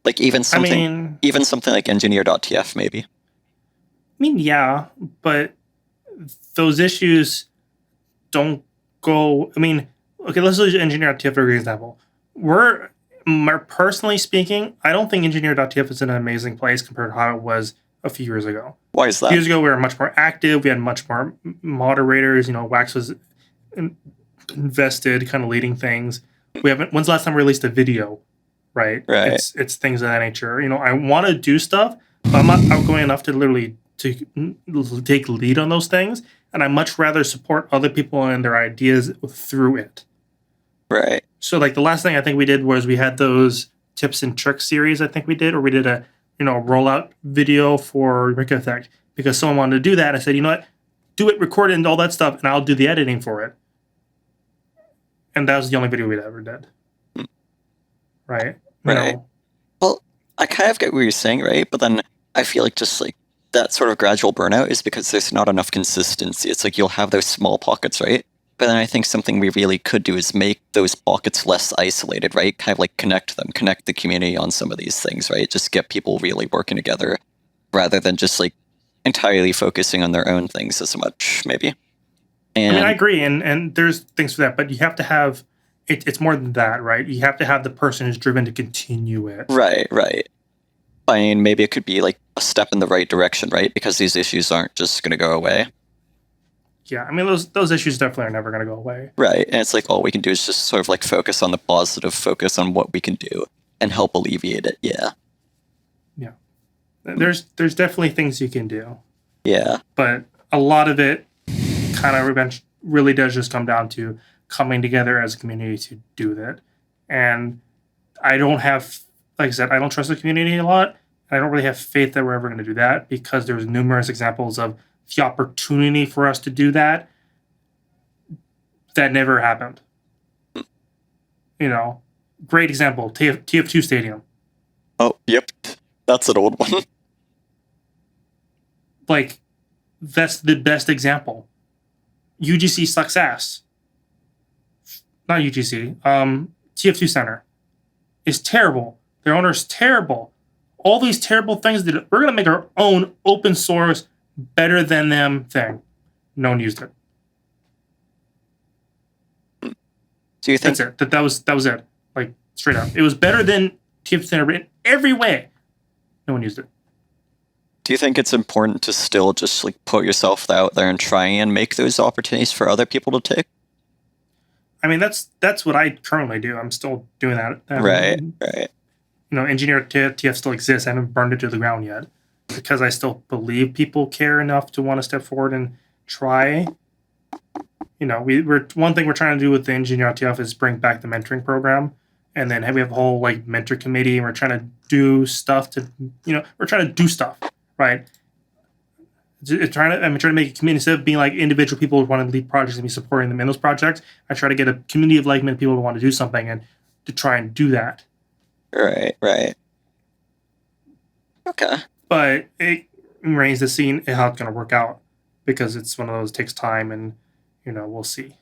[SPEAKER 1] Like even something like engineer.tf maybe.
[SPEAKER 2] I mean, yeah, but those issues don't go. I mean, okay, let's use engineer.tf for example. Personally speaking, I don't think engineer.tf is in an amazing place compared to how it was a few years ago.
[SPEAKER 1] Why is that?
[SPEAKER 2] A few years ago, we were much more active. We had much more moderators. Wax was invested, kind of leading things. When's the last time we released a video? Right. It's things of that nature. I want to do stuff, but I'm not outgoing enough to literally to take lead on those things, and I much rather support other people and their ideas through it.
[SPEAKER 1] Right.
[SPEAKER 2] So, like the last thing I think we did was we had those tips and tricks series. I think we did, or we did a rollout video for Rick Effect because someone wanted to do that. I said, you know what, do it, record it, and all that stuff, and I'll do the editing for it. And that was the only video we ever did. Right.
[SPEAKER 1] Right. Well, I kind of get what you're saying, right? But then I feel like just like that sort of gradual burnout is because there's not enough consistency. It's like you'll have those small pockets, right? But then I think something we really could do is make those pockets less isolated, right? Kind of like connect the community on some of these things, right? Just get people really working together rather than just like entirely focusing on their own things as much, maybe. And
[SPEAKER 2] I agree, and there's things for that, but you have to have it's more than that, right? You have to have the person who's driven to continue it.
[SPEAKER 1] Right. I mean, maybe it could be like a step in the right direction, right? Because these issues aren't just going to go away.
[SPEAKER 2] Yeah, I mean, those issues definitely are never going to go away.
[SPEAKER 1] Right. And it's like all we can do is just sort of like focus on the positive, focus on what we can do and help alleviate it. Yeah.
[SPEAKER 2] Yeah. There's definitely things you can do.
[SPEAKER 1] Yeah.
[SPEAKER 2] But a lot of it kind of really does just come down to coming together as a community to do that. And I don't have, like I said, I don't trust the community a lot. I don't really have faith that we're ever going to do that because there's numerous examples of the opportunity for us to do that never happened. You know, great example, TF2 Stadium.
[SPEAKER 1] Oh, yep. That's an old one.
[SPEAKER 2] Like, that's the best example. UGC sucks ass. Not UGC. TF2 Center is terrible. Their owner is terrible. All these terrible things that we're going to make our own open source better than them thing. No one used it.
[SPEAKER 1] Do you think
[SPEAKER 2] that's it? That was it. Like, straight up. It was better than TF2 Center in every way. No one used it.
[SPEAKER 1] Do you think it's important to still just like put yourself out there and try and make those opportunities for other people to take?
[SPEAKER 2] I mean, that's what I currently do. I'm still doing that.
[SPEAKER 1] Right.
[SPEAKER 2] You know, Engineer TF still exists. I haven't burned it to the ground yet because I still believe people care enough to want to step forward and try. You know, we're one thing we're trying to do with the Engineer TF is bring back the mentoring program, and then we have a whole like mentor committee, and we're trying to do stuff we're trying to do stuff, right? I'm trying to make a community instead of being like individual people who want to lead projects and be supporting them in those projects. I try to get a community of like-minded people who want to do something and to try and do that.
[SPEAKER 1] Right. Okay.
[SPEAKER 2] But it remains to see how it's going to work out because it's one of those takes time and, we'll see.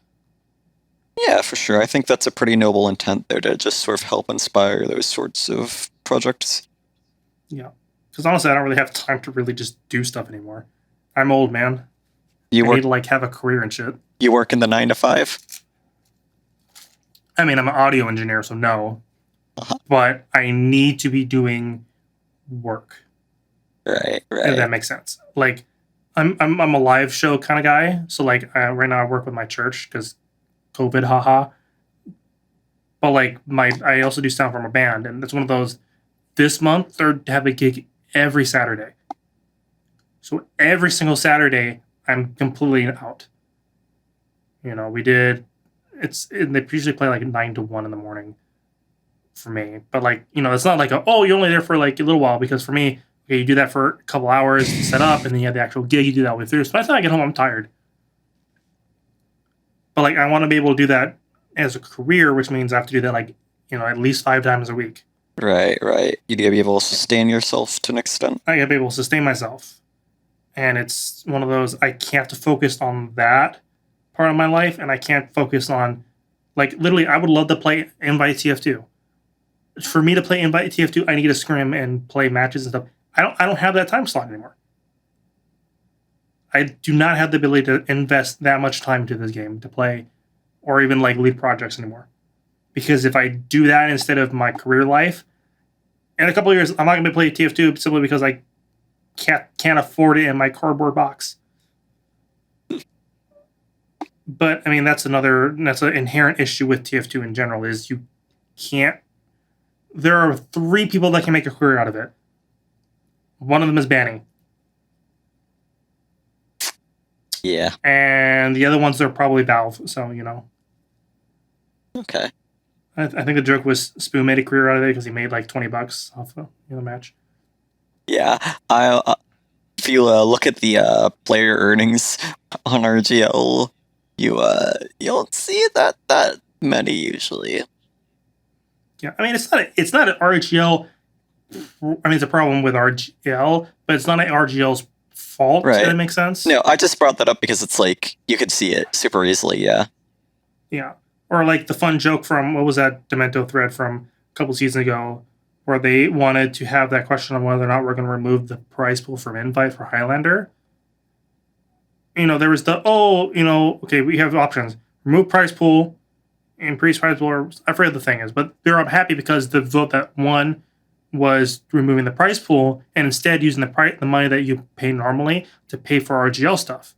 [SPEAKER 1] Yeah, for sure. I think that's a pretty noble intent there to just sort of help inspire those sorts of projects.
[SPEAKER 2] Yeah. Because honestly, I don't really have time to really just do stuff anymore. I'm old, man. I need to like have a career and shit.
[SPEAKER 1] You work in the 9 to 5?
[SPEAKER 2] I mean, I'm an audio engineer, so no. But I need to be doing work.
[SPEAKER 1] Right.
[SPEAKER 2] If that makes sense. Like, I'm a live show kind of guy. So like right now I work with my church because COVID, haha. But like I also do sound from a band, and it's one of those. This month they're have a gig every Saturday. So every single Saturday I'm completely out. We did. They usually play like 9 to 1 in the morning. For me, but like it's not like you're only there for like a little while because for me, okay, you do that for a couple hours, set up, and then you have the actual gig. You do that all the way through. So by the time I get home, I'm tired. But like I want to be able to do that as a career, which means I have to do that like at least 5 times a week.
[SPEAKER 1] Right. You need to be able to sustain yourself to an extent.
[SPEAKER 2] I gotta be able to sustain myself, and it's one of those I can't focus on that part of my life, and I can't focus on like literally. I would love to play Invite TF2. For me to play Invite TF2, I need to scrim and play matches and stuff. I don't have that time slot anymore. I do not have the ability to invest that much time into this game to play or even like lead projects anymore. Because if I do that instead of my career life, in a couple of years, I'm not going to play TF2 simply because I can't afford it in my cardboard box. But I mean, that's an inherent issue with TF2 in general is you can't. There are 3 people that can make a career out of it. One of them is Banny.
[SPEAKER 1] Yeah.
[SPEAKER 2] And the other ones are probably Valve. So,
[SPEAKER 1] Okay.
[SPEAKER 2] I think the joke was Spoon made a career out of it because he made like $20 off the match.
[SPEAKER 1] Yeah. If you look at the player earnings on RGL, you don't see that many usually.
[SPEAKER 2] Yeah, I mean, it's not an RGL. I mean, it's a problem with RGL, but it's not an RGL's fault.
[SPEAKER 1] Right.
[SPEAKER 2] Does that make sense?
[SPEAKER 1] No, I just brought that up because it's like you could see it super easily. Yeah.
[SPEAKER 2] Yeah, or like the fun joke from what was that Demento thread from a couple seasons ago, where they wanted to have that question on whether or not we're going to remove the prize pool from Invite for Highlander. There was okay, we have options: remove prize pool. Increase prize pool, or I forget the thing is, but they're happy because the vote that won was removing the prize pool and instead using the money that you pay normally to pay for RGL stuff.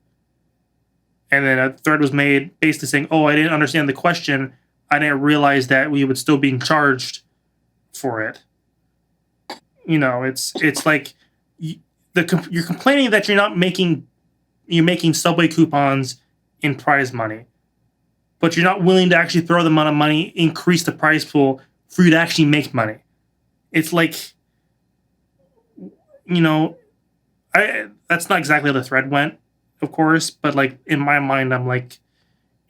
[SPEAKER 2] And then a thread was made basically saying, "Oh, I didn't understand the question. I didn't realize that we would still being charged for it." You know, it's like you're complaining that you're making Subway coupons in prize money, but you're not willing to actually throw the amount of money, increase the prize pool for you to actually make money. It's like, you know, that's not exactly how the thread went, of course, but like in my mind, I'm like,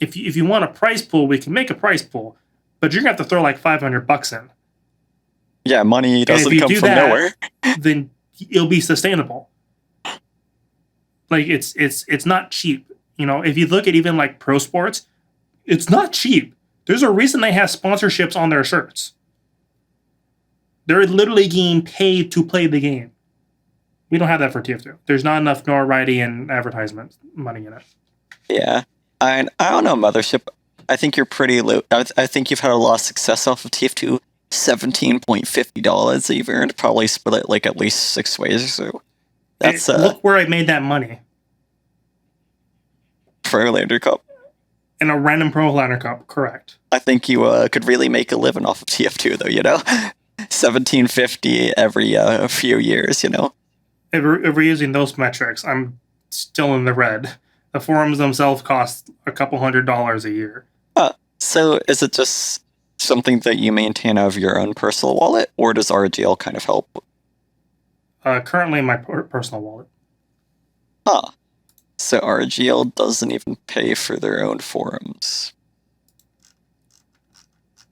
[SPEAKER 2] if you want a prize pool, we can make a prize pool, but you're gonna have to throw like $500 in.
[SPEAKER 1] Yeah, money doesn't come from nowhere.
[SPEAKER 2] Then it'll be sustainable. Like it's not cheap. You know, if you look at even like pro sports, it's not cheap. There's a reason they have sponsorships on their shirts. They're literally getting paid to play the game. We don't have that for TF2. There's not enough notoriety and advertisement money in it.
[SPEAKER 1] Yeah. I don't know, Mothership. I think you're pretty low. I think you've had a lot of success off of TF2. $17.50 that you've earned, probably split it like at least 6 ways or so. That's
[SPEAKER 2] look where I made that money.
[SPEAKER 1] For a Lander Cup.
[SPEAKER 2] In a random Pro Lander Cup, correct.
[SPEAKER 1] I think you could really make a living off of TF2 though, you know? $17.50 every few years, you know?
[SPEAKER 2] If we're using those metrics, I'm still in the red. The forums themselves cost a couple $100 a year.
[SPEAKER 1] So is it just something that you maintain out of your own personal wallet, or does RGL kind of help?
[SPEAKER 2] Currently in my personal wallet.
[SPEAKER 1] So RGL doesn't even pay for their own forums.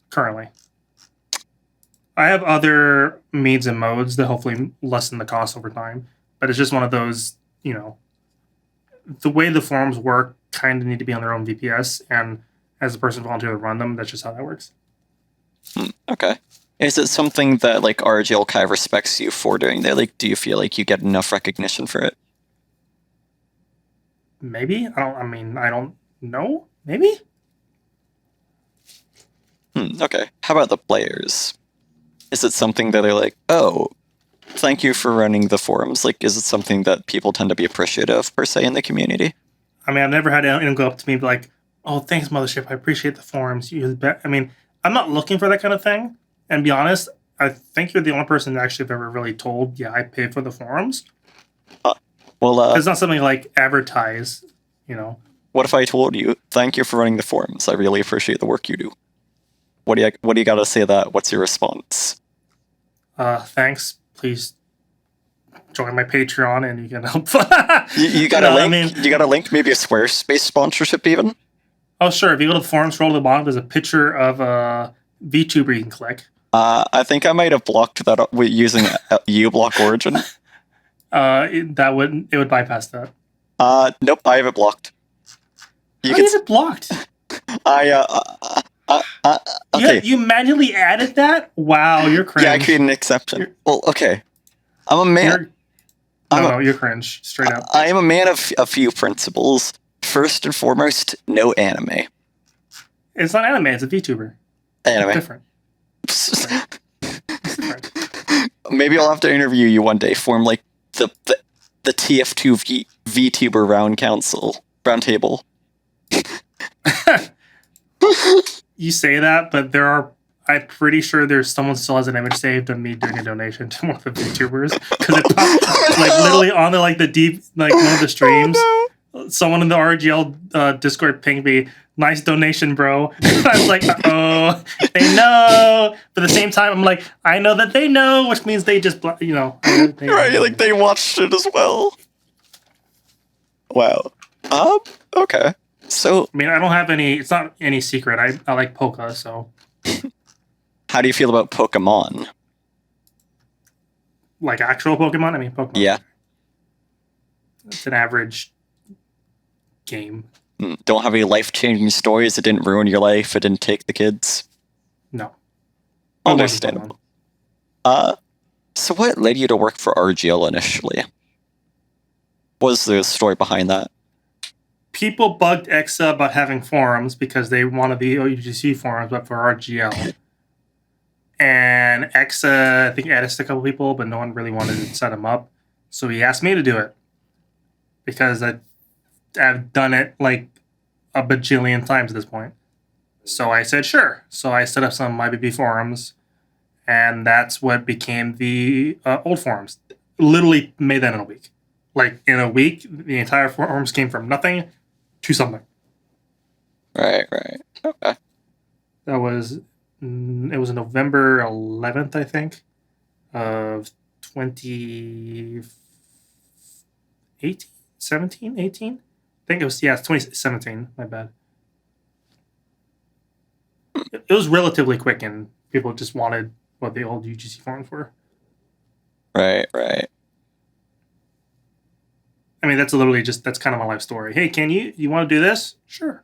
[SPEAKER 2] Currently. I have other means and modes that hopefully lessen the cost over time, but it's just one of those, you know, the way the forums work kind of need to be on their own VPS, and as a person volunteer to run them, that's just how that works.
[SPEAKER 1] Okay. Is it something that like RGL kind of respects you for doing that? Like, do you feel like you get enough recognition for it?
[SPEAKER 2] Maybe. I don't know. Maybe.
[SPEAKER 1] Okay. How about the players? Is it something that they're like, oh, thank you for running the forums? Like, is it something that people tend to be appreciative, per se, in the community?
[SPEAKER 2] I mean, I've never had anyone go up to me and be like, "Oh, thanks, Mothership. I appreciate the forums. You're the best." I mean, I'm not looking for that kind of thing. And to be honest, I think you're the only person that actually have ever really told, "Yeah, I paid for the forums."
[SPEAKER 1] Well,
[SPEAKER 2] it's not something like advertise, you know.
[SPEAKER 1] What if I told you, "Thank you for running the forums. I really appreciate the work you do." What do you got to say to that? What's your response?
[SPEAKER 2] Thanks. Please join my Patreon, and you can help.
[SPEAKER 1] you got a link? I mean, you got a link? Maybe a Squarespace sponsorship, even?
[SPEAKER 2] Oh, sure. If you go to the forum, scroll to the bottom, there's a picture of a VTuber you can click.
[SPEAKER 1] I think I might have blocked that using uBlock Origin.
[SPEAKER 2] It would bypass that.
[SPEAKER 1] Nope, I have it blocked.
[SPEAKER 2] You have it blocked?
[SPEAKER 1] Okay.
[SPEAKER 2] You manually added that? Wow, you're cringe.
[SPEAKER 1] Yeah, I created an exception. Well, okay. I'm a man.
[SPEAKER 2] You're cringe. Straight up.
[SPEAKER 1] I am a man of a few principles. First and foremost, no anime.
[SPEAKER 2] It's not anime, it's a VTuber.
[SPEAKER 1] Anime.
[SPEAKER 2] It's different.
[SPEAKER 1] Maybe I'll have to interview you one day. Form like the TF2 VTuber round table.
[SPEAKER 2] You say that, but I'm pretty sure there's someone still has an image saved of me doing a donation to one of the VTubers, because it popped, like literally on the like the deep like one of the streams. Oh, no. Someone in the RGL Discord pinged me, "Nice donation, bro." And I was like, "Oh, they know." But at the same time, I'm like, I know that they know, which means they just right,
[SPEAKER 1] like they watched it as well. Wow. Okay. So,
[SPEAKER 2] I mean, I don't have any. It's not any secret. I like Poke, so.
[SPEAKER 1] How do you feel about Pokemon?
[SPEAKER 2] Like actual Pokemon? I mean, Pokemon.
[SPEAKER 1] Yeah.
[SPEAKER 2] It's an average game.
[SPEAKER 1] Don't have any life-changing stories. It didn't ruin your life. It didn't take the kids.
[SPEAKER 2] No.
[SPEAKER 1] Understandable. So what led you to work for RGL initially? What was the story behind that?
[SPEAKER 2] People bugged Exa about having forums because they wanted the OUGC forums, but for RGL. And Exa, I think, added a couple people, but no one really wanted to set him up. So he asked me to do it because I've done it like a bajillion times at this point. So I said, sure. So I set up some MyBB forums, and that's what became the old forums. Literally made that in a week. Like in a week, the entire forums came from nothing to something.
[SPEAKER 1] Right. Okay.
[SPEAKER 2] That was it was November 11th, I think, of 2018, 17, 18. I think it was, it's 2017. My bad. It was relatively quick, and people just wanted what the old UGC forums were.
[SPEAKER 1] Right.
[SPEAKER 2] I mean, that's literally that's kind of my life story. Hey, can you want to do this? Sure.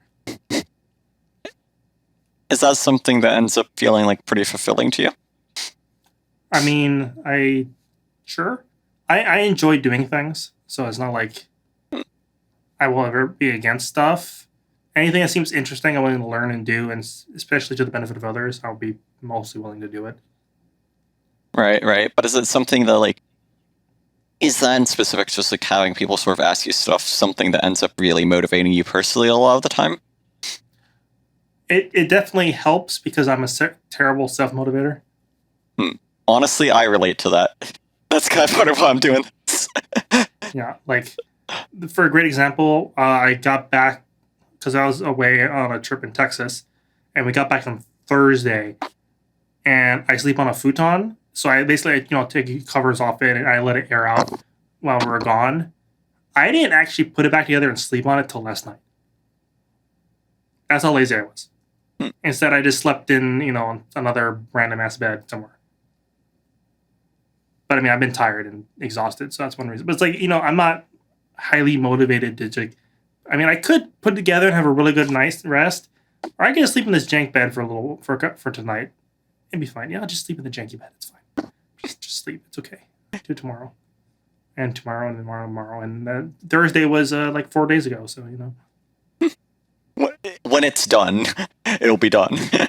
[SPEAKER 1] Is that something that ends up feeling like pretty fulfilling to you?
[SPEAKER 2] I mean, I enjoy doing things, so it's not like I will ever be against stuff. Anything that seems interesting, I'm willing to learn and do, and especially to the benefit of others, I'll be mostly willing to do it.
[SPEAKER 1] Right. But is it something that, like, is that in specific just like having people sort of ask you stuff something that ends up really motivating you personally a lot of the time?
[SPEAKER 2] It definitely helps because I'm a terrible self-motivator.
[SPEAKER 1] Honestly, I relate to that. That's kind of part of why I'm doing this.
[SPEAKER 2] Yeah, like, for a great example, I got back because I was away on a trip in Texas, and we got back on Thursday, and I sleep on a futon. So I basically, take covers off it and I let it air out while we were gone. I didn't actually put it back together and sleep on it till last night. That's how lazy I was. Instead, I just slept in, another random ass bed somewhere. But I mean, I've been tired and exhausted, so that's one reason. But it's like, I'm not highly motivated to. I mean, I could put it together and have a really good night's rest, or I can just sleep in this jank bed for tonight. It'd be fine. Yeah, I'll just sleep in the janky bed. It's fine. Just sleep. It's okay. Do it tomorrow, and tomorrow, and tomorrow, and Thursday was like 4 days ago. So
[SPEAKER 1] when it's done, it'll be done.
[SPEAKER 2] Yeah.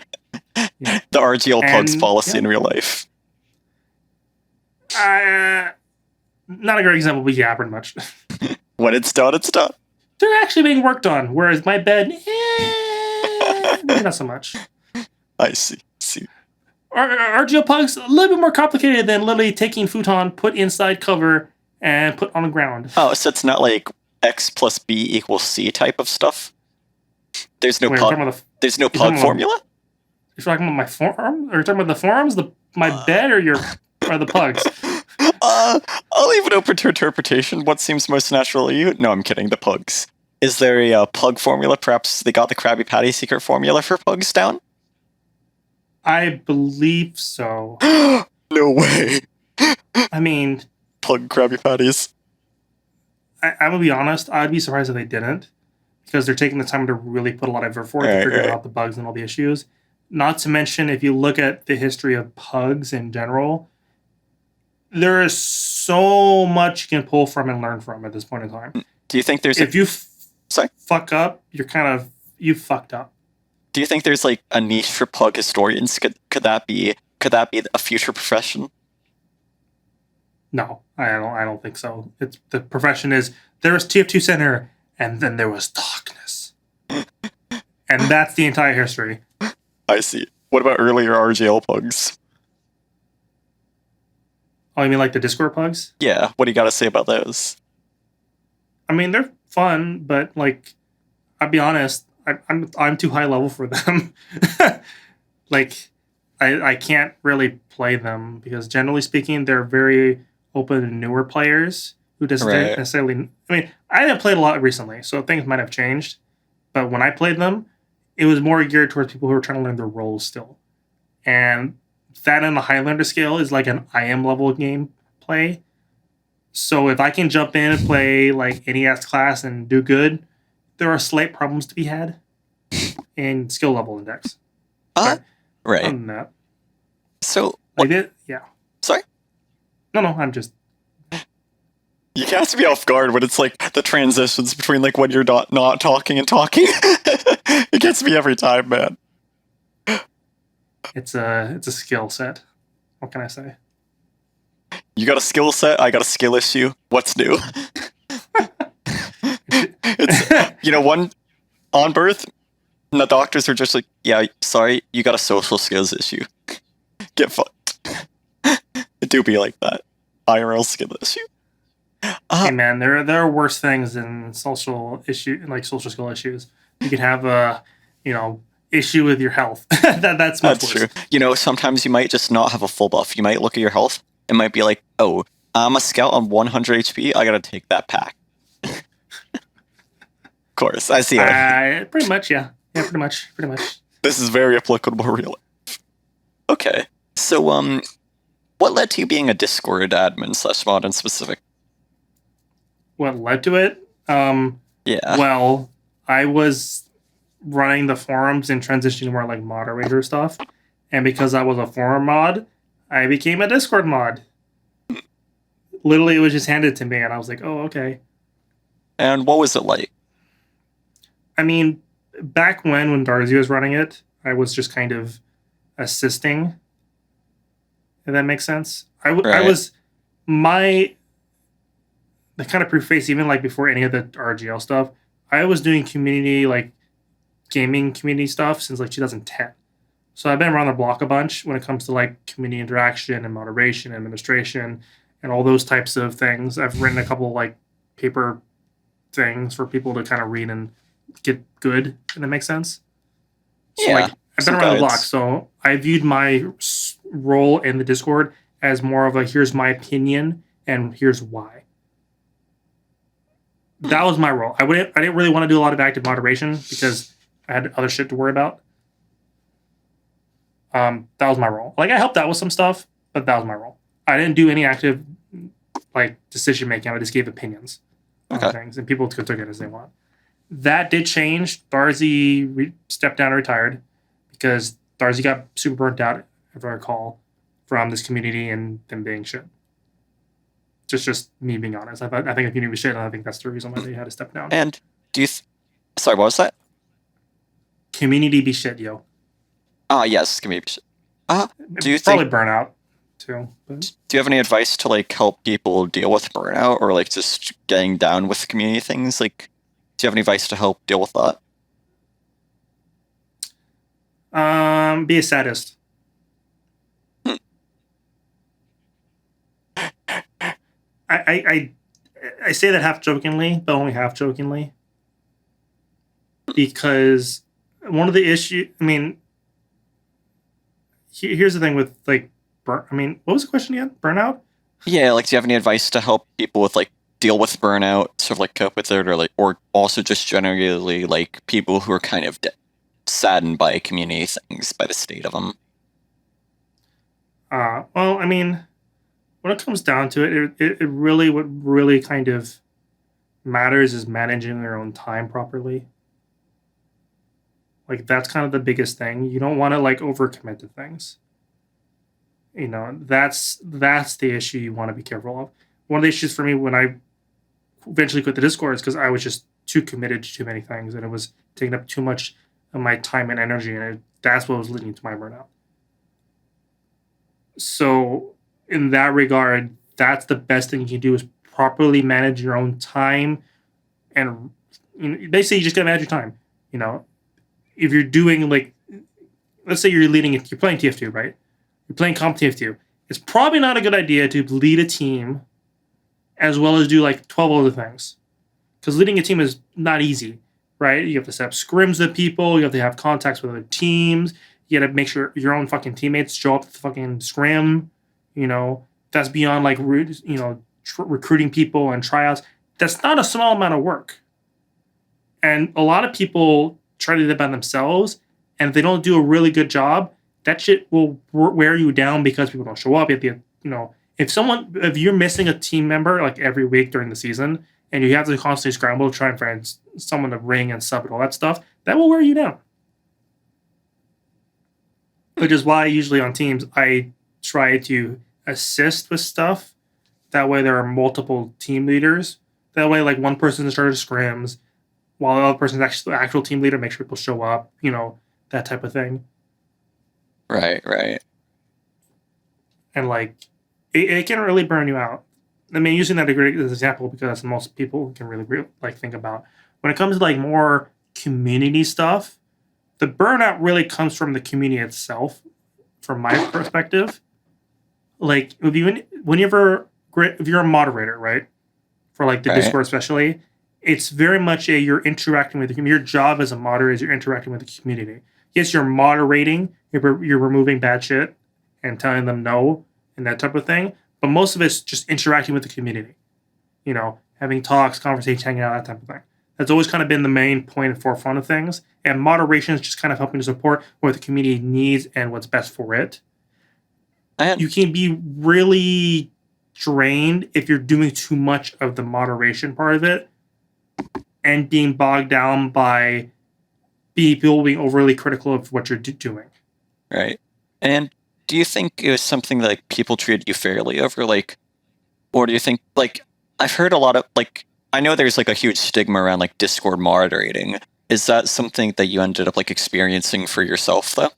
[SPEAKER 1] The RGL Pugs policy in real life.
[SPEAKER 2] Not a great example, but yeah, pretty much.
[SPEAKER 1] When it's done, it's done.
[SPEAKER 2] They're actually being worked on, whereas my bed, maybe not so much.
[SPEAKER 1] I see.
[SPEAKER 2] RGL Pugs, a little bit more complicated than literally taking futon, put inside cover, and put on the ground.
[SPEAKER 1] Oh, so it's not like X plus B equals C type of stuff? There's no there's no pug formula?
[SPEAKER 2] You're talking about my forum? Or you're talking about the forums? My bed or the pugs?
[SPEAKER 1] I'll leave it open to interpretation. What seems most natural to you? No, I'm kidding. The pugs. Is there a pug formula? Perhaps they got the Krabby Patty secret formula for pugs down?
[SPEAKER 2] I believe so.
[SPEAKER 1] No way.
[SPEAKER 2] I mean,
[SPEAKER 1] pug Krabby Patties.
[SPEAKER 2] I'm gonna be honest. I'd be surprised if they didn't, because they're taking the time to really put a lot of effort to figure out the bugs and all the issues. Not to mention, if you look at the history of pugs in general, there is so much you can pull from and learn from at this point in time.
[SPEAKER 1] Do you think there's
[SPEAKER 2] if you fuck up, you fucked up.
[SPEAKER 1] Do you think there's like a niche for pug historians? Could that be a future profession?
[SPEAKER 2] No, I don't think so. It's the profession is there was TF2 Center and then there was darkness. And that's the entire history.
[SPEAKER 1] I see. What about earlier RGL pugs?
[SPEAKER 2] Oh, you mean like the Discord pugs?
[SPEAKER 1] Yeah, what do you got to say about those?
[SPEAKER 2] I mean, they're fun, but like, I'll be honest, I'm too high level for them. Like, I can't really play them because generally speaking, they're very open to newer players who doesn't necessarily. I mean, I haven't played a lot recently, so things might have changed. But when I played them, it was more geared towards people who are trying to learn their roles still, and that on the Highlander scale is like an IM level game play. So if I can jump in and play like NES class and do good, there are slight problems to be had in skill level index.
[SPEAKER 1] Right.
[SPEAKER 2] Other than that.
[SPEAKER 1] So
[SPEAKER 2] yeah.
[SPEAKER 1] Sorry?
[SPEAKER 2] No, I'm just.
[SPEAKER 1] You catch me off guard when it's like the transitions between like when you're not talking and talking. It gets me every time, man.
[SPEAKER 2] It's a skill set. What can I say?
[SPEAKER 1] You got a skill set, I got a skill issue. What's new? It's, one on birth, and the doctors are just like, yeah, sorry, you got a social skills issue. Get fucked. It do be like that. IRL skill issue.
[SPEAKER 2] Hey man, there are worse things than social skill issues. You could have a issue with your health. That's much
[SPEAKER 1] That's
[SPEAKER 2] worse.
[SPEAKER 1] true. Sometimes you might just not have a full buff. You might look at your health. It might be like, oh, I'm a scout on 100 HP. I gotta take that pack. Of course, I see.
[SPEAKER 2] Pretty much, yeah. Yeah, pretty much.
[SPEAKER 1] This is very applicable real life. Okay, so what led to you being a Discord admin / mod in specific?
[SPEAKER 2] What led to it?
[SPEAKER 1] Yeah.
[SPEAKER 2] Well, I was running the forums and transitioning to more like moderator stuff, and because I was a forum mod, I became a Discord mod. Literally, it was just handed to me, and I was like, "Oh, okay."
[SPEAKER 1] And what was it like?
[SPEAKER 2] I mean, back when Darcy was running it, I was just kind of assisting. If that makes sense. I was the kind of preface, even like before any of the RGL stuff, I was doing community, like gaming community stuff since like 2010. So I've been around the block a bunch when it comes to like community interaction and moderation, administration, and all those types of things. I've written a couple like paper things for people to kind of read and get good, if that makes sense. So
[SPEAKER 1] Yeah,
[SPEAKER 2] like I've been around the block, so I viewed my role in the Discord as more of a here's my opinion and here's why. That was my role. I didn't really want to do a lot of active moderation because I had other shit to worry about. That was my role. Like I helped out with some stuff, but that was my role. I didn't do any active like decision making. I just gave opinions on things, and people took it as they want. That did change. Darcy stepped down and retired because Darcy got super burnt out, if I recall, from this community and them being shit. Just me being honest. I think the community was shit, and I think that's the reason why they had to step down.
[SPEAKER 1] And do you... Sorry, what was that?
[SPEAKER 2] Community be shit, yo.
[SPEAKER 1] Yes, community be shit. Do you
[SPEAKER 2] probably burnout too? But...
[SPEAKER 1] Do you have any advice to like help people deal with burnout or like just getting down with community things? Like, do you have any advice to help deal with that?
[SPEAKER 2] Be a sadist. I say that half jokingly, but only half jokingly, because one of the issues. I mean, here's the thing with like, what was the question again? Burnout?
[SPEAKER 1] Yeah, like, do you have any advice to help people with like deal with burnout, sort of like cope with it, or also just generally like people who are kind of saddened by community things, by the state of them?
[SPEAKER 2] Well, I mean, when it comes down to it really, what really kind of matters is managing their own time properly. Like that's kind of the biggest thing. You don't want to like overcommit to things. That's the issue you want to be careful of. One of the issues for me when I eventually quit the Discord is because I was just too committed to too many things, and it was taking up too much of my time and energy, and that's what was leading to my burnout. So in that regard, that's the best thing you can do is properly manage your own time, and basically you just gotta manage your time. If you're doing like, let's say you're playing TF2, right? You're playing comp TF2. It's probably not a good idea to lead a team as well as do like 12 other things, because leading a team is not easy, right? You have to set up scrims with people. You have to have contacts with other teams. You got to make sure your own fucking teammates show up at the fucking scrim. That's beyond like recruiting people and tryouts. That's not a small amount of work. And a lot of people try to do that by themselves, and if they don't do a really good job, that shit will wear you down because people don't show up. You have to, if you're missing a team member like every week during the season, and you have to constantly scramble to try and find someone to ring and sub and all that stuff, that will wear you down. Which is why usually on teams I try to assist with stuff. That way there are multiple team leaders. That way like one person is in charge of scrims, while the other person is actually the actual team leader, make sure people show up, that type of thing.
[SPEAKER 1] Right.
[SPEAKER 2] And like it can really burn you out. I mean, using that as a great example because that's most people can really like think about. When it comes to like more community stuff, the burnout really comes from the community itself. From my perspective, like whenever if you're a moderator, right, for like the
[SPEAKER 1] Right.
[SPEAKER 2] Discord especially, it's very much you're interacting with the community. Your job as a moderator is you're interacting with the community. Yes, you're moderating, you're removing bad shit and telling them no and that type of thing. But most of it's just interacting with the community. You know, having talks, conversations, hanging out, that type of thing. That's always kind of been the main point and forefront of things. And moderation is just kind of helping to support what the community needs and what's best for it.
[SPEAKER 1] And
[SPEAKER 2] You can be really drained if you're doing too much of the moderation part of it and being bogged down by people being overly critical of what you're doing.
[SPEAKER 1] right. And do you think it was something that like people treated you fairly over, like, or do you think like I've heard a lot of like I know there's like a huge stigma around like Discord moderating. Is that something that you ended up like experiencing for yourself though?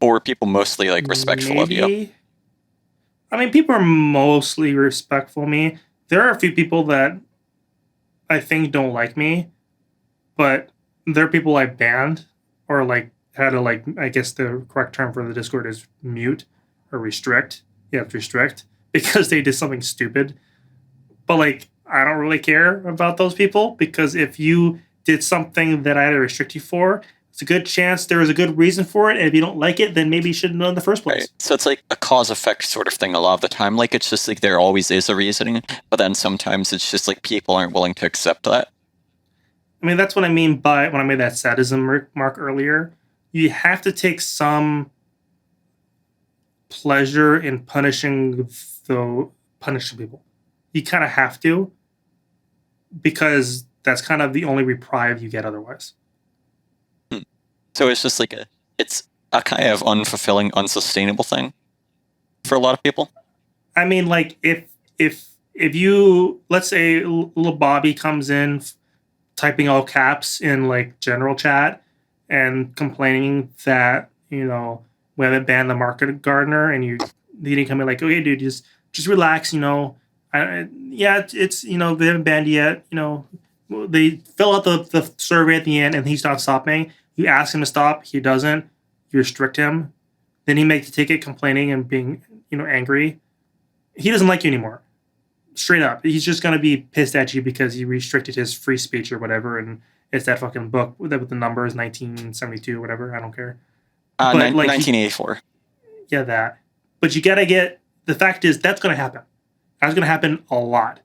[SPEAKER 1] Or were people mostly like respectful of you?
[SPEAKER 2] Maybe. I mean, people are mostly respectful of me. There are a few people that I think don't like me, but there are people I banned or like had to like I guess the correct term for the Discord is mute or restrict. You have to restrict because they did something stupid. But like I don't really care about those people because if you did something that I had to restrict you for, it's a good chance there was a good reason for it. And if you don't like it, then maybe you shouldn't know in the first place.
[SPEAKER 1] Right. So it's like a cause effect sort of thing a lot of the time. Like it's just like there always is a reasoning, but then sometimes it's just like people aren't willing to accept that.
[SPEAKER 2] I mean, that's what I mean by when I made that sadism mark earlier. You have to take some pleasure in punishing people. You kind of have to because that's kind of the only reprieve you get otherwise.
[SPEAKER 1] So it's just like it's a kind of unfulfilling, unsustainable thing for a lot of people.
[SPEAKER 2] I mean, like if you let's say little Bobby comes in typing all caps in like general chat and complaining that we haven't banned the market gardener and you didn't come in like, okay dude, just relax, it's they haven't banned yet, they fill out the survey at the end and he's not stopping. You ask him to stop, he doesn't, you restrict him, then he makes a ticket complaining and being angry. He doesn't like you anymore. Straight up, he's just gonna be pissed at you because you restricted his free speech or whatever, and it's that fucking book with the numbers 1972, whatever. I don't care. But like
[SPEAKER 1] 1984.
[SPEAKER 2] Yeah, that. But you gotta get the fact is that's gonna happen. That's gonna happen a lot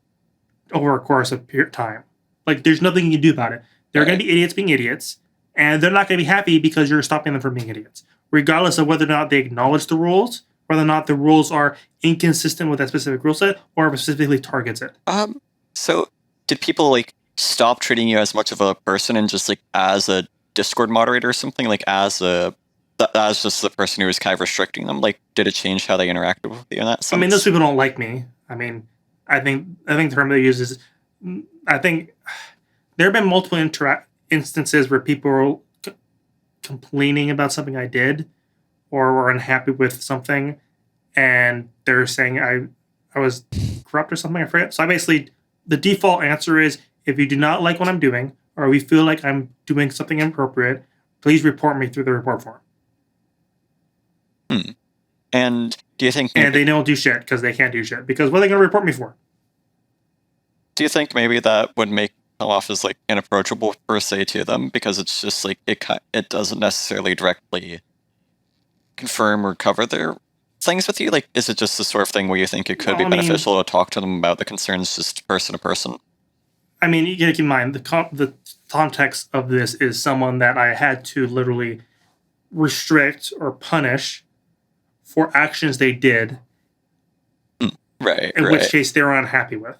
[SPEAKER 2] over a course of time. Like there's nothing you can do about it. There are gonna be idiots being idiots, and they're not gonna be happy because you're stopping them from being idiots, regardless of whether or not they acknowledge the rules, whether or not the rules are inconsistent with that specific rule set or specifically targets it.
[SPEAKER 1] So did people like stop treating you as much of a person and just like as a Discord moderator or something, like as just the person who was kind of restricting them? Like, did it change how they interacted with you in that sense?
[SPEAKER 2] I mean, those people don't like me. I mean, I think the term they use is, I think there have been multiple instances where people were complaining about something I did or were unhappy with something, and they're saying I was corrupt or something. I forget. So I basically, the default answer is if you do not like what I'm doing or we feel like I'm doing something inappropriate, please report me through the report form.
[SPEAKER 1] And do you think...
[SPEAKER 2] And they don't do shit because they can't do shit. Because what are they going to report me for?
[SPEAKER 1] Do you think maybe that would make come off as like inapproachable per se to them? Because it's just like it doesn't necessarily directly confirm or cover their things with you? Like, is it just the sort of thing where you think it could be beneficial to talk to them about the concerns just person to person?
[SPEAKER 2] I mean, you gotta keep in mind, the context of this is someone that I had to literally restrict or punish for actions they did.
[SPEAKER 1] Right.
[SPEAKER 2] In which case they were unhappy with.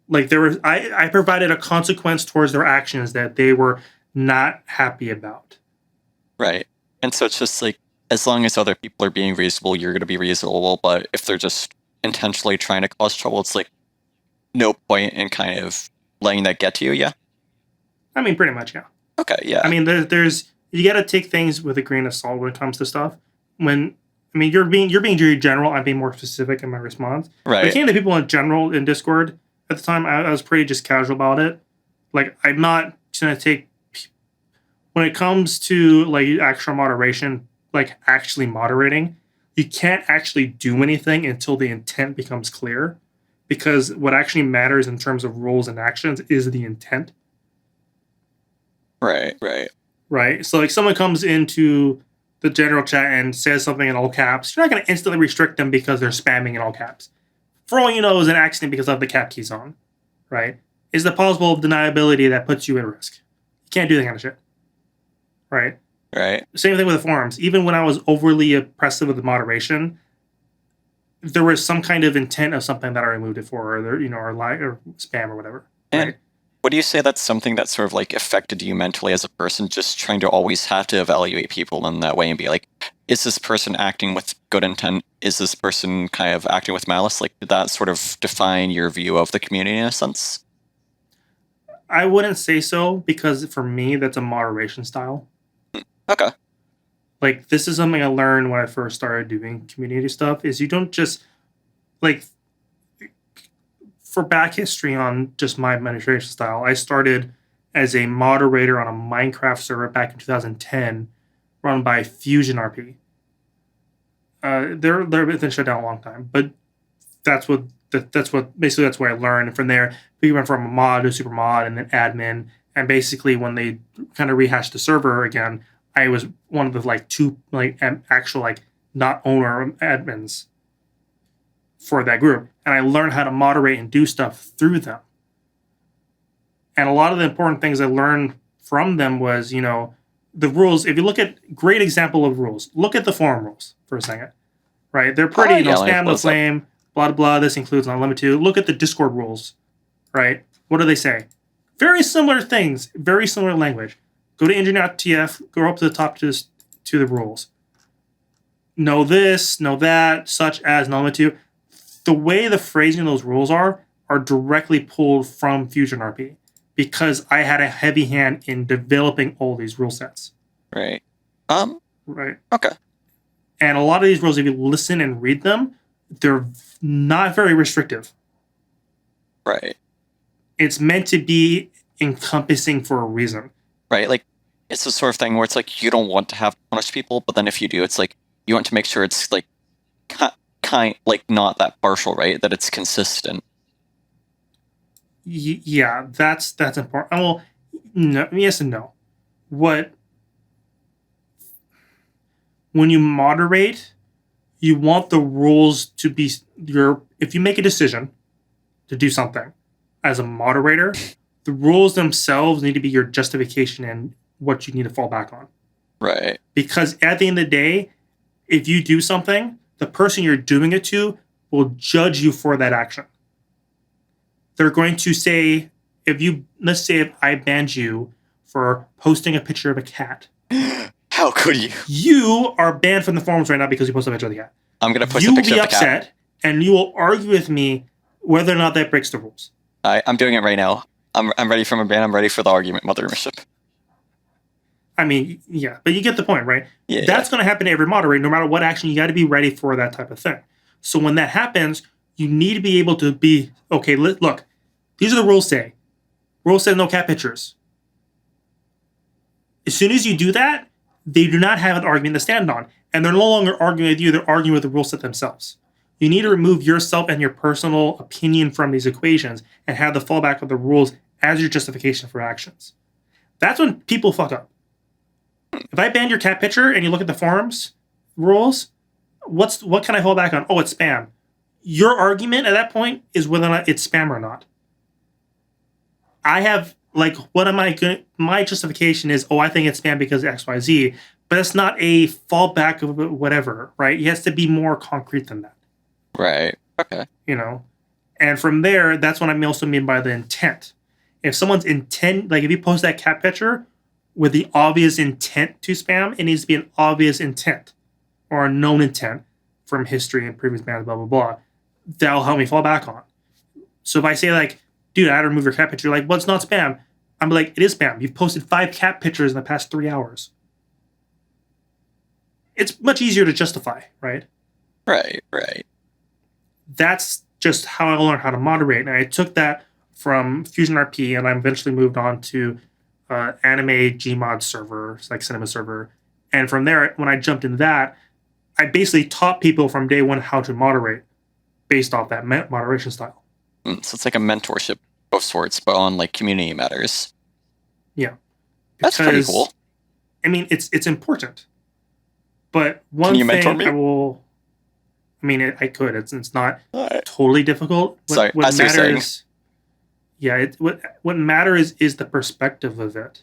[SPEAKER 2] Like I provided a consequence towards their actions that they were not happy about.
[SPEAKER 1] Right. And so it's just like, as long as other people are being reasonable, you're going to be reasonable. But if they're just intentionally trying to cause trouble, it's like no point in kind of letting that get to you. Yeah.
[SPEAKER 2] I mean, pretty much, yeah.
[SPEAKER 1] Okay. Yeah.
[SPEAKER 2] I mean, there's you got to take things with a grain of salt when it comes to stuff. You're being very general. I'm being more specific in my response. But
[SPEAKER 1] Right.
[SPEAKER 2] I came to people in general in Discord at the time. I was pretty just casual about it. Like, I'm not gonna take, when it comes to like actual moderation, like actually moderating, you can't actually do anything until the intent becomes clear, because what actually matters in terms of rules and actions is the intent. Right. So like someone comes into the general chat and says something in all caps, you're not going to instantly restrict them because they're spamming in all caps. For all you know, it was an accident because of the cap keys on. Right. Is the possible deniability that puts you at risk. You can't do that kind of shit. Right. Same thing with the forums. Even when I was overly oppressive with the moderation, there was some kind of intent of something that I removed it for, or lie or spam or whatever.
[SPEAKER 1] And would you say that's something that sort of like affected you mentally as a person, just trying to always have to evaluate people in that way and be like, is this person acting with good intent? Is this person kind of acting with malice? Like, did that sort of define your view of the community in a sense?
[SPEAKER 2] I wouldn't say so, because for me, that's a moderation style.
[SPEAKER 1] Okay.
[SPEAKER 2] Like, this is something I learned when I first started doing community stuff, is you don't just, like, for back history on just my administration style, I started as a moderator on a Minecraft server back in 2010, run by Fusion RP. They're been shut down a long time, but that's what I learned. And from there, we went from a mod to super mod and then admin. And basically, when they kind of rehashed the server again, I was one of the like two like actual like not owner admins for that group, and I learned how to moderate and do stuff through them. And a lot of the important things I learned from them was, the rules. If you look at great example of rules, look at the forum rules for a second, right? They're pretty, spam the flame, blah, blah, this includes unlimited 2. Look at the Discord rules, right? What do they say? Very similar things, very similar language. Go to engine.tf, go up to the top to the rules. Know this, know that, such as unlimited 2. The way the phrasing of those rules are directly pulled from Fusion RP, because I had a heavy hand in developing all these rule sets.
[SPEAKER 1] Right.
[SPEAKER 2] Right.
[SPEAKER 1] Okay.
[SPEAKER 2] And a lot of these rules, if you listen and read them, they're not very restrictive.
[SPEAKER 1] Right.
[SPEAKER 2] It's meant to be encompassing for a reason.
[SPEAKER 1] Right. Like, it's the sort of thing where it's like you don't want to have to punish people, but then if you do, it's like you want to make sure it's like not that partial, right? That it's consistent.
[SPEAKER 2] Yeah, that's important. Well, no, yes and no. When you moderate, you want the rules to be if you make a decision to do something as a moderator, the rules themselves need to be your justification and what you need to fall back on.
[SPEAKER 1] Right.
[SPEAKER 2] Because at the end of the day, if you do something, the person you're doing it to will judge you for that action. They're going to say, let's say if I banned you for posting a picture of a cat.
[SPEAKER 1] How could you?
[SPEAKER 2] You are banned from the forums right now because you posted a picture of the cat.
[SPEAKER 1] I'm going to post a picture of the cat.
[SPEAKER 2] You will be upset, and you will argue with me whether or not that breaks the rules.
[SPEAKER 1] I'm doing it right now. I'm ready for my ban. I'm ready for the argument, Mothership.
[SPEAKER 2] I mean, yeah, but you get the point, right?
[SPEAKER 1] Yeah.
[SPEAKER 2] That's going to happen to every moderator. No matter what action, you got to be ready for that type of thing. So when that happens, you need to be able to be, okay, look, these are the rules say. Rules say no cat pictures. As soon as you do that, they do not have an argument to stand on. And they're no longer arguing with you, they're arguing with the rule set themselves. You need to remove yourself and your personal opinion from these equations and have the fallback of the rules as your justification for actions. That's when people fuck up. If I ban your cat picture and you look at the forums rules, what can I fall back on? Oh, it's spam. Your argument at that point is whether or not it's spam or not. I have, what am I going? My justification is, I think it's spam because XYZ, but it's not a fallback of whatever, right? It has to be more concrete than that.
[SPEAKER 1] Right. Okay.
[SPEAKER 2] And from there, that's what I also mean by the intent. If someone's intent, if you post that cat picture with the obvious intent to spam, it needs to be an obvious intent or a known intent from history and previous bans, blah, blah, blah. That'll help me fall back on. So if I say dude, I had to remove your cat picture, well, it's not spam. I'm like, it is spam. You've posted 5 cat pictures in the past 3 hours. it's much easier to justify, right?
[SPEAKER 1] Right.
[SPEAKER 2] That's just how I learned how to moderate. And I took that from Fusion RP, and I eventually moved on to anime Gmod server, like cinema server. And from there, when I jumped into that, I basically taught people from day one how to moderate based off that moderation style.
[SPEAKER 1] So it's like a mentorship of sorts, but on like community matters.
[SPEAKER 2] Yeah,
[SPEAKER 1] that's pretty cool.
[SPEAKER 2] I mean, it's important. But one
[SPEAKER 1] Can you
[SPEAKER 2] thing
[SPEAKER 1] mentor me?
[SPEAKER 2] I will. I mean, I could. It's not
[SPEAKER 1] right.
[SPEAKER 2] totally difficult.
[SPEAKER 1] Sorry,
[SPEAKER 2] what
[SPEAKER 1] as you're saying.
[SPEAKER 2] Yeah, what matters is the perspective of it,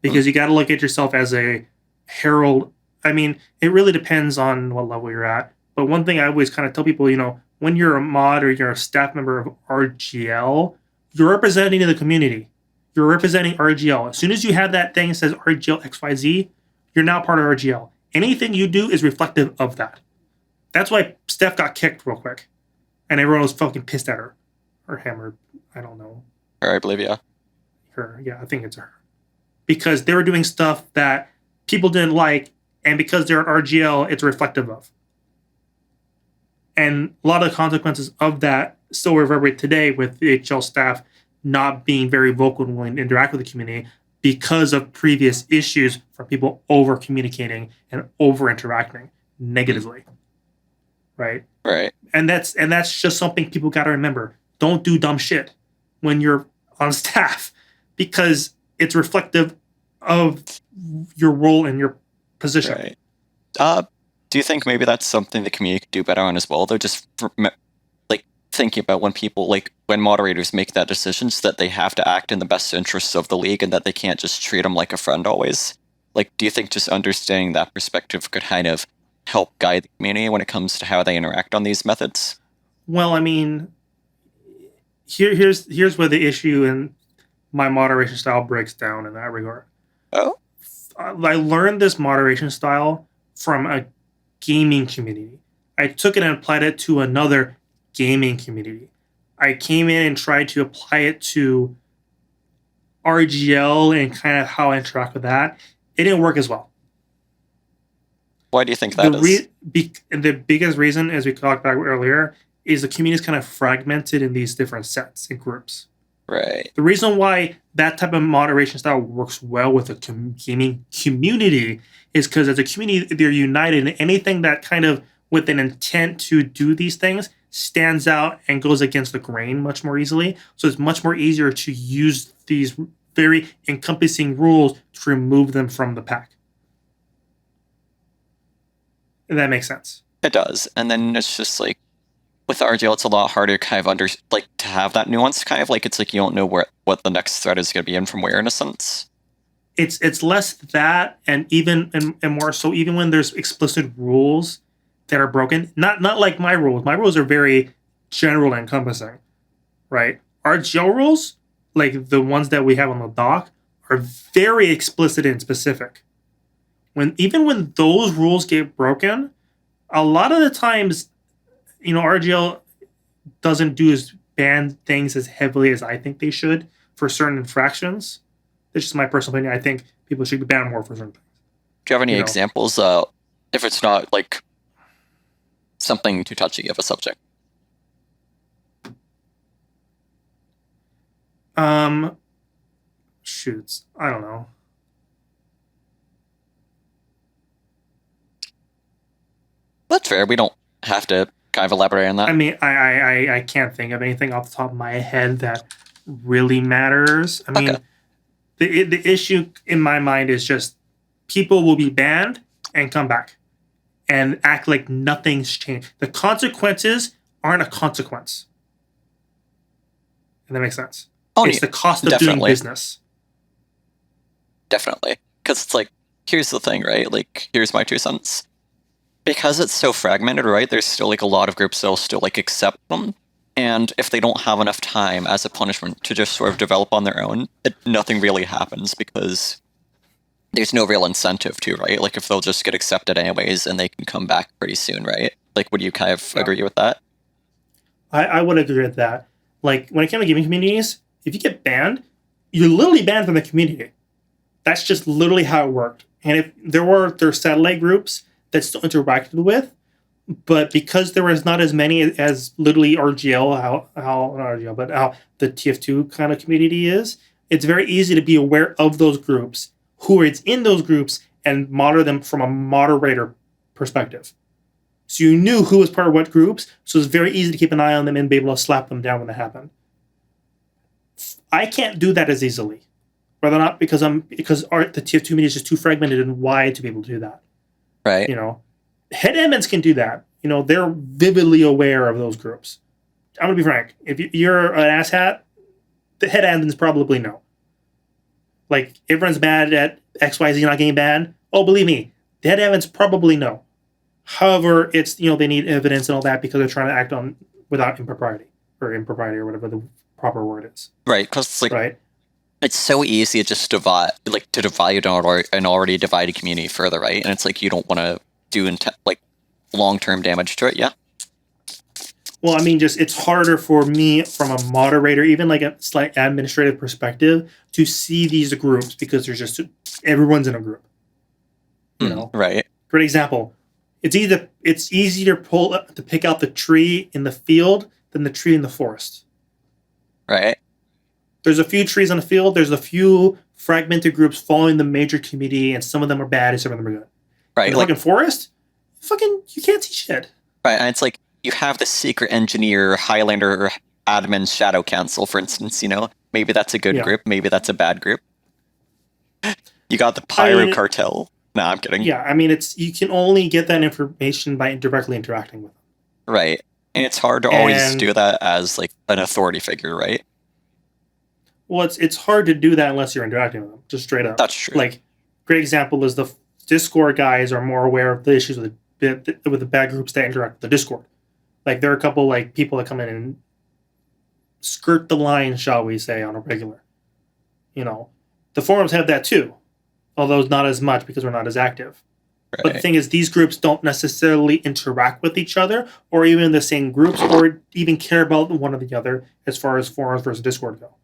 [SPEAKER 2] because you got to look at yourself as a herald. I mean, it really depends on what level you're at. But one thing I always kind of tell people, when you're a mod or you're a staff member of RGL, you're representing the community. You're representing RGL. As soon as you have that thing that says RGL XYZ, you're now part of RGL. Anything you do is reflective of that. That's why Steph got kicked real quick. And everyone was fucking pissed at her. Or him, or I don't know.
[SPEAKER 1] Her, I believe, yeah.
[SPEAKER 2] Her, yeah, I think it's her. Because they were doing stuff that people didn't like, and because they're at RGL, it's reflective of. And a lot of the consequences of that still reverberate today with the HL staff not being very vocal when interact with the community because of previous issues from people over communicating and over interacting negatively. Right? And that's just something people got to remember. Don't do dumb shit when you're on staff, because it's reflective of your role and your position.
[SPEAKER 1] Right. Do you think maybe that's something the community could do better on as well? They're just like thinking about when moderators make that decision, so that they have to act in the best interests of the league and that they can't just treat them like a friend always. Like, do you think just understanding that perspective could kind of help guide the community when it comes to how they interact on these methods?
[SPEAKER 2] Well, I mean, here's where the issue in my moderation style breaks down in that regard.
[SPEAKER 1] Oh?
[SPEAKER 2] I learned this moderation style from a gaming community. I took it and applied it to another gaming community. I came in and tried to apply it to RGL and kind of how I interact with that. It didn't work as well.
[SPEAKER 1] Why do you think that is?
[SPEAKER 2] The biggest reason, as we talked about earlier, is the community is kind of fragmented in these different sets and groups.
[SPEAKER 1] Right.
[SPEAKER 2] The reason why that type of moderation style works well with a gaming community is because as a community, they're united, and anything that kind of with an intent to do these things stands out and goes against the grain much more easily. So it's much more easier to use these very encompassing rules to remove them from the pack. If that makes sense.
[SPEAKER 1] It does. And then it's just like, with RGL, it's a lot harder kind of to have that nuance, kind of like it's like you don't know what the next thread is going to be in from where, in a sense.
[SPEAKER 2] It's less that, and even and more so even when there's explicit rules that are broken. Not like my rules. My rules are very general and encompassing, right? RGL rules, like the ones that we have on the doc, are very explicit and specific. Even when those rules get broken, a lot of the times, RGL doesn't do as ban things as heavily as I think they should for certain infractions. That's just my personal opinion. I think people should be banned more for certain things.
[SPEAKER 1] Do you have any examples? If it's not like something too touchy of a subject.
[SPEAKER 2] Shoots. I don't know.
[SPEAKER 1] That's fair. We don't have to kind of elaborate on that.
[SPEAKER 2] I mean, I can't think of anything off the top of my head that really matters. I mean, the issue in my mind is just people will be banned and come back and act like nothing's changed. The consequences aren't a consequence. If that makes sense. It's the cost of doing business.
[SPEAKER 1] Definitely. Because it's like, here's the thing, right? Like, here's my 2 cents. Because it's so fragmented, right, there's still like a lot of groups that'll still like accept them. And if they don't have enough time as a punishment to just sort of develop on their own, nothing really happens because there's no real incentive to, right? Like if they'll just get accepted anyways and they can come back pretty soon, right? Like, would you kind of agree with that?
[SPEAKER 2] I would agree with that. Like when it comes to gaming communities, if you get banned, you're literally banned from the community. That's just literally how it worked. And if there's satellite groups that still interacted with, but because there was not as many as literally RGL, how not RGL, but how the TF2 kind of community is, it's very easy to be aware of those groups, who is in those groups, and monitor them from a moderator perspective. So you knew who was part of what groups, so it's very easy to keep an eye on them and be able to slap them down when they happen. I can't do that as easily. Whether or not because the TF2 media is just too fragmented and wide to be able to do that.
[SPEAKER 1] Right.
[SPEAKER 2] Head admins can do that. They're vividly aware of those groups. I'm gonna be frank. If you're an asshat, the head admins probably know. Like, everyone's mad at XYZ not getting banned. Oh, believe me, the head admins probably know. However, it's they need evidence and all that because they're trying to act on without impropriety or whatever the proper word is.
[SPEAKER 1] Right, because
[SPEAKER 2] right.
[SPEAKER 1] It's so easy to just divide an already divided community further, right? And it's like you don't want to do long-term damage to it, yeah?
[SPEAKER 2] Well, I mean, it's harder for me from a moderator, even like a slight administrative perspective, to see these groups because everyone's in a group.
[SPEAKER 1] Right.
[SPEAKER 2] For example, it's easier to pick out the tree in the field than the tree in the forest.
[SPEAKER 1] Right.
[SPEAKER 2] There's a few trees on the field. There's a few fragmented groups following the major community, and some of them are bad and some of them are good.
[SPEAKER 1] Right.
[SPEAKER 2] In the forest, you can't see shit.
[SPEAKER 1] Right, and it's like you have the secret engineer, Highlander, admin, Shadow Council, for instance. Maybe that's a good group. Maybe that's a bad group. You got the Pyro Cartel. Nah, I'm kidding.
[SPEAKER 2] Yeah, I mean, you can only get that information by directly interacting with them.
[SPEAKER 1] Right, and it's hard to always do that as an authority figure, right?
[SPEAKER 2] Well, it's hard to do that unless you're interacting with them, just straight up.
[SPEAKER 1] That's true.
[SPEAKER 2] Great example is the Discord guys are more aware of the issues with the bad groups that interact with the Discord. There are a couple people that come in and skirt the line, shall we say, on a regular. The forums have that too, although not as much because we're not as active. Right. But the thing is, these groups don't necessarily interact with each other, or even in the same groups, or even care about one or the other as far as forums versus Discord go.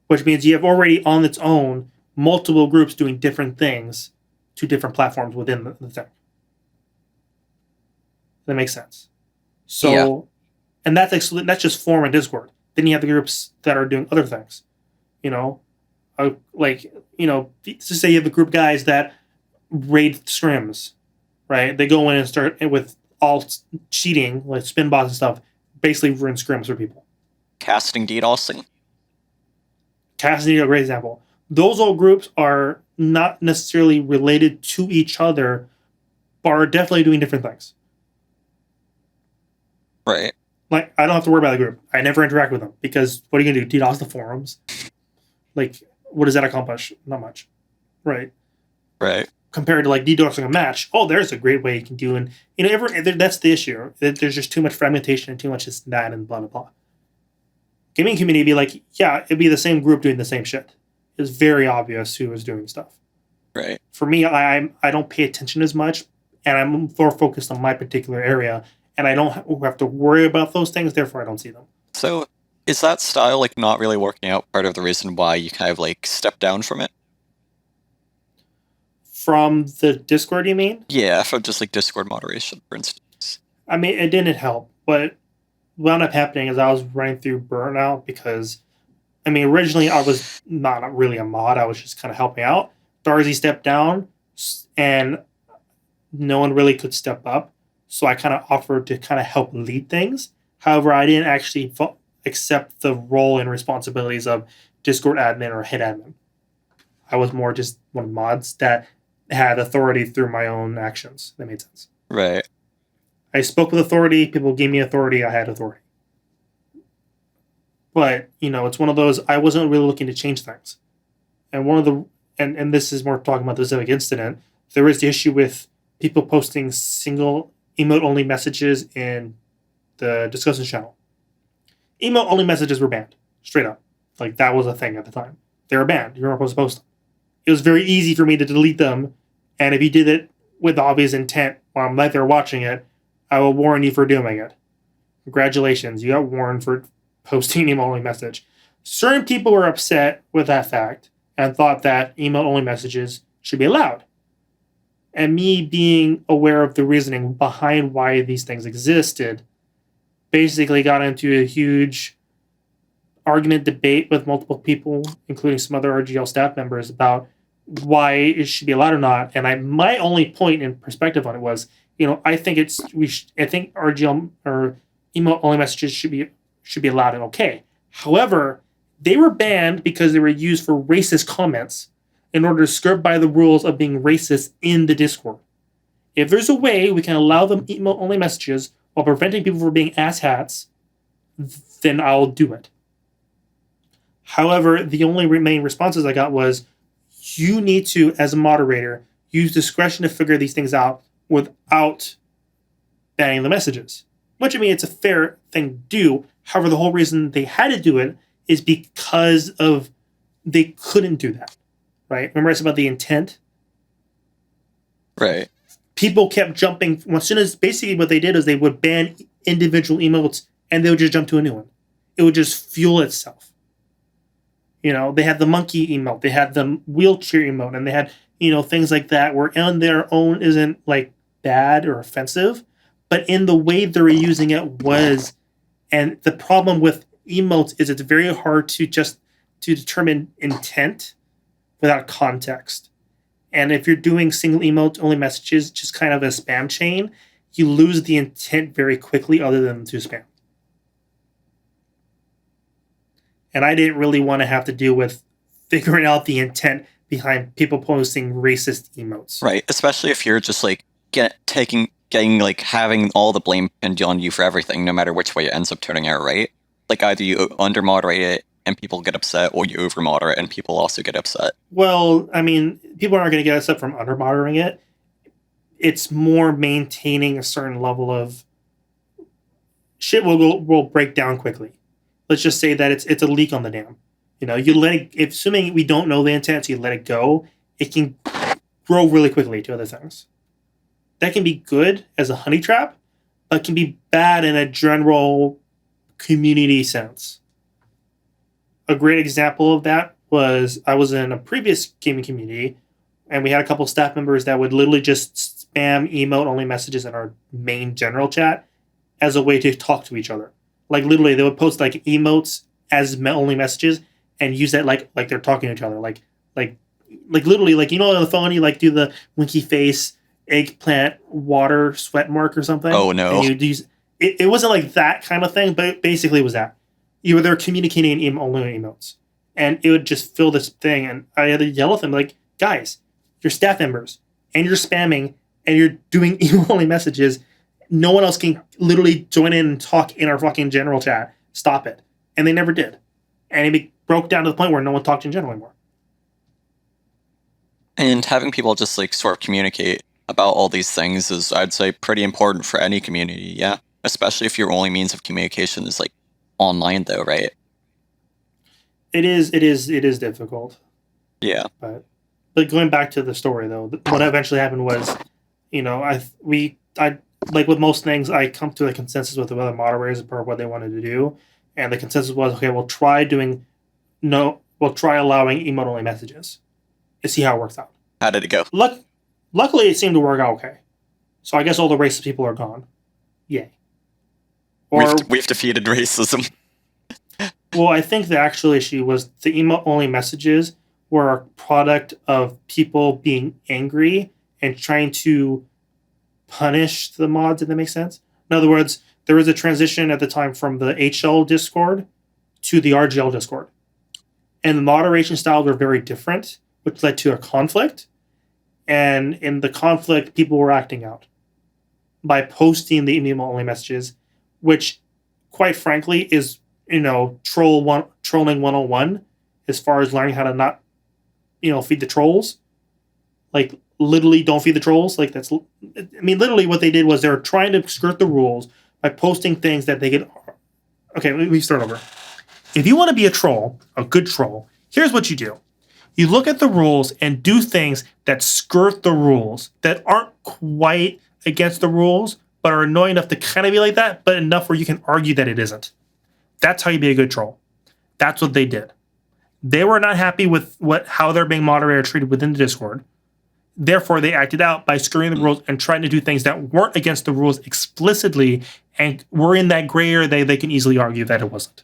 [SPEAKER 2] Which means you have already on its own multiple groups doing different things to different platforms within the thing. That makes sense. So, and that's just forum and Discord. Then you have the groups that are doing other things. Let's just say you have the group guys that raid scrims, right? They go in and start with all cheating, like spin bots and stuff, basically ruin scrims for people.
[SPEAKER 1] Casting DDoSing.
[SPEAKER 2] Casting is a great example. Those old groups are not necessarily related to each other, but are definitely doing different things.
[SPEAKER 1] Right.
[SPEAKER 2] I don't have to worry about the group. I never interact with them because what are you going to do? DDoS the forums? What does that accomplish? Not much. Right.
[SPEAKER 1] Right.
[SPEAKER 2] Compared to DDoSing a match, there's a great way you can do. And that's the issue. There's just too much fragmentation and too much this and that and blah, blah, blah. Gaming community would be it'd be the same group doing the same shit. It's very obvious who is doing stuff.
[SPEAKER 1] Right.
[SPEAKER 2] For me, I don't pay attention as much, and I'm more focused on my particular area, and I don't have to worry about those things. Therefore, I don't see them.
[SPEAKER 1] So, is that style not really working out part of the reason why you kind of step down from it?
[SPEAKER 2] From the Discord, you mean?
[SPEAKER 1] Yeah, from just Discord moderation, for instance.
[SPEAKER 2] I mean, it didn't help, but what ended up happening is I was running through burnout because, originally I was not really a mod. I was just kind of helping out. Darcy stepped down, and no one really could step up. So I kind of offered to kind of help lead things. However, I didn't actually accept the role and responsibilities of Discord admin or head admin. I was more just one of the mods that had authority through my own actions. That made sense.
[SPEAKER 1] Right.
[SPEAKER 2] I spoke with authority. People gave me authority. I had authority. But, it's one of those, I wasn't really looking to change things. And one of the, and this is more talking about the specific incident, there is the issue with people posting single emote-only messages in the discussion channel. Emote-only messages were banned. Straight up. That was a thing at the time. They were banned. You weren't supposed to post them. It was very easy for me to delete them. And if you did it with obvious intent while I'm there watching it, I will warn you for doing it. Congratulations, you got warned for posting an email-only message. Certain people were upset with that fact and thought that email-only messages should be allowed. And me being aware of the reasoning behind why these things existed basically got into a huge argument debate with multiple people, including some other RGL staff members, about why it should be allowed or not. And my only point in perspective on it was, I think I think RGL or email only messages should be allowed and okay. However, they were banned because they were used for racist comments in order to skirt by the rules of being racist in the Discord. If there's a way we can allow them email only messages while preventing people from being asshats, then I'll do it. However, the only main responses I got was, you need to, as a moderator, use discretion to figure these things out without banning the messages. Which, I mean, it's a fair thing to do. However, the whole reason they had to do it is because of they couldn't do that. Right? Remember I said about the intent?
[SPEAKER 1] Right.
[SPEAKER 2] People kept jumping. As soon as, basically what they did is they would ban individual emotes and they would just jump to a new one. It would just fuel itself. They had the monkey emote, they had the wheelchair emote, and they had, things like that where on their own isn't like bad or offensive, but in the way they're using it was. And the problem with emotes is it's very hard to determine intent without context. And if you're doing single emote only messages, just kind of a spam chain, you lose the intent very quickly other than to spam. And I didn't really want to have to deal with figuring out the intent behind people posting racist emotes.
[SPEAKER 1] Right, especially if you're just like having all the blame pinned on you for everything, no matter which way it ends up turning out, right? Like either you under moderate it and people get upset, or you over moderate and people also get upset.
[SPEAKER 2] Well, I mean, people aren't going to get upset from under moderating it. It's more maintaining a certain level of shit will break down quickly. Let's just say that it's a leak on the dam. You let it, assuming we don't know the intent, so you let it go, it can grow really quickly to other things. That can be good as a honey trap, but can be bad in a general community sense. A great example of that was I was in a previous gaming community, and we had a couple staff members that would literally just spam emote only messages in our main general chat as a way to talk to each other. Like literally, they would post like emotes as only messages and use that like they're talking to each other. Like literally, like on the phone you like do the winky face, eggplant, water, sweat mark or something.
[SPEAKER 1] Oh no!
[SPEAKER 2] And it wasn't like that kind of thing, but it basically was that. They're communicating in only emotes, and it would just fill this thing. And I had to yell at them like, guys, you're staff members, and you're spamming, and you're doing email only messages. No one else can literally join in and talk in our fucking general chat. Stop it. And they never did. And it broke down to the point where no one talked in general anymore.
[SPEAKER 1] And having people just like sort of communicate about all these things is, I'd say, pretty important for any community, yeah? Especially if your only means of communication is like online though, right?
[SPEAKER 2] It is difficult.
[SPEAKER 1] Yeah.
[SPEAKER 2] But going back to the story though, what eventually happened was, I like with most things, I come to a consensus with the other moderators about what they wanted to do, and the consensus was, okay, we'll try allowing emote only messages and see how it works out.
[SPEAKER 1] How did it go?
[SPEAKER 2] Luckily, it seemed to work out okay. So I guess all the racist people are gone. Yay.
[SPEAKER 1] We've defeated racism.
[SPEAKER 2] Well, I think the actual issue was the emote only messages were a product of people being angry and trying to punish the mods, if that makes sense. In other words, there was a transition at the time from the HL Discord to the RGL Discord. And the moderation styles were very different, which led to a conflict. And in the conflict, people were acting out by posting the email only messages, which, quite frankly, is trolling 101 as far as learning how to not feed the trolls. Like literally, don't feed the trolls. Like literally, what they did was they were trying to skirt the rules by posting things that they could. Okay, let me start over. If you want to be a troll, a good troll, here's what you do. You look at the rules and do things that skirt the rules, that aren't quite against the rules, but are annoying enough to kind of be like that, but enough where you can argue that it isn't. That's how you be a good troll. That's what they did. They were not happy with how they're being moderator treated within the Discord. Therefore, they acted out by skirting the rules and trying to do things that weren't against the rules explicitly, and were in that gray area they can easily argue that it wasn't.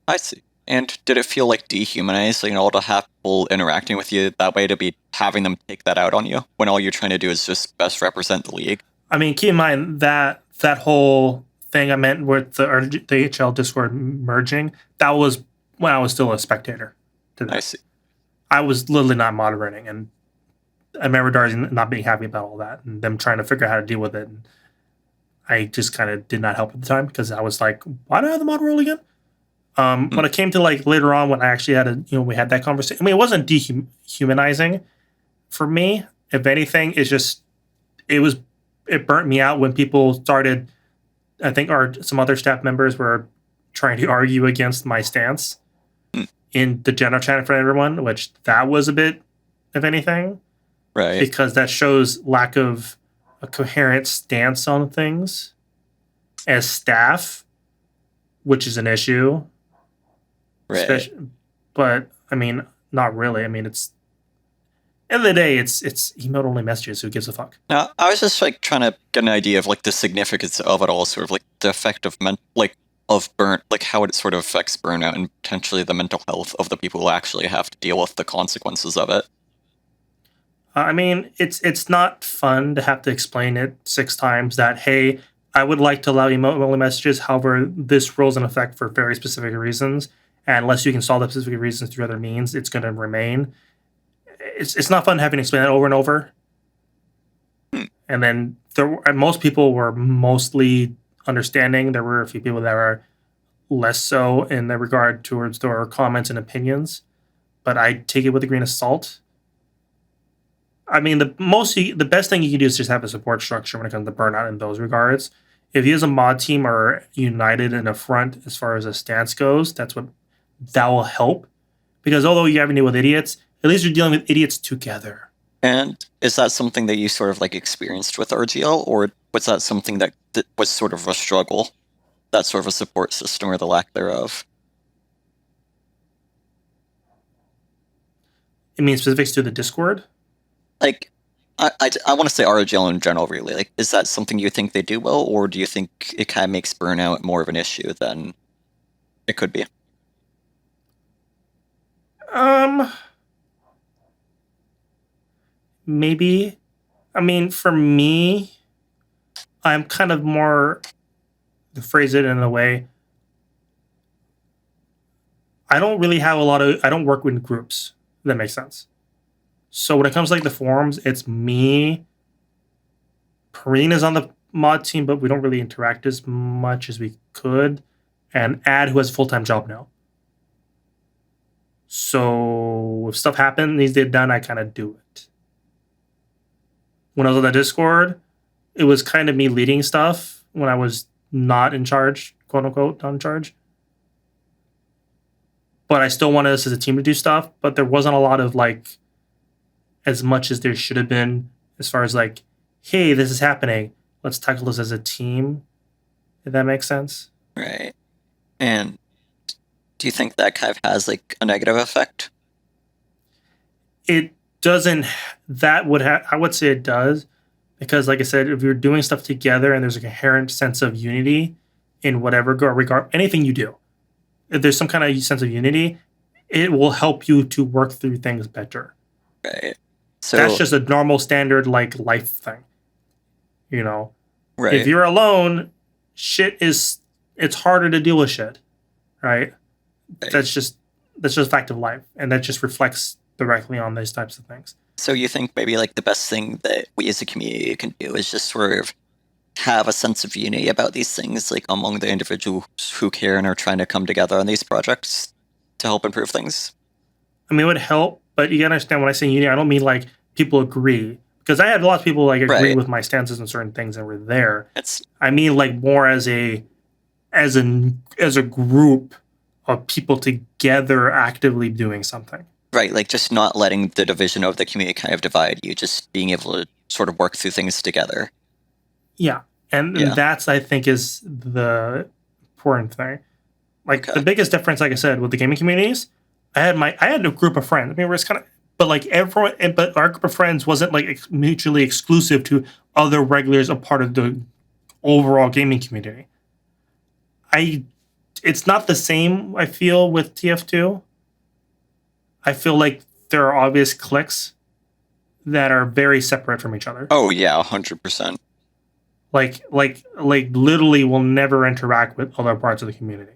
[SPEAKER 1] I see. And did it feel like dehumanizing all to have people interacting with you that way, to be having them take that out on you when all you're trying to do is just best represent the league?
[SPEAKER 2] I mean, keep in mind that whole thing I meant with the HL Discord merging, that was when I was still a spectator to that.
[SPEAKER 1] I see.
[SPEAKER 2] I was literally not moderating, and I remember Darcy not being happy about all that and them trying to figure out how to deal with it. And I just kind of did not help at the time because I was like, why do I have the mod role again? When it came to like later on, when I actually had we had that conversation. I mean, it wasn't dehumanizing for me. If anything, it burnt me out when people started. I think some other staff members were trying to argue against my stance in the general chat for everyone, which that was a bit, if anything,
[SPEAKER 1] right?
[SPEAKER 2] Because that shows lack of a coherent stance on things as staff, which is an issue.
[SPEAKER 1] Right.
[SPEAKER 2] But I mean, not really. I mean, it's end of the day, it's emote only messages. Who gives a fuck?
[SPEAKER 1] Now, I was just like trying to get an idea of like the significance of it all, sort of like the effect of how it sort of affects burnout and potentially the mental health of the people who actually have to deal with the consequences of it.
[SPEAKER 2] I mean, it's not fun to have to explain it 6 times that, hey, I would like to allow emote only messages. However, this rule's in effect for very specific reasons. And unless you can solve the specific reasons through other means, it's going to remain. It's not fun having to explain that over and over. And then most people were mostly understanding. There were a few people that were less so in the regard towards their comments and opinions. But I take it with a grain of salt. I mean, the best thing you can do is just have a support structure when it comes to burnout in those regards. If you as a mod team are united in a front as far as a stance goes, that will help. Because although you're having to deal with idiots, at least you're dealing with idiots together.
[SPEAKER 1] And is that something that you sort of like experienced with RGL, or was that something that was sort of a struggle? That sort of a support system or the lack thereof?
[SPEAKER 2] You mean specifics to the Discord?
[SPEAKER 1] Like, I want to say RGL in general, really. Like, is that something you think they do well, or do you think it kind of makes burnout more of an issue than it could be?
[SPEAKER 2] Maybe. I mean, for me, I'm kind of more, to phrase it in a way, I don't really have I don't work with groups, if that makes sense. So when it comes to like the forums, it's me. Perrine is on the mod team, but we don't really interact as much as we could. And Ad, who has a full-time job now. So if stuff happens, needs to get done, I kind of do it. When I was on the Discord, it was kind of me leading stuff when I was not in charge, quote unquote, not in charge. But I still wanted us as a team to do stuff, but there wasn't a lot of like, as much as there should have been, as far as like, hey, this is happening. Let's tackle this as a team. If that makes sense.
[SPEAKER 1] Right. And do you think that kind of has like a negative effect?
[SPEAKER 2] It doesn't. I would say it does, because like I said, if you're doing stuff together and there's a coherent sense of unity in whatever regard, anything you do, if there's some kind of sense of unity, it will help you to work through things better.
[SPEAKER 1] Right. So
[SPEAKER 2] that's just a normal standard like life thing.
[SPEAKER 1] Right.
[SPEAKER 2] If you're alone, it's harder to deal with shit. Right? That's just a fact of life, and that just reflects directly on these types of things.
[SPEAKER 1] So you think maybe like the best thing that we as a community can do is just sort of have a sense of unity about these things, like among the individuals who care and are trying to come together on these projects to help improve things?
[SPEAKER 2] I mean, it would help, but you gotta understand when I say unity, I don't mean like people agree, because I had a lot of people like agree with my stances on certain things and were there. I mean like more as a group of people together actively doing something.
[SPEAKER 1] Right, like just not letting the division of the community kind of divide you, just being able to sort of work through things together.
[SPEAKER 2] Yeah, and that's, I think, is the important thing. Like the biggest difference, like I said, with the gaming communities, I had a group of friends. I mean, we're just kind of but like everyone, but our group of friends wasn't like mutually exclusive to other regulars, a part of the overall gaming community. It's not the same. I feel with TF2. I feel like there are obvious cliques that are very separate from each other.
[SPEAKER 1] Oh yeah, 100%.
[SPEAKER 2] Like literally will never interact with other parts of the community.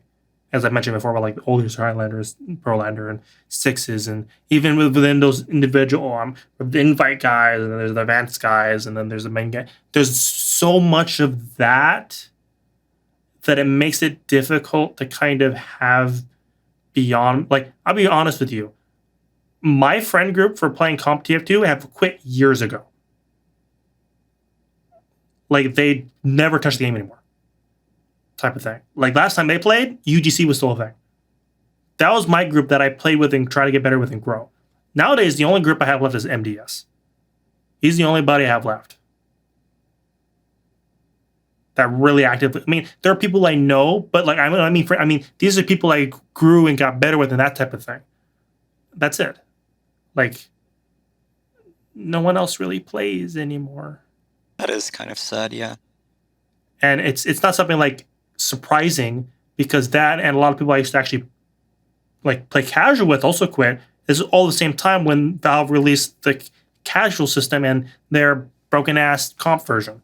[SPEAKER 2] As I mentioned before, about like the older Highlanders, Prolander, and Sixes, and even within those individual the invite guys, and then there's the advanced guys, and then there's the main guy. There's so much of that it makes it difficult to kind of have beyond. Like, I'll be honest with you, my friend group for playing comp TF2 have quit years ago. Like, they never touched the game anymore. Type of thing. Like, last time they played, UGC was still a thing. That was my group that I played with and try to get better with and grow. Nowadays, the only group I have left is MDS. He's the only buddy I have left. That really actively. I mean, there are people I know, but like I mean, these are people I grew and got better with and that type of thing. That's it. Like, no one else really plays anymore.
[SPEAKER 1] That is kind of sad, yeah.
[SPEAKER 2] And it's not something like surprising, because that and a lot of people I used to actually like play casual with also quit. This is all the same time when Valve released the casual system and their broken ass comp version.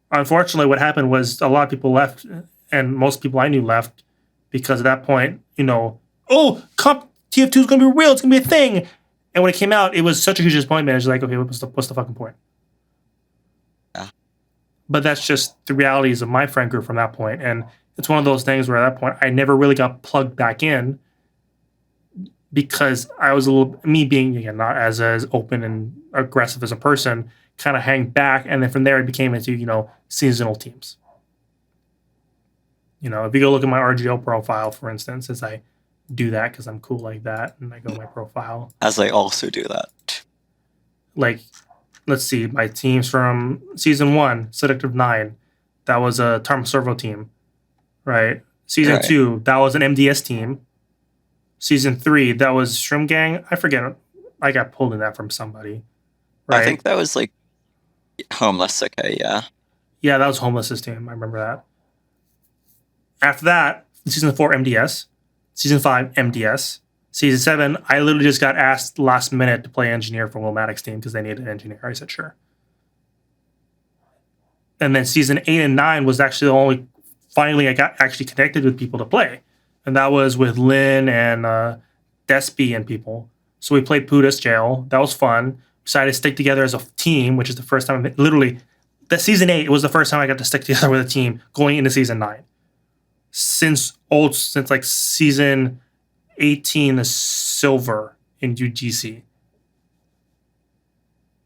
[SPEAKER 2] Unfortunately, what happened was a lot of people left, and most people I knew left because at that point, comp TF2 is going to be real. It's going to be a thing. And when it came out, it was such a huge disappointment. It's like, okay, what's the fucking point?
[SPEAKER 1] Yeah.
[SPEAKER 2] But that's just the realities of my friend group from that point. And it's one of those things where at that point, I never really got plugged back in because I was me being, again, not as open and aggressive as a person, kind of hang back. And then from there, it became into, seasonal teams. If you go look at my RGO profile, for instance, as I do that because I'm cool like that, and I go to my profile.
[SPEAKER 1] As I also do that.
[SPEAKER 2] Like, let's see, my teams from Season 1, Seductive 9, that was a Tarm Servo team, right? Season 2, that was an MDS team. Season 3, that was Shroom Gang. I forget. I got pulled in that from somebody. Right?
[SPEAKER 1] I think that was like Homeless, okay, yeah.
[SPEAKER 2] Yeah, that was Homeless's team. I remember that. After that, Season 4, MDS. Season 5, MDS. Season 7, I literally just got asked last minute to play engineer for Wilmatic's team because they needed an engineer. I said, sure. And then Season 8 and 9 was actually the only, finally I got actually connected with people to play. And that was with Lynn and Despy and people. So we played Pudas Jail. That was fun. We decided to stick together as a team, which is the first time, literally, that Season 8 was the first time I got to stick together with a team going into Season 9. Since like Season 18, the Silver in UGC.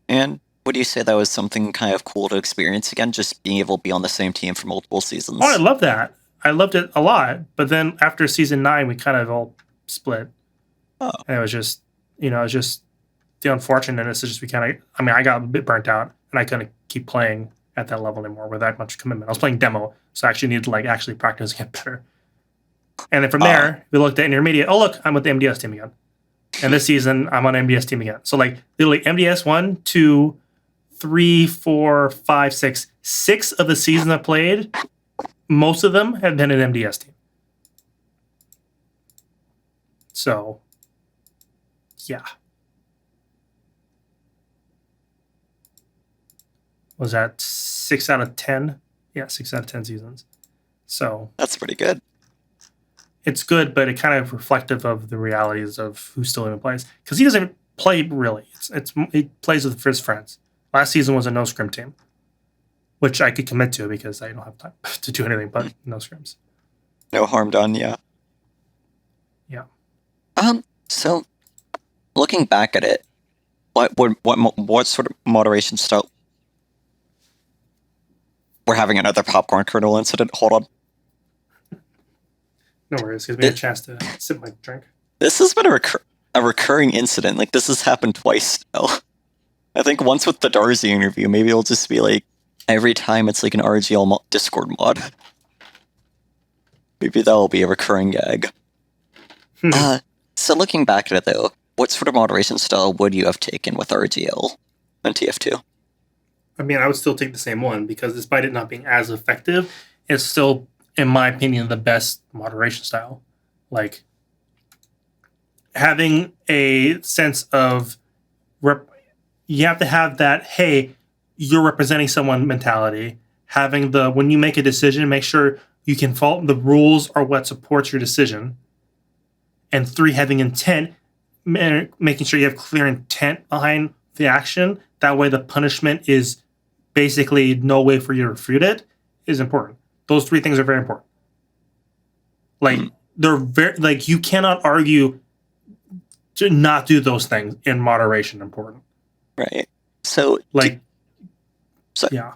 [SPEAKER 1] And would you say that was something kind of cool to experience again, just being able to be on the same team for multiple seasons?
[SPEAKER 2] Oh, I love that. I loved it a lot. But then after Season 9, we kind of all split.
[SPEAKER 1] Oh.
[SPEAKER 2] And it was just, it was just the unfortunateness is just we kind of, I got a bit burnt out and I couldn't keep playing at that level anymore with that much commitment. I was playing demo, so I actually needed to actually practice and get better. And then from there, we looked at intermediate. Oh, look, I'm with the MDS team again. And this season, I'm on MDS team again. So literally MDS 1, 2, 3, 4, 5, 6. 6 of the seasons I played, most of them have been an MDS team. So, yeah. Was that 6 out of 10? Yeah, 6 out of 10 seasons. So
[SPEAKER 1] that's pretty good.
[SPEAKER 2] It's good, but it kind of reflective of the realities of who still even plays. Because he doesn't play really. He plays with his friends. Last season was a no scrim team, which I could commit to because I don't have time to do anything but no scrims.
[SPEAKER 1] No harm done, yeah.
[SPEAKER 2] Yeah.
[SPEAKER 1] So looking back at it, what sort of moderation style? We're having another popcorn kernel incident. Hold on.
[SPEAKER 2] No worries. Gives me a chance to sip my drink.
[SPEAKER 1] This has been a recurring incident. This has happened twice now. I think once with the Darcy interview. Maybe it'll just be every time it's an RGL Discord mod. Maybe that'll be a recurring gag. So looking back at it though, what sort of moderation style would you have taken with RGL and TF2?
[SPEAKER 2] I mean, I would still take the same one because despite it not being as effective, it's still, in my opinion, the best moderation style. Like having a sense of you have to have that, hey, you're representing someone mentality. Having the, when you make a decision, make sure you can follow the rules are what supports your decision. And 3, having intent, making sure you have clear intent behind the action. That way the punishment is basically no way for you to refute it is important. Those 3 things are very important. Like they're very, like you cannot argue to not do those things in moderation important.
[SPEAKER 1] Right. So,
[SPEAKER 2] like,
[SPEAKER 1] yeah.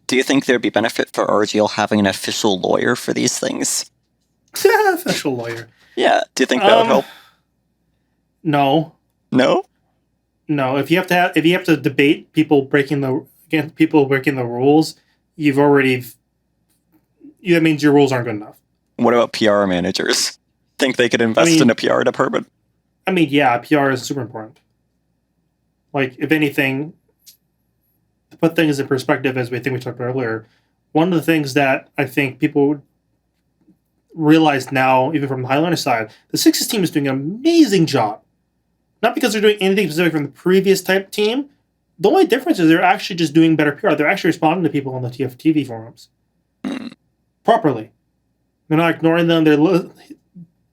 [SPEAKER 1] Do you think there'd be benefit for RGL having an official lawyer for these things?
[SPEAKER 2] Official lawyer.
[SPEAKER 1] Yeah. Do you think that would help?
[SPEAKER 2] No.
[SPEAKER 1] No?
[SPEAKER 2] No. If you have to debate people breaking the rules, that means your rules aren't good enough.
[SPEAKER 1] What about PR managers? Think they could invest in a PR department?
[SPEAKER 2] I mean, yeah, PR is super important. Like, if anything, to put things in perspective, as we talked about earlier, one of the things that I think people realize now, even from the Highlander side, the Sixes team is doing an amazing job. Not because they're doing anything specific from the previous type team. The only difference is they're actually just doing better PR. They're actually responding to people on the TFTV forums properly. They're not ignoring them. They're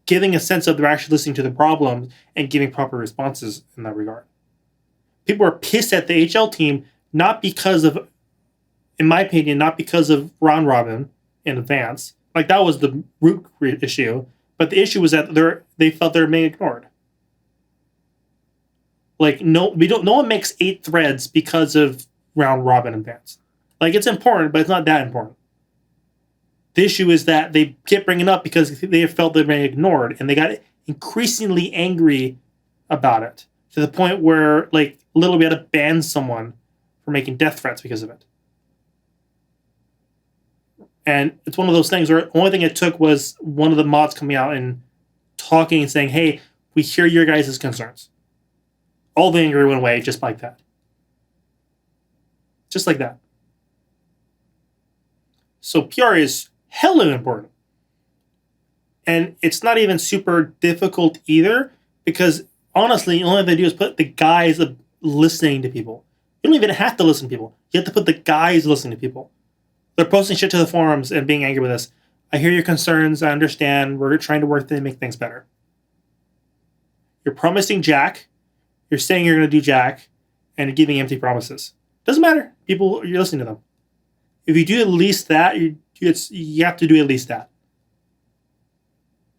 [SPEAKER 2] giving a sense of they're actually listening to the problem and giving proper responses in that regard. People are pissed at the HL team, not because of, in my opinion, not because of round robin in advance. Like, that was the root issue. But the issue was that they felt they were being ignored. Like, no one makes 8 threads because of round robin advance. Like, it's important, but it's not that important. The issue is that they kept bringing it up because they felt they were being ignored, and they got increasingly angry about it to the point where, like, literally had to ban someone for making death threats because of it. And it's one of those things where the only thing it took was one of the mods coming out and talking and saying, hey, we hear your guys' concerns. All the anger went away just like that. Just like that. So PR is hella important. And it's not even super difficult either, because honestly, the only thing they do is put the guys of listening to people. You don't even have to listen to people. You have to put the guys listening to people. They're posting shit to the forums and being angry with us. I hear your concerns. I understand. We're trying to work to make things better. You're promising Jack. You're saying you're going to do Jack, and you're giving empty promises. Doesn't matter. People, you're listening to them. If you do at least that, you have to do at least that.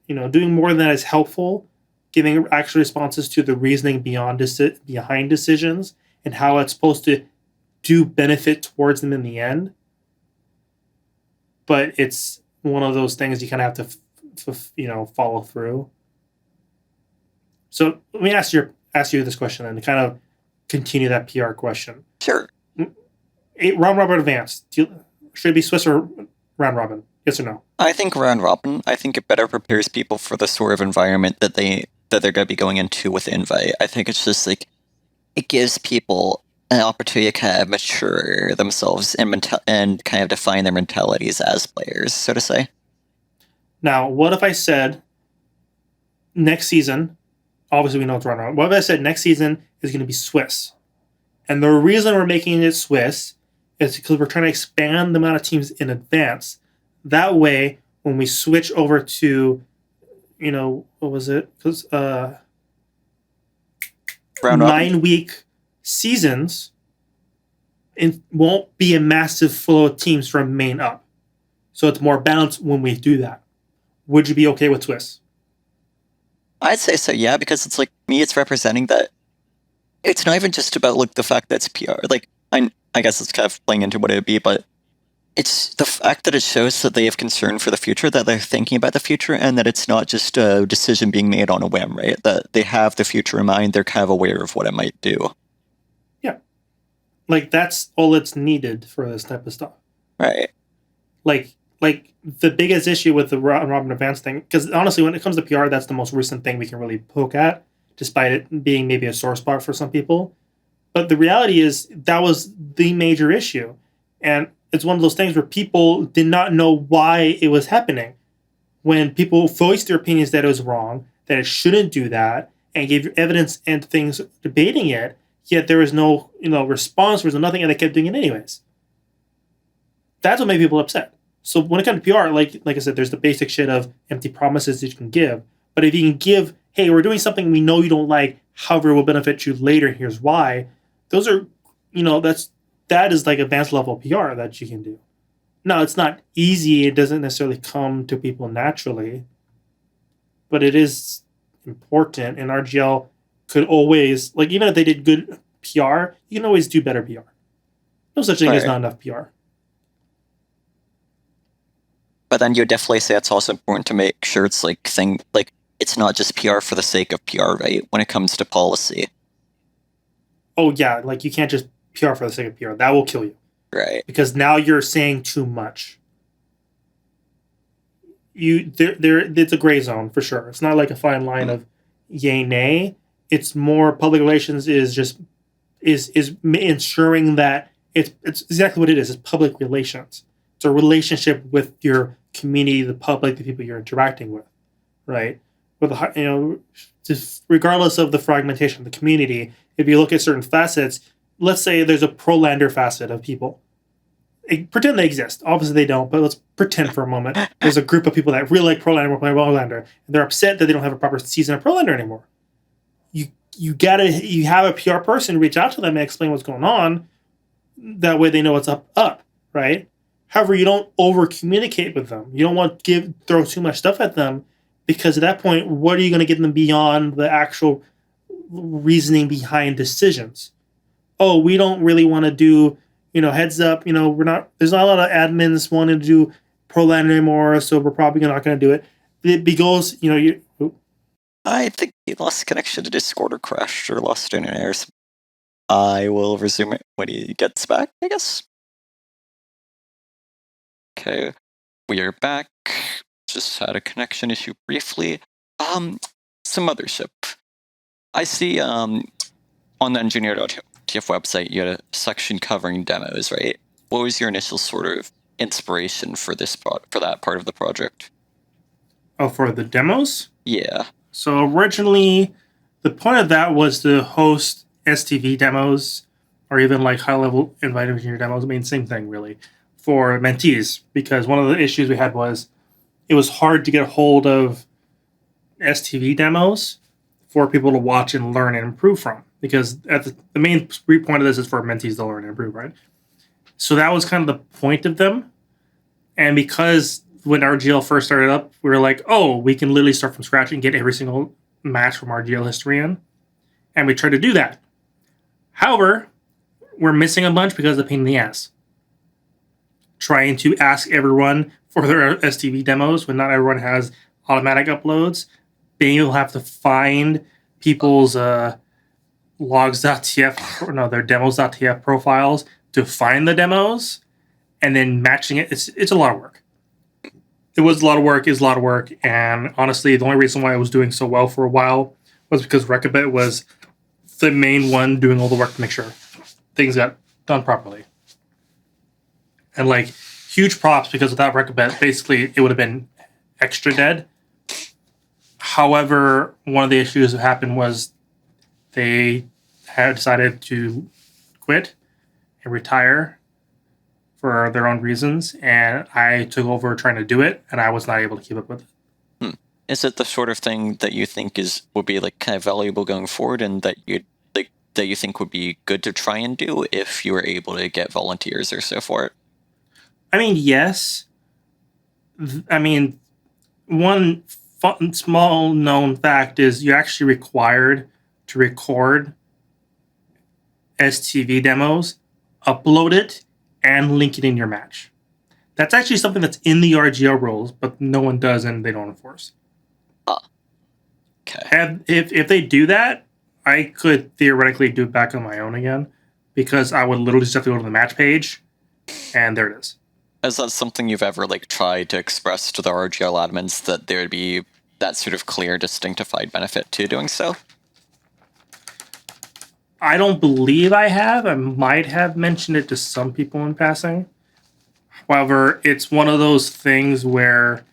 [SPEAKER 2] You know, doing more than that is helpful. Giving actual responses to the reasoning behind decisions and how it's supposed to do benefit towards them in the end. But it's one of those things you kind of have to, follow through. So let me ask you this question and to kind of continue that PR question.
[SPEAKER 1] Sure.
[SPEAKER 2] Round robin advance. Should it be Swiss or round robin? Yes or no?
[SPEAKER 1] I think round robin. I think it better prepares people for the sort of environment that they're going to be going into with Invite. I think it's just like it gives people an opportunity to kind of mature themselves and kind of define their mentalities as players, so to say.
[SPEAKER 2] Now, what if I said next season? Obviously, we know it's round robin. What if I said next season is going to be Swiss? And the reason we're making it Swiss is because we're trying to expand the amount of teams in advance. That way, when we switch over to, what was it? Because 9-week seasons, it won't be a massive flow of teams from main up. So it's more balanced when we do that. Would you be okay with Swiss?
[SPEAKER 1] I'd say so, yeah, because it's like me, it's representing that it's not even just about like the fact that it's PR. Like, I guess it's kind of playing into what it would be, but it's the fact that it shows that they have concern for the future, that they're thinking about the future, and that it's not just a decision being made on a whim, right? That they have the future in mind, they're kind of aware of what it might do.
[SPEAKER 2] Yeah. Like, that's all that's needed for this type of stuff.
[SPEAKER 1] Right.
[SPEAKER 2] Like the biggest issue with the round robin advance thing, because honestly, when it comes to PR, that's the most recent thing we can really poke at, despite it being maybe a sore spot for some people. But the reality is that was the major issue. And it's one of those things where people did not know why it was happening. When people voiced their opinions that it was wrong, that it shouldn't do that, and gave evidence and things debating it, yet there was no response, there was nothing, and they kept doing it anyways. That's what made people upset. So when it comes to PR, like I said, there's the basic shit of empty promises that you can give. But if you can give, hey, we're doing something we know you don't like, however, it will benefit you later, and here's why. Those are, that is like advanced level PR that you can do. No, it's not easy. It doesn't necessarily come to people naturally, but it is important. And RGL could always, even if they did good PR, you can always do better PR. No such thing as not enough PR.
[SPEAKER 1] But then you definitely say it's also important to make sure it's it's not just PR for the sake of PR, right? When it comes to policy.
[SPEAKER 2] Oh yeah, you can't just PR for the sake of PR. That will kill you.
[SPEAKER 1] Right.
[SPEAKER 2] Because now you're saying too much. It's a gray zone for sure. It's not like a fine line of yay, nay. It's more public relations is ensuring that it's exactly what it is. It's public relations. It's a relationship with your community, the public, the people you're interacting with, right? Just regardless of the fragmentation of the community, if you look at certain facets, let's say there's a pro-lander facet of people. Pretend they exist. Obviously they don't, but let's pretend for a moment. There's a group of people that really like pro-lander, more pro-lander, and they're upset that they don't have a proper season of pro-lander anymore. You have a PR person reach out to them and explain what's going on. That way they know what's up, right? However, you don't over-communicate with them. You don't want to throw too much stuff at them, because at that point, what are you going to get them beyond the actual reasoning behind decisions? Oh, we don't really want to do, heads up, there's not a lot of admins wanting to do pro-land anymore, so we're probably not going to do it. It goes,
[SPEAKER 1] I think he lost connection to Discord or crashed or lost internet. I will resume it when he gets back, I guess. Okay, we are back. Just had a connection issue briefly. Some Mothership. I see on the engineer.tf website you had a section covering demos, right? What was your initial sort of inspiration for for that part of the project?
[SPEAKER 2] Oh, for the demos?
[SPEAKER 1] Yeah.
[SPEAKER 2] So originally, the point of that was to host STV demos, or even high-level invited engineer demos. I mean, same thing really, for mentees, because one of the issues we had was it was hard to get a hold of STV demos for people to watch and learn and improve from, because the main point of this is for mentees to learn and improve, right? So that was kind of the point of them. And because when RGL first started up, we were like, oh, we can literally start from scratch and get every single match from RGL history in. And we tried to do that. However, we're missing a bunch because of the pain in the ass. Trying to ask everyone for their STV demos when not everyone has automatic uploads. Being able to have to find people's logs.tf, or no, their demos.tf profiles to find the demos, and then matching it. It's a lot of work. It was a lot of work, is a lot of work, and honestly, the only reason why I was doing so well for a while was because Rekabit was the main one doing all the work to make sure things got done properly. And huge props, because without Rekabit, basically it would have been extra dead. However, one of the issues that happened was they had decided to quit and retire for their own reasons, and I took over trying to do it, and I was not able to keep up with it.
[SPEAKER 1] Is it the sort of thing that you think would be kind of valuable going forward, and that you think would be good to try and do if you were able to get volunteers or so for it?
[SPEAKER 2] I mean, yes. I mean, one small known fact is you're actually required to record STV demos, upload it, and link it in your match. That's actually something that's in the RGL rules, but no one does and they don't enforce.
[SPEAKER 1] Okay.
[SPEAKER 2] If they do that, I could theoretically do it back on my own again, because I would literally just have to go to the match page, and there it is.
[SPEAKER 1] Is that something you've ever tried to express to the RGL admins, that there would be that sort of clear, distinctified benefit to doing so?
[SPEAKER 2] I don't believe I have. I might have mentioned it to some people in passing. However, it's one of those things where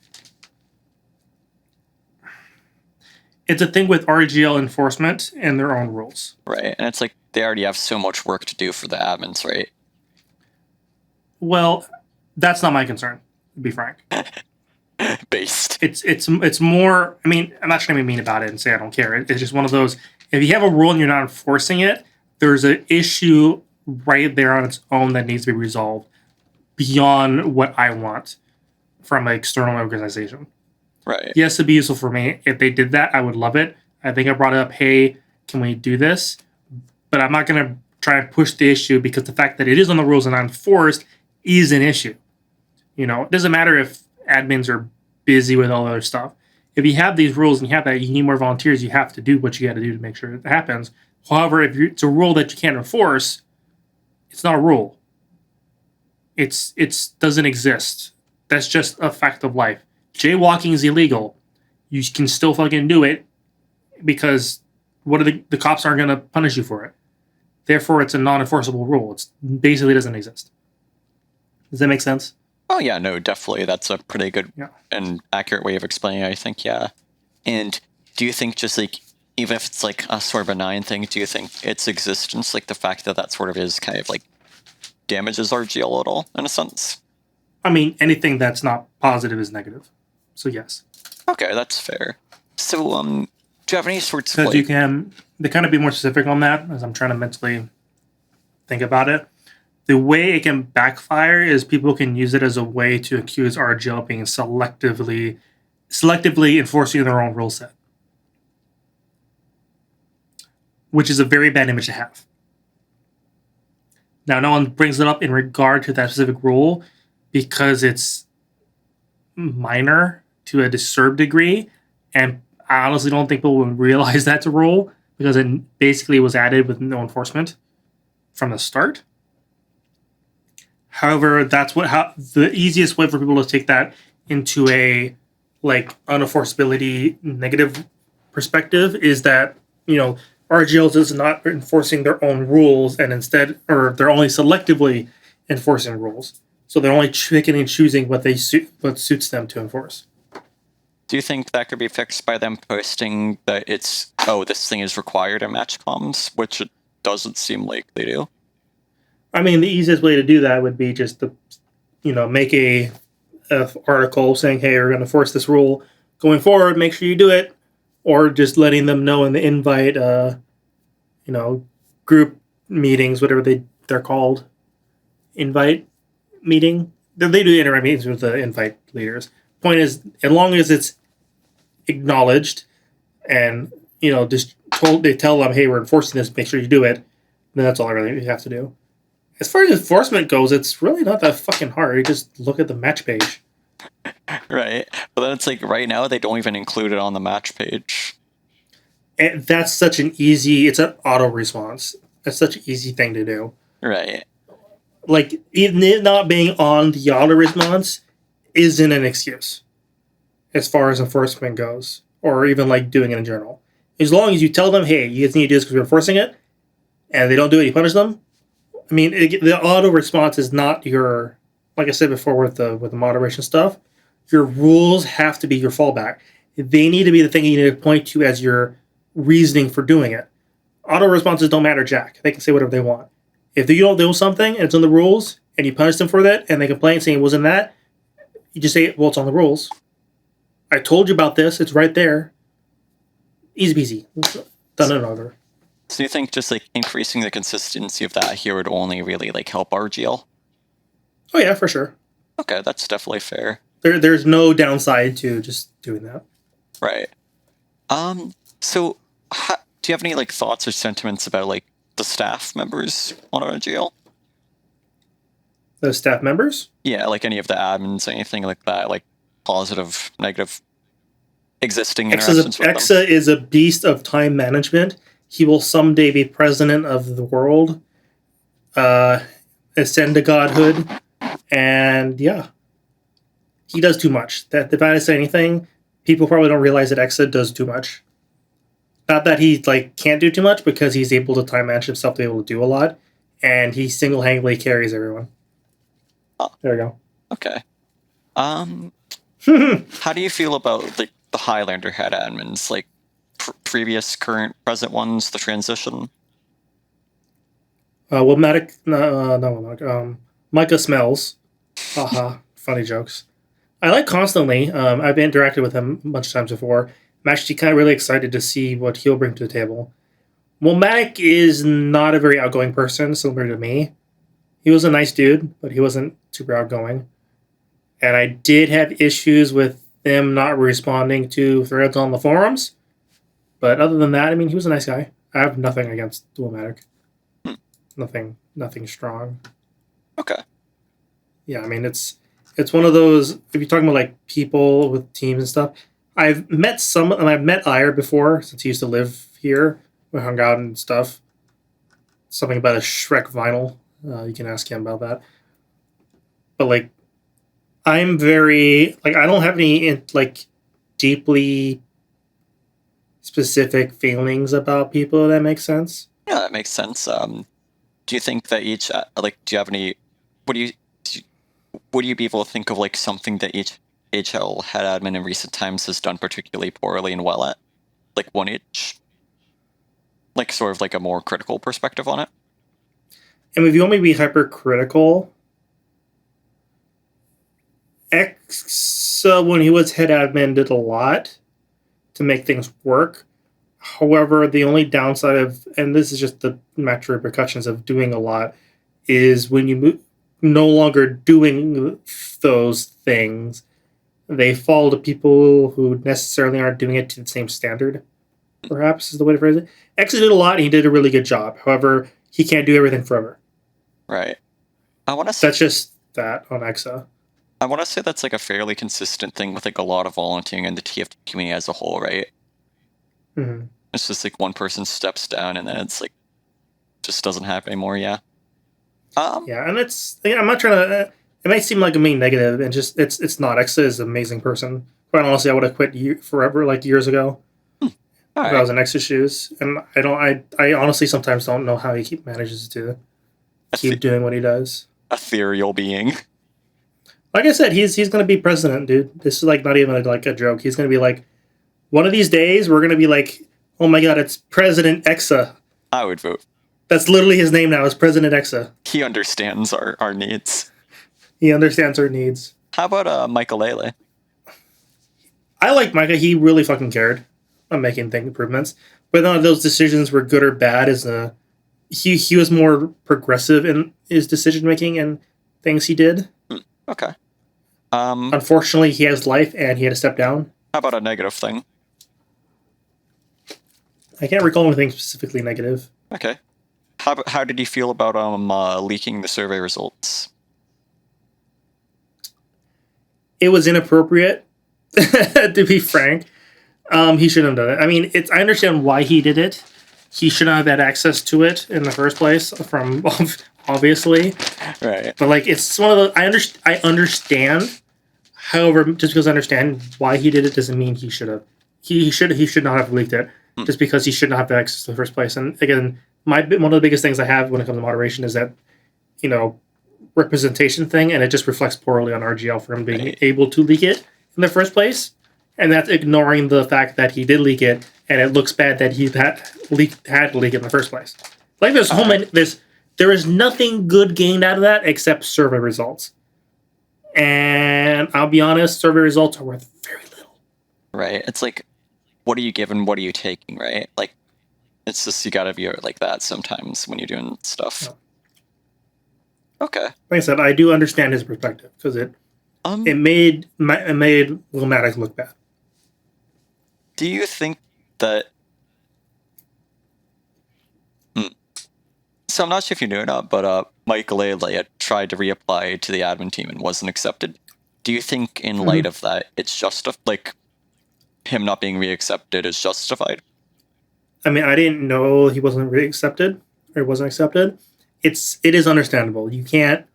[SPEAKER 2] it's a thing with RGL enforcement and their own rules.
[SPEAKER 1] Right. And it's like they already have so much work to do for the admins, right?
[SPEAKER 2] Well, that's not my concern, to be frank.
[SPEAKER 1] Based.
[SPEAKER 2] It's more. I mean, I'm not trying to be mean about it and say I don't care. It's just one of those. If you have a rule and you're not enforcing it, there's an issue right there on its own that needs to be resolved beyond what I want from an external organization.
[SPEAKER 1] Right.
[SPEAKER 2] Yes, it'd be useful for me. If they did that, I would love it. I think I brought it up, hey, can we do this? But I'm not going to try and push the issue because the fact that it is on the rules and not enforced is an issue. You know, it doesn't matter if admins are busy with all other stuff. If you have these rules and you have that, you need more volunteers, you have to do what you got to do to make sure it happens. However, if it's a rule that you can't enforce, it's not a rule. It's doesn't exist. That's just a fact of life. Jaywalking is illegal. You can still fucking do it because what are the cops aren't going to punish you for it. Therefore, it's a non-enforceable rule. It basically doesn't exist. Does that make sense?
[SPEAKER 1] Oh, yeah, no, definitely. That's a pretty good and accurate way of explaining it, I think, yeah. And do you think just, like, even if it's, like, a sort of benign thing, do you think its existence, like, the fact that that sort of is kind of, like, damages RGL at all, in a sense?
[SPEAKER 2] I mean, anything that's not positive is negative. So, yes.
[SPEAKER 1] Okay, that's fair. So, do you have any sorts of,
[SPEAKER 2] Because
[SPEAKER 1] like...
[SPEAKER 2] you can... To kind of be more specific on that, as I'm trying to mentally think about it, the way it can backfire is people can use it as a way to accuse RGL of being selectively enforcing their own rule set, which is a very bad image to have. Now, no one brings it up in regard to that specific rule because it's minor to a disturbed degree, and I honestly don't think people would realize that's a rule because it basically was added with no enforcement from the start. However, that's the easiest way for people to take that into a like unenforceability negative perspective is that, you know, RGLs is not enforcing their own rules and instead, or they're only selectively enforcing rules. So they're only picking and choosing what suits them to enforce.
[SPEAKER 1] Do you think that could be fixed by them posting that it's, this thing is required in match comms, which it doesn't seem like they do?
[SPEAKER 2] I mean, the easiest way to do that would be just to, make a article saying, hey, we're going to force this rule going forward, make sure you do it, or just letting them know in the invite, group meetings, whatever they're called, invite meeting. They do interact meetings with the invite leaders. Point is, as long as it's acknowledged and, they tell them, hey, we're enforcing this, make sure you do it, then that's all I really have to do. As far as enforcement goes, it's really not that fucking hard. You just look at the match page.
[SPEAKER 1] Right. But then it's like right now they don't even include it on the match page.
[SPEAKER 2] And that's such an easy... It's an auto response. That's such an easy thing to do.
[SPEAKER 1] Right.
[SPEAKER 2] Like, even it not being on the auto response isn't an excuse as far as enforcement goes. Or even, like, doing it in general. As long as you tell them, hey, you guys need to do this because we're enforcing it, and they don't do it, you punish them. I mean, the auto response is not your... Like I said before with the moderation stuff, your rules have to be your fallback. They need to be the thing you need to point to as your reasoning for doing it. Auto responses don't matter jack. They can say whatever they want. If you don't do something and it's in the rules and you punish them for that and they complain saying it wasn't that, you just say, well, it's on the rules. I told you about this. It's right there. Easy peasy. Done and over.
[SPEAKER 1] So you think just like increasing the consistency of that here would only really like help RGL?
[SPEAKER 2] Oh yeah, for sure.
[SPEAKER 1] Okay, that's definitely fair.
[SPEAKER 2] There's no downside to just doing that.
[SPEAKER 1] Right. So do you have any like thoughts or sentiments about like the staff members on RGL?
[SPEAKER 2] The staff members?
[SPEAKER 1] Yeah, like any of the admins, anything like that, like positive, negative, existing interactions with them.
[SPEAKER 2] Exa is a beast of time management. He will someday be president of the world, ascend to godhood, and yeah, he does too much. If I say anything, people probably don't realize that Exa does too much. Not that he like can't do too much, because he's able to time manage himself to be able to do a lot, and he single-handedly carries everyone.
[SPEAKER 1] Oh.
[SPEAKER 2] There we go.
[SPEAKER 1] Okay. How do you feel about like the Highlander head admins, like previous, current, present ones, the transition?
[SPEAKER 2] Wilmatic, no, not Wilmatic. Micah Smells. Haha, funny jokes. I like Constantly. I've interacted with him a bunch of times before. I'm actually kind of really excited to see what he'll bring to the table. Wilmatic is not a very outgoing person, similar to me. He was a nice dude, but he wasn't super outgoing. And I did have issues with them not responding to threads on the forums. But other than that, I mean, he was a nice guy. I have nothing against Wilmatic. Nothing strong.
[SPEAKER 1] Okay.
[SPEAKER 2] Yeah, I mean, it's one of those. If you're talking about like people with teams and stuff, I've met some, and I've met Ire before since he used to live here. We hung out and stuff. Something about a Shrek vinyl. You can ask him about that. But like, I'm very like, I don't have any like deeply specific feelings about people. If that makes sense.
[SPEAKER 1] Yeah, that makes sense. Do you think that each like, do you have any? Would you would you be able to think of like something that each HL head admin in recent times has done particularly poorly and well at? Like one each? Like sort of like a more critical perspective on it?
[SPEAKER 2] And if you want me to be hypercritical, X, when he was head admin, did a lot to make things work. However, the only downside of, and this is just the natural repercussions of doing a lot, is when you no longer doing those things, they fall to people who necessarily aren't doing it to the same standard, perhaps is the way to phrase it. X did a lot, and he did a really good job. However, he can't do everything forever.
[SPEAKER 1] Right. I want to say
[SPEAKER 2] that's just that on Exa.
[SPEAKER 1] I want to say that's like a fairly consistent thing with like a lot of volunteering in the TF2 community as a whole, right?
[SPEAKER 2] Mm-hmm.
[SPEAKER 1] It's just like one person steps down and then it's like just doesn't happen anymore. Yeah.
[SPEAKER 2] Yeah, and it's, I'm not trying to. It might seem like a mean negative, and just it's not. Exa is an amazing person. Quite honestly, I would have quit forever, like years ago, if I was in Exa shoes. And I don't. I honestly sometimes don't know how he manages to keep doing what he does.
[SPEAKER 1] Ethereal being.
[SPEAKER 2] Like I said, he's going to be president, dude. This is like not even like a joke. He's going to be like, one of these days we're going to be like, oh my god, it's President Exa.
[SPEAKER 1] I would vote.
[SPEAKER 2] That's literally his name now, is President Exa.
[SPEAKER 1] He understands our needs.
[SPEAKER 2] He understands our needs.
[SPEAKER 1] How about Michael Lele?
[SPEAKER 2] I like Micah. He really fucking cared on making improvements. Whether or not those decisions were good or bad is he was more progressive in his decision making and things he did.
[SPEAKER 1] Okay.
[SPEAKER 2] Unfortunately, he has life and he had to step down.
[SPEAKER 1] How about a negative thing?
[SPEAKER 2] I can't recall anything specifically negative.
[SPEAKER 1] Okay. How did you feel about leaking the survey results?
[SPEAKER 2] It was inappropriate, to be frank. He shouldn't have done it. I mean, I understand why he did it. He shouldn't have had access to it in the first place, from obviously.
[SPEAKER 1] Right.
[SPEAKER 2] But like, it's one of those. I understand. However, just because I understand why he did it doesn't mean he should have. He should not have leaked it. Just because he should not have access to the first place. And again, one of the biggest things I have when it comes to moderation is that, representation thing, and it just reflects poorly on RGL for him being able to leak it in the first place, and that's ignoring the fact that he did leak it, and it looks bad that he had to leak it in the first place. Like there is nothing good gained out of that except survey results, and I'll be honest, survey results are worth very little.
[SPEAKER 1] Right. It's like, what are you giving? What are you taking? Right. Like, it's just you gotta be like that sometimes when you're doing stuff.
[SPEAKER 2] No.
[SPEAKER 1] Okay.
[SPEAKER 2] Like I said, I do understand his perspective because it made Wilmatic look bad.
[SPEAKER 1] Do you think that? So I'm not sure if you knew or not, but Michael Lele had tried to reapply to the admin team and wasn't accepted. Do you think, in light of that, it's like him not being reaccepted is justified?
[SPEAKER 2] I mean, I didn't know he wasn't reaccepted or wasn't accepted. It is understandable. You can't.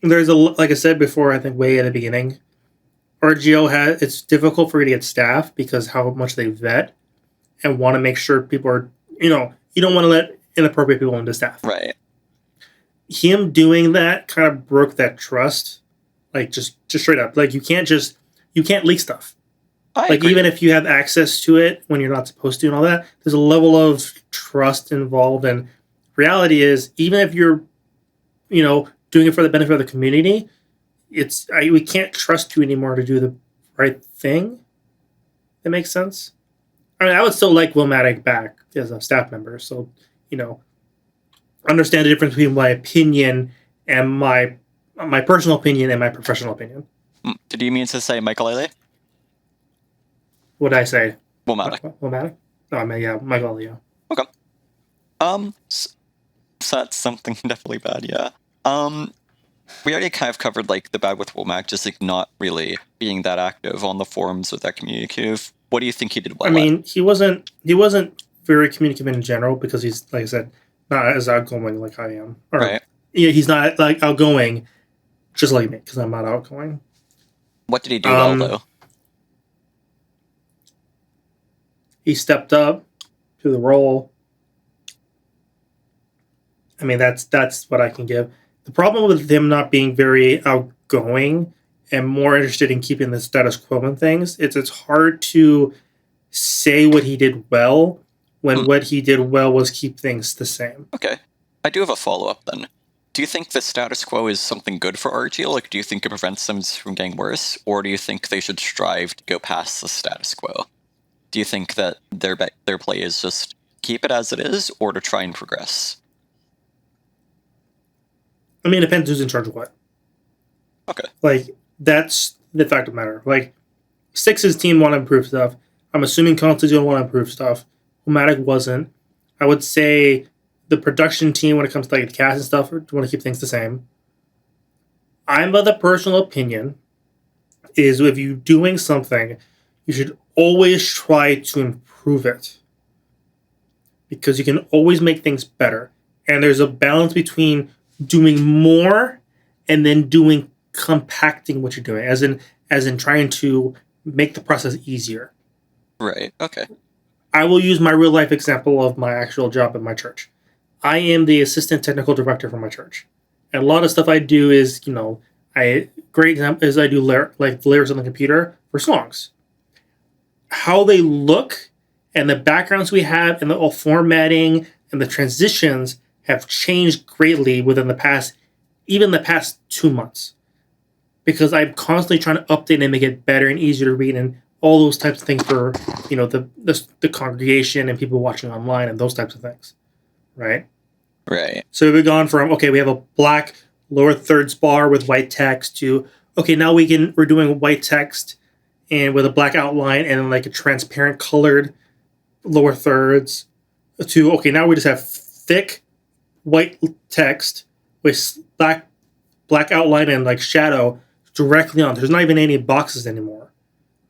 [SPEAKER 2] Like I said before, I think way at the beginning, RGO it's difficult for you to get staff because how much they vet. and want to make sure people are, you don't want to let inappropriate people into staff.
[SPEAKER 1] Right.
[SPEAKER 2] Him doing that kind of broke that trust, like just straight up. Like you can't leak stuff.
[SPEAKER 1] I
[SPEAKER 2] Like
[SPEAKER 1] agree.
[SPEAKER 2] even if you have access to it when you're not supposed to and all that, there's a level of trust involved. And reality is, even if you're, doing it for the benefit of the community, we can't trust you anymore to do the right thing. That makes sense. I mean, I would still like Wilmatic back as a staff member. So, understand the difference between my opinion and my personal opinion and my professional opinion.
[SPEAKER 1] Did you mean to say Michael Lele?
[SPEAKER 2] What did I say?
[SPEAKER 1] Wilmatic.
[SPEAKER 2] Wilmatic? No, I mean, yeah, Michael, yeah.
[SPEAKER 1] Okay. So that's something definitely bad, yeah. We already kind of covered like the bad with Womack, just like not really being that active on the forums or that communicative. What do you think he did well?
[SPEAKER 2] I mean, he wasn't very communicative in general because he's, like I said, not as outgoing like I am. Or,
[SPEAKER 1] right.
[SPEAKER 2] Yeah, he's not like outgoing, just like me, because I'm not outgoing.
[SPEAKER 1] What did he do well though?
[SPEAKER 2] He stepped up to the role. I mean, that's what I can give. The problem with him not being very outgoing and more interested in keeping the status quo and things, it's hard to say what he did well when what he did well was keep things the same.
[SPEAKER 1] Okay. I do have a follow-up then. Do you think the status quo is something good for RGL? Like, do you think it prevents them from getting worse? Or do you think they should strive to go past the status quo? Do you think that their play is just keep it as it is, or to try and progress?
[SPEAKER 2] I mean, it depends who's in charge of what.
[SPEAKER 1] Okay.
[SPEAKER 2] Like, that's the fact of the matter. Like, Six's team want to improve stuff. I'm assuming Constant's going to want to improve stuff. Humatic wasn't. I would say the production team, when it comes to like the cast and stuff, want to keep things the same. I'm of the personal opinion is if you're doing something, you should always try to improve it. Because you can always make things better. And there's a balance between doing more and then compacting what you're doing, as in trying to make the process easier.
[SPEAKER 1] Right. Okay.
[SPEAKER 2] I will use my real life example of my actual job at my church. I am the assistant technical director for my church, and a lot of stuff I do is, great example is I do lyrics on the computer for songs. How they look and the backgrounds we have and the formatting and the transitions have changed greatly within the past 2 months. Because I'm constantly trying to update and make it better and easier to read and all those types of things for, the congregation and people watching online and those types of things. Right?
[SPEAKER 1] Right.
[SPEAKER 2] So we've gone from, okay, we have a black lower thirds bar with white text to, okay, now we're doing white text and with a black outline and like a transparent colored lower thirds to, okay, now we just have thick white text with black outline and like shadow directly on. There's not even any boxes anymore,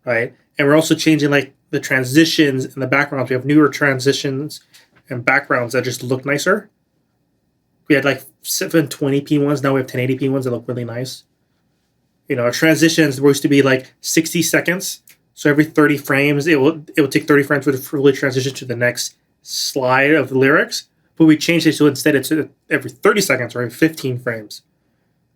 [SPEAKER 2] right? And we're also changing like the transitions and the backgrounds. We have newer transitions and backgrounds that just look nicer. We had like 720p ones. Now we have 1080p ones that look really nice. Our transitions were used to be like 60 seconds. So every 30 frames, it will take 30 frames to fully transition to the next slide of the lyrics. But we changed it so instead it's every 30 seconds or every 15 frames.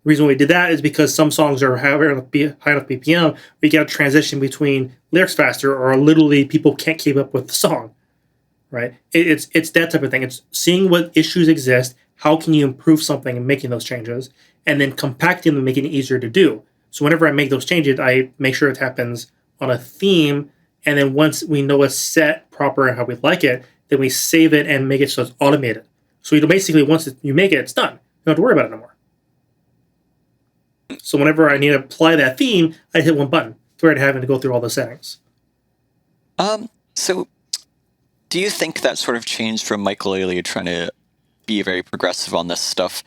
[SPEAKER 2] The reason we did that is because some songs are high enough BPM, we get a transition between lyrics faster, or literally people can't keep up with the song, right? It's that type of thing. It's seeing what issues exist, how can you improve something and making those changes, and then compacting them and making it easier to do. So whenever I make those changes, I make sure it happens on a theme, and then once we know it's set proper and how we like it, then we save it and make it so it's automated. So basically, once you make it, it's done. You don't have to worry about it anymore. So whenever I need to apply that theme, I hit one button without having to go through all the settings.
[SPEAKER 1] So do you think that sort of changed from Michael Ailey trying to be very progressive on this stuff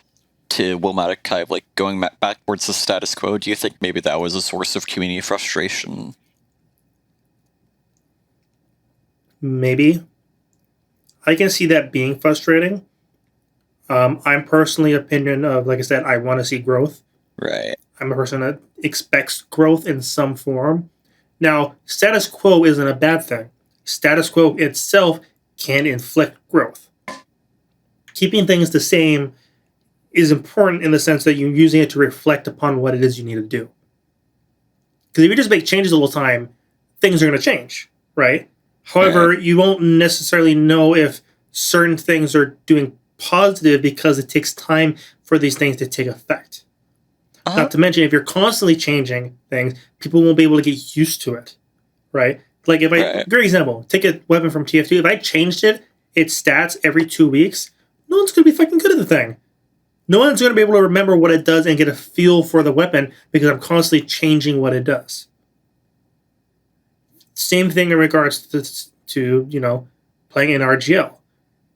[SPEAKER 1] to Wilmatic kind of like going backwards to status quo? Do you think maybe that was a source of community frustration?
[SPEAKER 2] Maybe. I can see that being frustrating. I'm personally opinion of, like I said, I want to see growth.
[SPEAKER 1] Right.
[SPEAKER 2] I'm a person that expects growth in some form. Now, status quo isn't a bad thing. Status quo itself can inflict growth. Keeping things the same is important in the sense that you're using it to reflect upon what it is you need to do. Because if you just make changes all the time, things are going to change, right? However, you won't necessarily know if certain things are doing positive because it takes time for these things to take effect. Not to mention, if you're constantly changing things, people won't be able to get used to it, right? Like if great example, take a weapon from TF2. If I changed its stats every 2 weeks, no one's going to be fucking good at the thing. No one's going to be able to remember what it does and get a feel for the weapon because I'm constantly changing what it does. Same thing in regards to playing in RGL.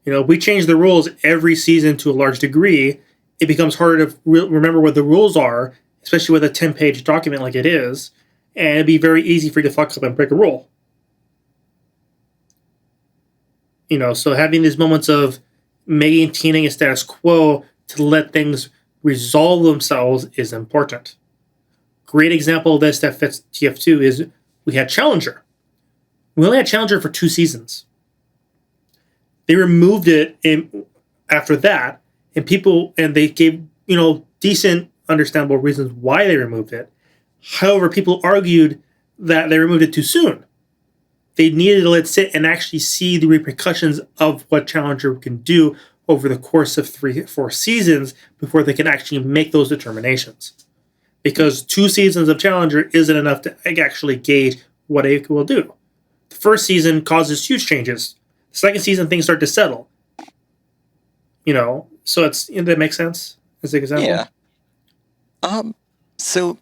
[SPEAKER 2] If we change the rules every season to a large degree, it becomes harder to remember what the rules are, especially with a 10-page document like it is, and it'd be very easy for you to fuck up and break a rule. So having these moments of maintaining a status quo to let things resolve themselves is important. Great example of this that fits TF2 is we had Challenger. We only had Challenger for 2 seasons. They removed it after that, and they gave decent, understandable reasons why they removed it. However, people argued that they removed it too soon. They needed to let it sit and actually see the repercussions of what Challenger can do over the course of 3-4 seasons before they can actually make those determinations. Because 2 seasons of Challenger isn't enough to actually gauge what it will do. The first season causes huge changes. The second season, things start to settle. So that makes sense as an example.
[SPEAKER 1] Yeah. So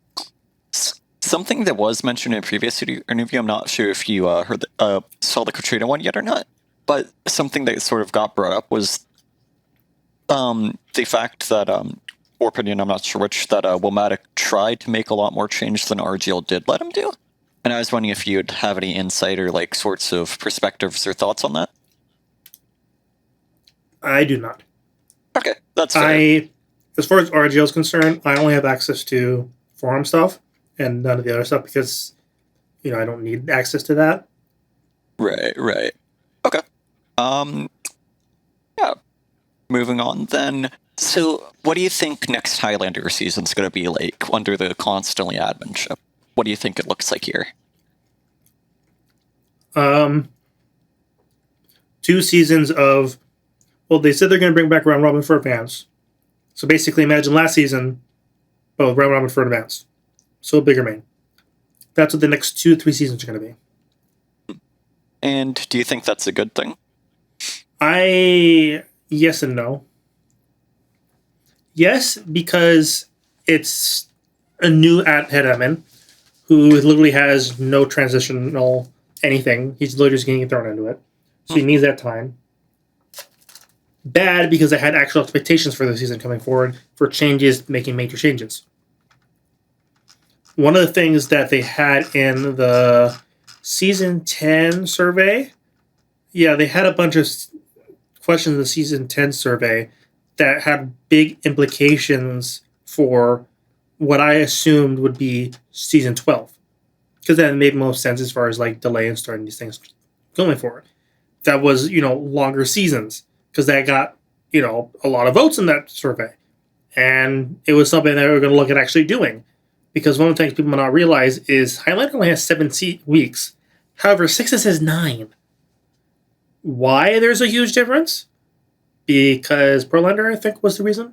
[SPEAKER 1] something that was mentioned in a previous interview, I'm not sure if you saw the Katrina one yet or not, but something that sort of got brought up was the fact that, or opinion, I'm not sure which, that Womatic tried to make a lot more change than RGL did let him do. And I was wondering if you'd have any insight or sorts of perspectives or thoughts on that.
[SPEAKER 2] I do not.
[SPEAKER 1] Okay, that's fair.
[SPEAKER 2] As far as RGL is concerned, I only have access to forum stuff and none of the other stuff because, I don't need access to that.
[SPEAKER 1] Right. Okay. Yeah. Moving on then. So, what do you think next Highlander season's going to be like under the constantly adminship? What do you think it looks like here?
[SPEAKER 2] 2 seasons of... Well, they said they're going to bring back Round Robin for Advance. So basically, imagine last season, Round Robin for Advance. So a bigger main. That's what the next 2-3 seasons are going to be.
[SPEAKER 1] And do you think that's a good thing?
[SPEAKER 2] Yes and no. Yes, because it's a new head admin who literally has no transitional anything. He's literally just getting thrown into it. So he needs that time. Bad because I had actual expectations for the season coming forward for changes, making major changes. One of the things that they had in the Season 10 survey, they had a bunch of questions in the Season 10 survey that had big implications for what I assumed would be Season 12. Because that made most sense as far as delay and starting these things going forward. That was, longer seasons. Because that got, a lot of votes in that survey. And it was something that we were going to look at actually doing. Because one of the things people might not realize is Highlander only has 7 weeks. However, Sixes has 9. Why there's a huge difference? Because Prolander, I think, was the reason.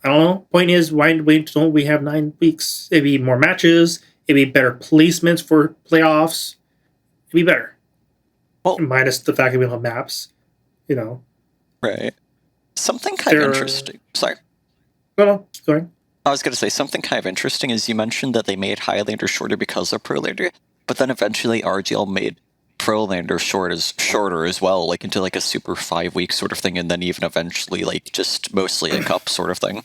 [SPEAKER 2] I don't know. Point is, why don't we have 9 weeks? It'd be more matches. It'd be better placements for playoffs. It'd be better. Well, minus the fact that we don't have maps.
[SPEAKER 1] Right. Something kind of interesting. Sorry.
[SPEAKER 2] No, keep going.
[SPEAKER 1] I was going to say, something kind of interesting is you mentioned that they made Highlander shorter because of Prolander, but then eventually RGL made Prolander shorter as well, into a super 5-week sort of thing, and then even eventually just mostly a cup sort of thing.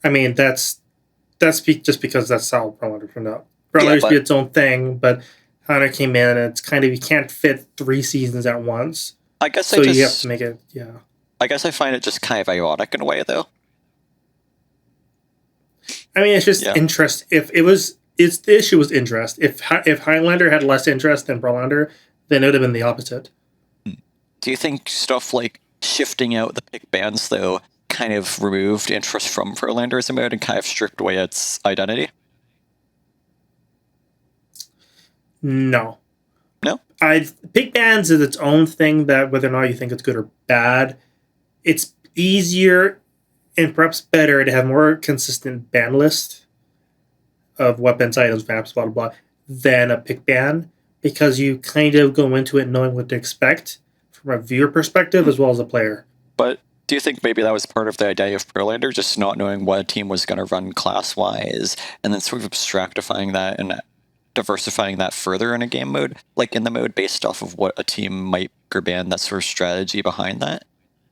[SPEAKER 2] I mean, that's just because that's how Prolander turned out. Prolander used to be its own thing, but Highlander came in and it's kind of, you can't fit 3 seasons at once.
[SPEAKER 1] I guess
[SPEAKER 2] you have to make it,
[SPEAKER 1] I guess I find it just kind of ironic in a way, though.
[SPEAKER 2] I mean, it's just interest. If it's the issue was interest. If Highlander had less interest than Pearlander, then it would have been the opposite.
[SPEAKER 1] Do you think stuff like shifting out the pick bands, though, kind of removed interest from Verlander as a mode and kind of stripped away its identity?
[SPEAKER 2] No.
[SPEAKER 1] No?
[SPEAKER 2] Pick bands is its own thing that whether or not you think it's good or bad, it's easier and perhaps better to have more consistent ban list of weapons, items, maps, blah, blah, blah, than a pick ban because you kind of go into it knowing what to expect from a viewer perspective as well as a player.
[SPEAKER 1] But do you think maybe that was part of the idea of Verlander, just not knowing what a team was going to run class-wise, and then sort of abstractifying that and diversifying that further in a game mode, like in the mode based off of what a team might or ban, that sort of strategy behind that?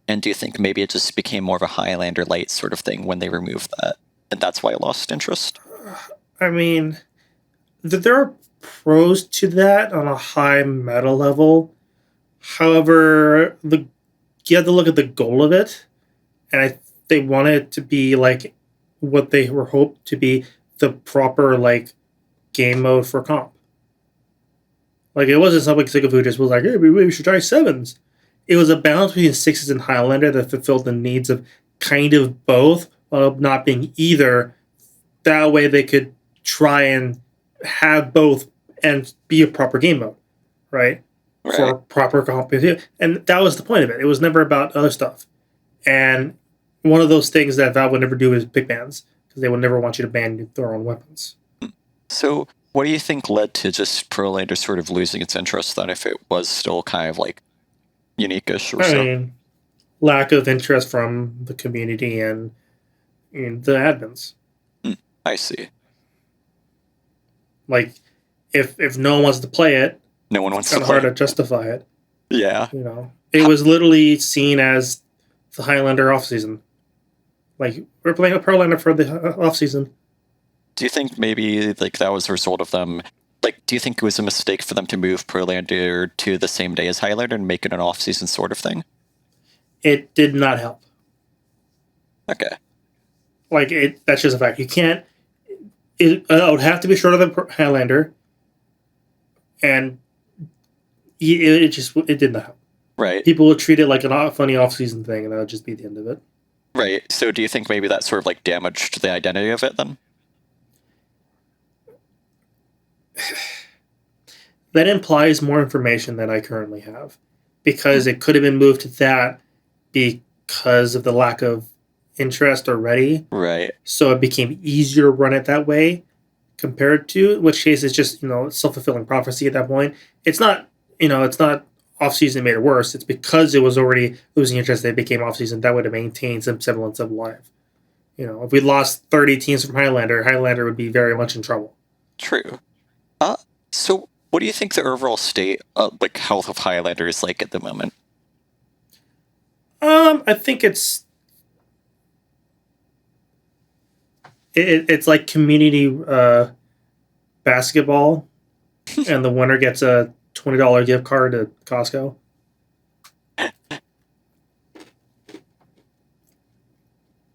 [SPEAKER 1] And do you think maybe it just became more of a Highlander light sort of thing when they removed that, and that's why it lost interest?
[SPEAKER 2] I mean, there are pros to that on a high meta level. However, you have to look at the goal of it, and they want it to be like what they were hoped to be the proper like game mode for comp. Like it wasn't something Sigafu just was like, hey, we should try sevens. It was a balance between sixes and Highlander that fulfilled the needs of kind of both while not being either. That way they could try and have both and be a proper game mode, right? For proper competition. And that was the point of it. It was never about other stuff. And one of those things that Valve would never do is pick bans because they would never want you to ban their own weapons.
[SPEAKER 1] So what do you think led to just Verlander sort of losing its interest then if it was still kind of like unique-ish or so?
[SPEAKER 2] I mean, lack of interest from the community and the admins.
[SPEAKER 1] I see.
[SPEAKER 2] Like, if no one wants to play it,
[SPEAKER 1] no one wants
[SPEAKER 2] it's
[SPEAKER 1] to
[SPEAKER 2] kind of
[SPEAKER 1] play
[SPEAKER 2] hard to justify it.
[SPEAKER 1] Yeah.
[SPEAKER 2] You know, it was literally seen as the Highlander off season. Like, we're playing a Pearlander for the off season.
[SPEAKER 1] Do you think maybe like that was a result of them? Like, do you think it was a mistake for them to move Pearlander to the same day as Highlander and make it an off-season sort of thing?
[SPEAKER 2] It did not help.
[SPEAKER 1] Okay.
[SPEAKER 2] Like, that's just a fact. You can't. It would have to be shorter than Highlander, and it did not help.
[SPEAKER 1] Right.
[SPEAKER 2] People would treat it like a funny off-season thing, and that would just be the end of it.
[SPEAKER 1] Right. So, do you think maybe that sort of like damaged the identity of it then?
[SPEAKER 2] That implies more information than I currently have, because it could have been moved to that because of the lack of interest already.
[SPEAKER 1] Right.
[SPEAKER 2] So it became easier to run it that way compared to, in which case it's just, self-fulfilling prophecy at that point. It's not, it's not off-season made it worse. It's because it was already losing interest that it became off-season. That would have maintained some semblance of life. If we lost 30 teams from Highlander would be very much in trouble.
[SPEAKER 1] True. So what do you think the overall state, like health of Highlander is like at the moment?
[SPEAKER 2] I think it's like community basketball, and the winner gets a $20 gift card to Costco.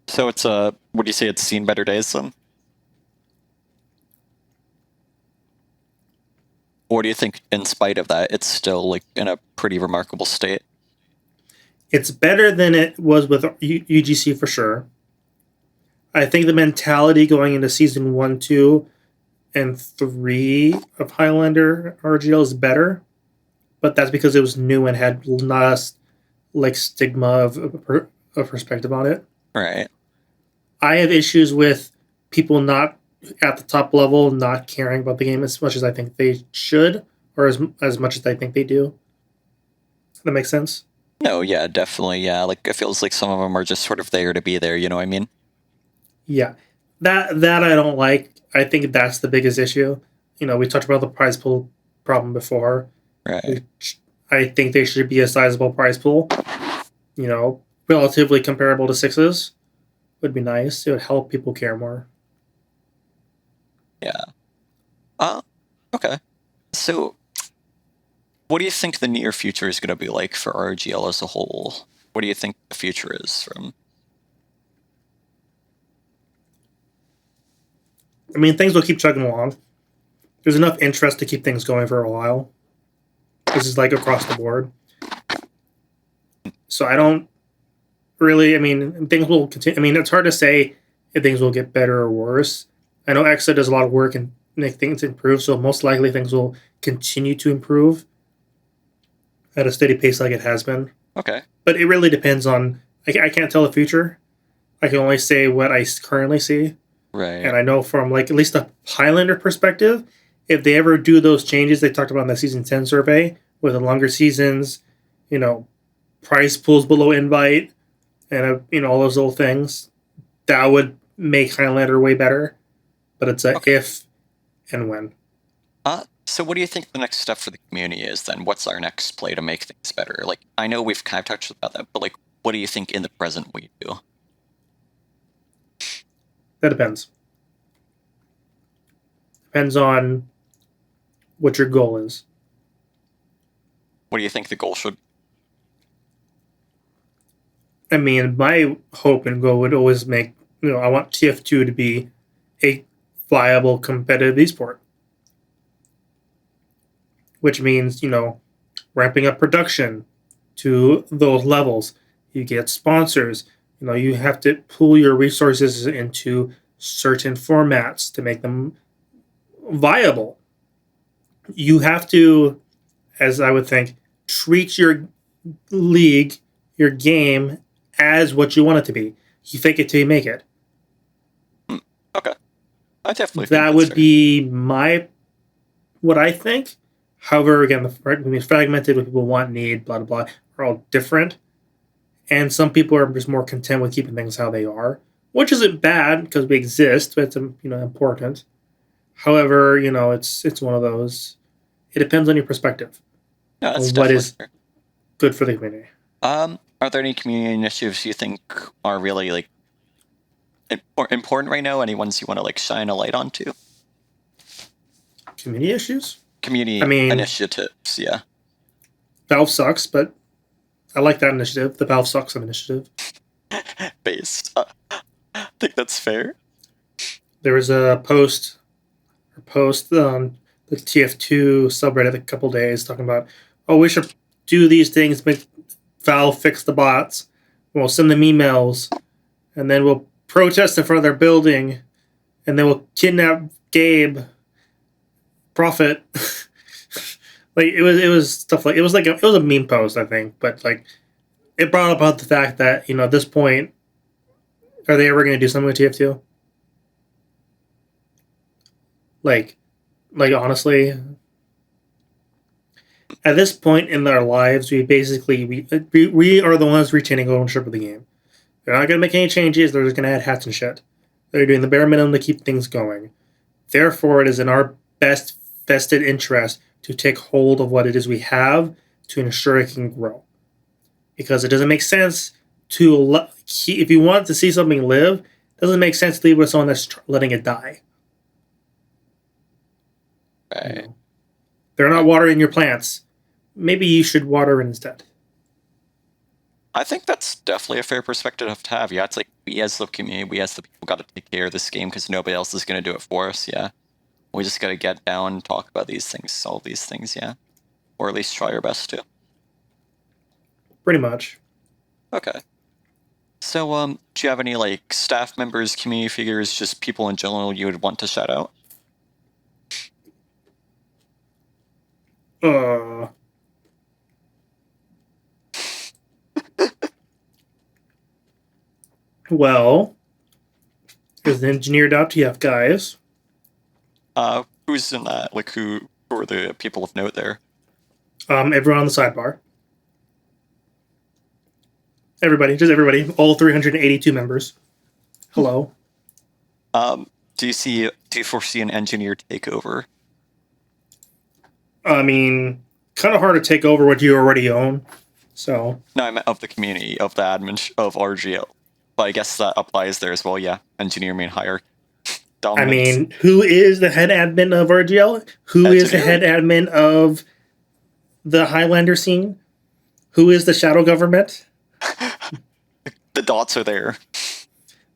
[SPEAKER 1] So it's would you say it's seen better days then? Or do you think, in spite of that, it's still like in a pretty remarkable state?
[SPEAKER 2] It's better than it was with UGC for sure. I think the mentality going into season 1, 2, and 3 of Highlander RGL is better, but that's because it was new and had less like stigma of perspective on it.
[SPEAKER 1] Right.
[SPEAKER 2] I have issues with people not at the top level not caring about the game as much as I think they should, or as much as I think they do. That makes sense?
[SPEAKER 1] No, yeah, definitely, yeah. Like, it feels like some of them are just sort of there to be there, you know what I mean?
[SPEAKER 2] Yeah. That I don't like. I think that's the biggest issue. We talked about the prize pool problem before.
[SPEAKER 1] Right.
[SPEAKER 2] I think they should be a sizable prize pool. Relatively comparable to sixes would be nice. It would help people care more.
[SPEAKER 1] Yeah. Okay. So, what do you think the near future is going to be like for RGL as a whole? What do you think the future is from?
[SPEAKER 2] I mean, things will keep chugging along. There's enough interest to keep things going for a while. This is like across the board. So I don't really. I mean, things will continue. I mean, it's hard to say if things will get better or worse. I know Exa does a lot of work and make things improve, so most likely things will continue to improve at a steady pace like it has been.
[SPEAKER 1] Okay.
[SPEAKER 2] But it really depends on. I can't tell the future. I can only say what I currently see.
[SPEAKER 1] Right.
[SPEAKER 2] And I know from like at least a Highlander perspective, if they ever do those changes they talked about in the season 10 survey with the longer seasons, price pools below invite, and all those little things, that would make Highlander way better. But it's a if and when.
[SPEAKER 1] So what do you think the next step for the community is then? What's our next play to make things better? Like, I know we've kind of touched about that, but like, what do you think in the present we do?
[SPEAKER 2] That depends. Depends on what your goal is.
[SPEAKER 1] What do you think the goal should be?
[SPEAKER 2] I mean, my hope and goal would always make, I want TF2 to be a viable competitive esport. Which means, ramping up production to those levels. You get sponsors. You have to pool your resources into certain formats to make them viable. You have to, as I would think, treat your league, your game, as what you want it to be. You fake it till you make it.
[SPEAKER 1] Okay. I definitely think
[SPEAKER 2] that would be what I think. However, again, the fragmented, what people want, need, blah, blah, blah, are all different. And some people are just more content with keeping things how they are, which isn't bad because we exist, but it's important. However, it's one of those. It depends on your perspective.
[SPEAKER 1] No, that's
[SPEAKER 2] what is
[SPEAKER 1] fair.
[SPEAKER 2] Good for the community.
[SPEAKER 1] Are there any community initiatives you think are really like important right now? Any ones you want to like shine a light onto?
[SPEAKER 2] Community issues?
[SPEAKER 1] Community initiatives, yeah.
[SPEAKER 2] Valve sucks, but I like that initiative. The Valve sucks initiative.
[SPEAKER 1] Base. I think that's fair.
[SPEAKER 2] There was a post on the TF2 subreddit a couple days talking about, we should do these things, make Valve fix the bots. We'll send them emails, and then we'll protest in front of their building, and then we'll kidnap Gabe. Profit. Like it was stuff like it was a meme post, I think, but like it brought about the fact that at this point, are they ever going to do something with TF2? Like honestly, at this point in our lives, we are the ones retaining ownership of the game. They're not going to make any changes. They're just going to add hats and shit. They're doing the bare minimum to keep things going. Therefore, it is in our best vested interest to take hold of what it is we have to ensure it can grow. Because it doesn't make sense to, if you want to see something live, it doesn't make sense to leave with someone that's letting it die.
[SPEAKER 1] Right.
[SPEAKER 2] They're not watering your plants. Maybe you should water it instead.
[SPEAKER 1] I think that's definitely a fair perspective to have. Yeah, it's like we as the community, we as the people got to take care of this game because nobody else is going to do it for us, yeah. We just got to get down and talk about these things, solve these things, yeah. Or at least try our best to.
[SPEAKER 2] Pretty much.
[SPEAKER 1] Okay. So, do you have any, like, staff members, community figures, just people in general you would want to shout out?
[SPEAKER 2] Well, there's the engineer.tf guys.
[SPEAKER 1] Who's in that? Like, who are the people of note there?
[SPEAKER 2] Everyone on the sidebar. Everybody, just everybody. All 382 members. Hello.
[SPEAKER 1] Do you foresee an engineer takeover?
[SPEAKER 2] I mean, kind of hard to take over what you already own. So.
[SPEAKER 1] No, I meant of the community, of the admin of RGL. But I guess that applies there as well, yeah. Engineer main hierarchy. Dominance.
[SPEAKER 2] I mean, who is the head admin of RGL? Who is the head admin of the Highlander scene? Who is the shadow government?
[SPEAKER 1] The dots are there.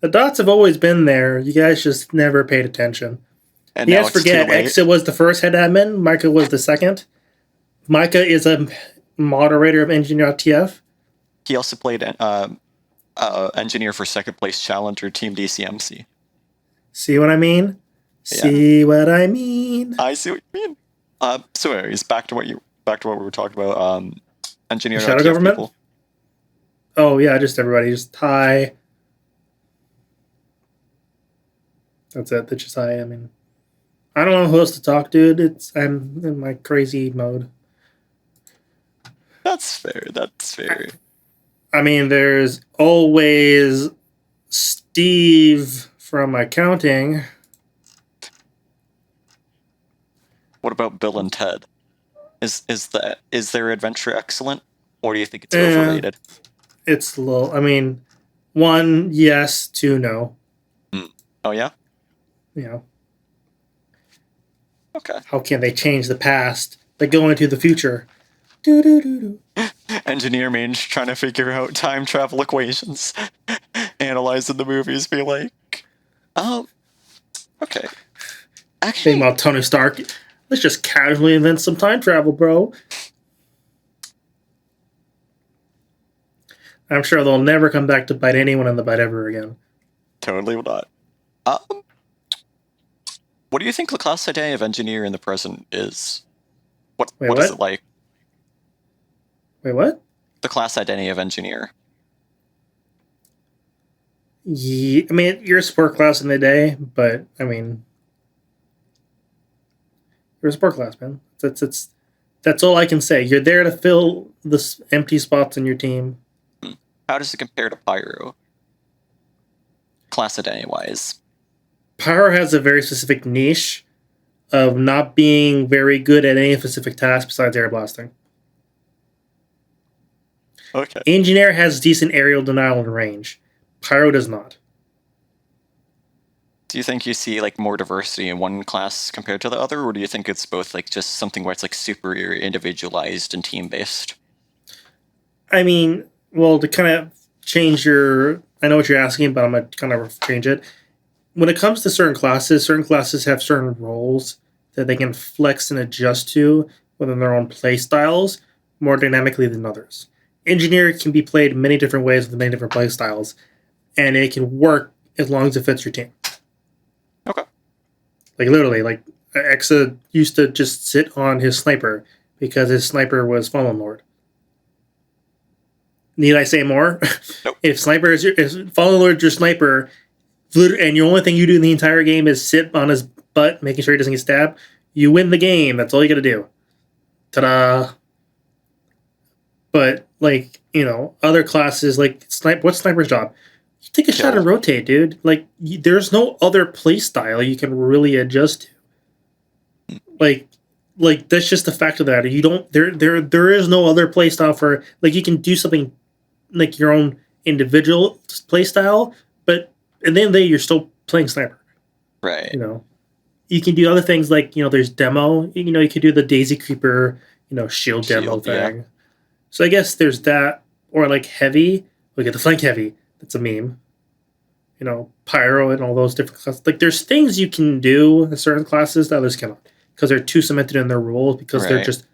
[SPEAKER 2] The dots have always been there. You guys just never paid attention.
[SPEAKER 1] And now
[SPEAKER 2] Yes,
[SPEAKER 1] it's too
[SPEAKER 2] forget.
[SPEAKER 1] late.
[SPEAKER 2] Exa was the first head admin. Micah was the second. Micah is a moderator of Engineer.tf.
[SPEAKER 1] He also played engineer for second place challenger Team DCMC.
[SPEAKER 2] See what I mean? See what I mean?
[SPEAKER 1] I see what you mean. So anyways, back to what we were talking about. Engineer
[SPEAKER 2] Shadow
[SPEAKER 1] TF
[SPEAKER 2] government?
[SPEAKER 1] people.
[SPEAKER 2] Oh yeah, just everybody. Just hi. That's it. That's just hi. I mean, I don't know who else to talk to. I'm in my crazy mode.
[SPEAKER 1] That's fair. That's fair.
[SPEAKER 2] I mean, there's always Steve from accounting.
[SPEAKER 1] What about Bill and Ted? Is their adventure excellent, or do you think it's overrated?
[SPEAKER 2] It's low. I mean, 1 yes, 2 no.
[SPEAKER 1] Oh yeah.
[SPEAKER 2] You know.
[SPEAKER 1] Okay.
[SPEAKER 2] How can they change the past? They go into the future. Do.
[SPEAKER 1] Engineer Mange trying to figure out time travel equations, analyzing the movies, be like, oh, okay. Actually,
[SPEAKER 2] Think about Tony Stark. Let's just casually invent some time travel, bro. I'm sure they'll never come back to bite anyone in the butt ever again.
[SPEAKER 1] Totally will not. What do you think the class identity of engineer in the present is? What is it like?
[SPEAKER 2] Wait, what?
[SPEAKER 1] The class identity of engineer.
[SPEAKER 2] Yeah, I mean, you're a support class in the day, but I mean, you're a support class, man. That's all I can say. You're there to fill the empty spots in your team.
[SPEAKER 1] How does it compare to Pyro? Class identity wise.
[SPEAKER 2] Pyro has a very specific niche of not being very good at any specific task besides air blasting.
[SPEAKER 1] Okay.
[SPEAKER 2] Engineer has decent aerial denial and range. Pyro does not.
[SPEAKER 1] Do you think you see like more diversity in one class compared to the other, or do you think it's both like just something where it's like super individualized and team based?
[SPEAKER 2] I mean, well, to kind of change your, I know what you're asking, but I'm gonna kind of change it. When it comes to certain classes have certain roles that they can flex and adjust to within their own play styles more dynamically than others. Engineer can be played many different ways with many different play styles, and it can work as long as it fits your team.
[SPEAKER 1] Okay.
[SPEAKER 2] Like literally, like Exa used to just sit on his sniper because his sniper was Fallen Lord. Need I say more?
[SPEAKER 1] Nope.
[SPEAKER 2] If Fallen Lord your sniper, and your only thing you do in the entire game is sit on his butt, making sure he doesn't get stabbed, you win the game. That's all you gotta do. Ta-da! But like, you know, other classes like what's sniper's job? You take a shot and rotate, dude. Like, there's no other play style you can really adjust to. Like that's just the fact of that. You don't there is no other play style for, like, you can do something like your own individual play style, but at the end of the day you're still playing sniper.
[SPEAKER 1] Right.
[SPEAKER 2] You know. You can do other things like, you know, there's demo, you know, you could do the Daisy Creeper, you know, shield demo thing. Yeah. So I guess there's that, or like heavy, look at the flank heavy. That's a meme. You know, pyro and all those different classes. Like, there's things you can do in certain classes that others cannot because they're too cemented in their roles, because they're just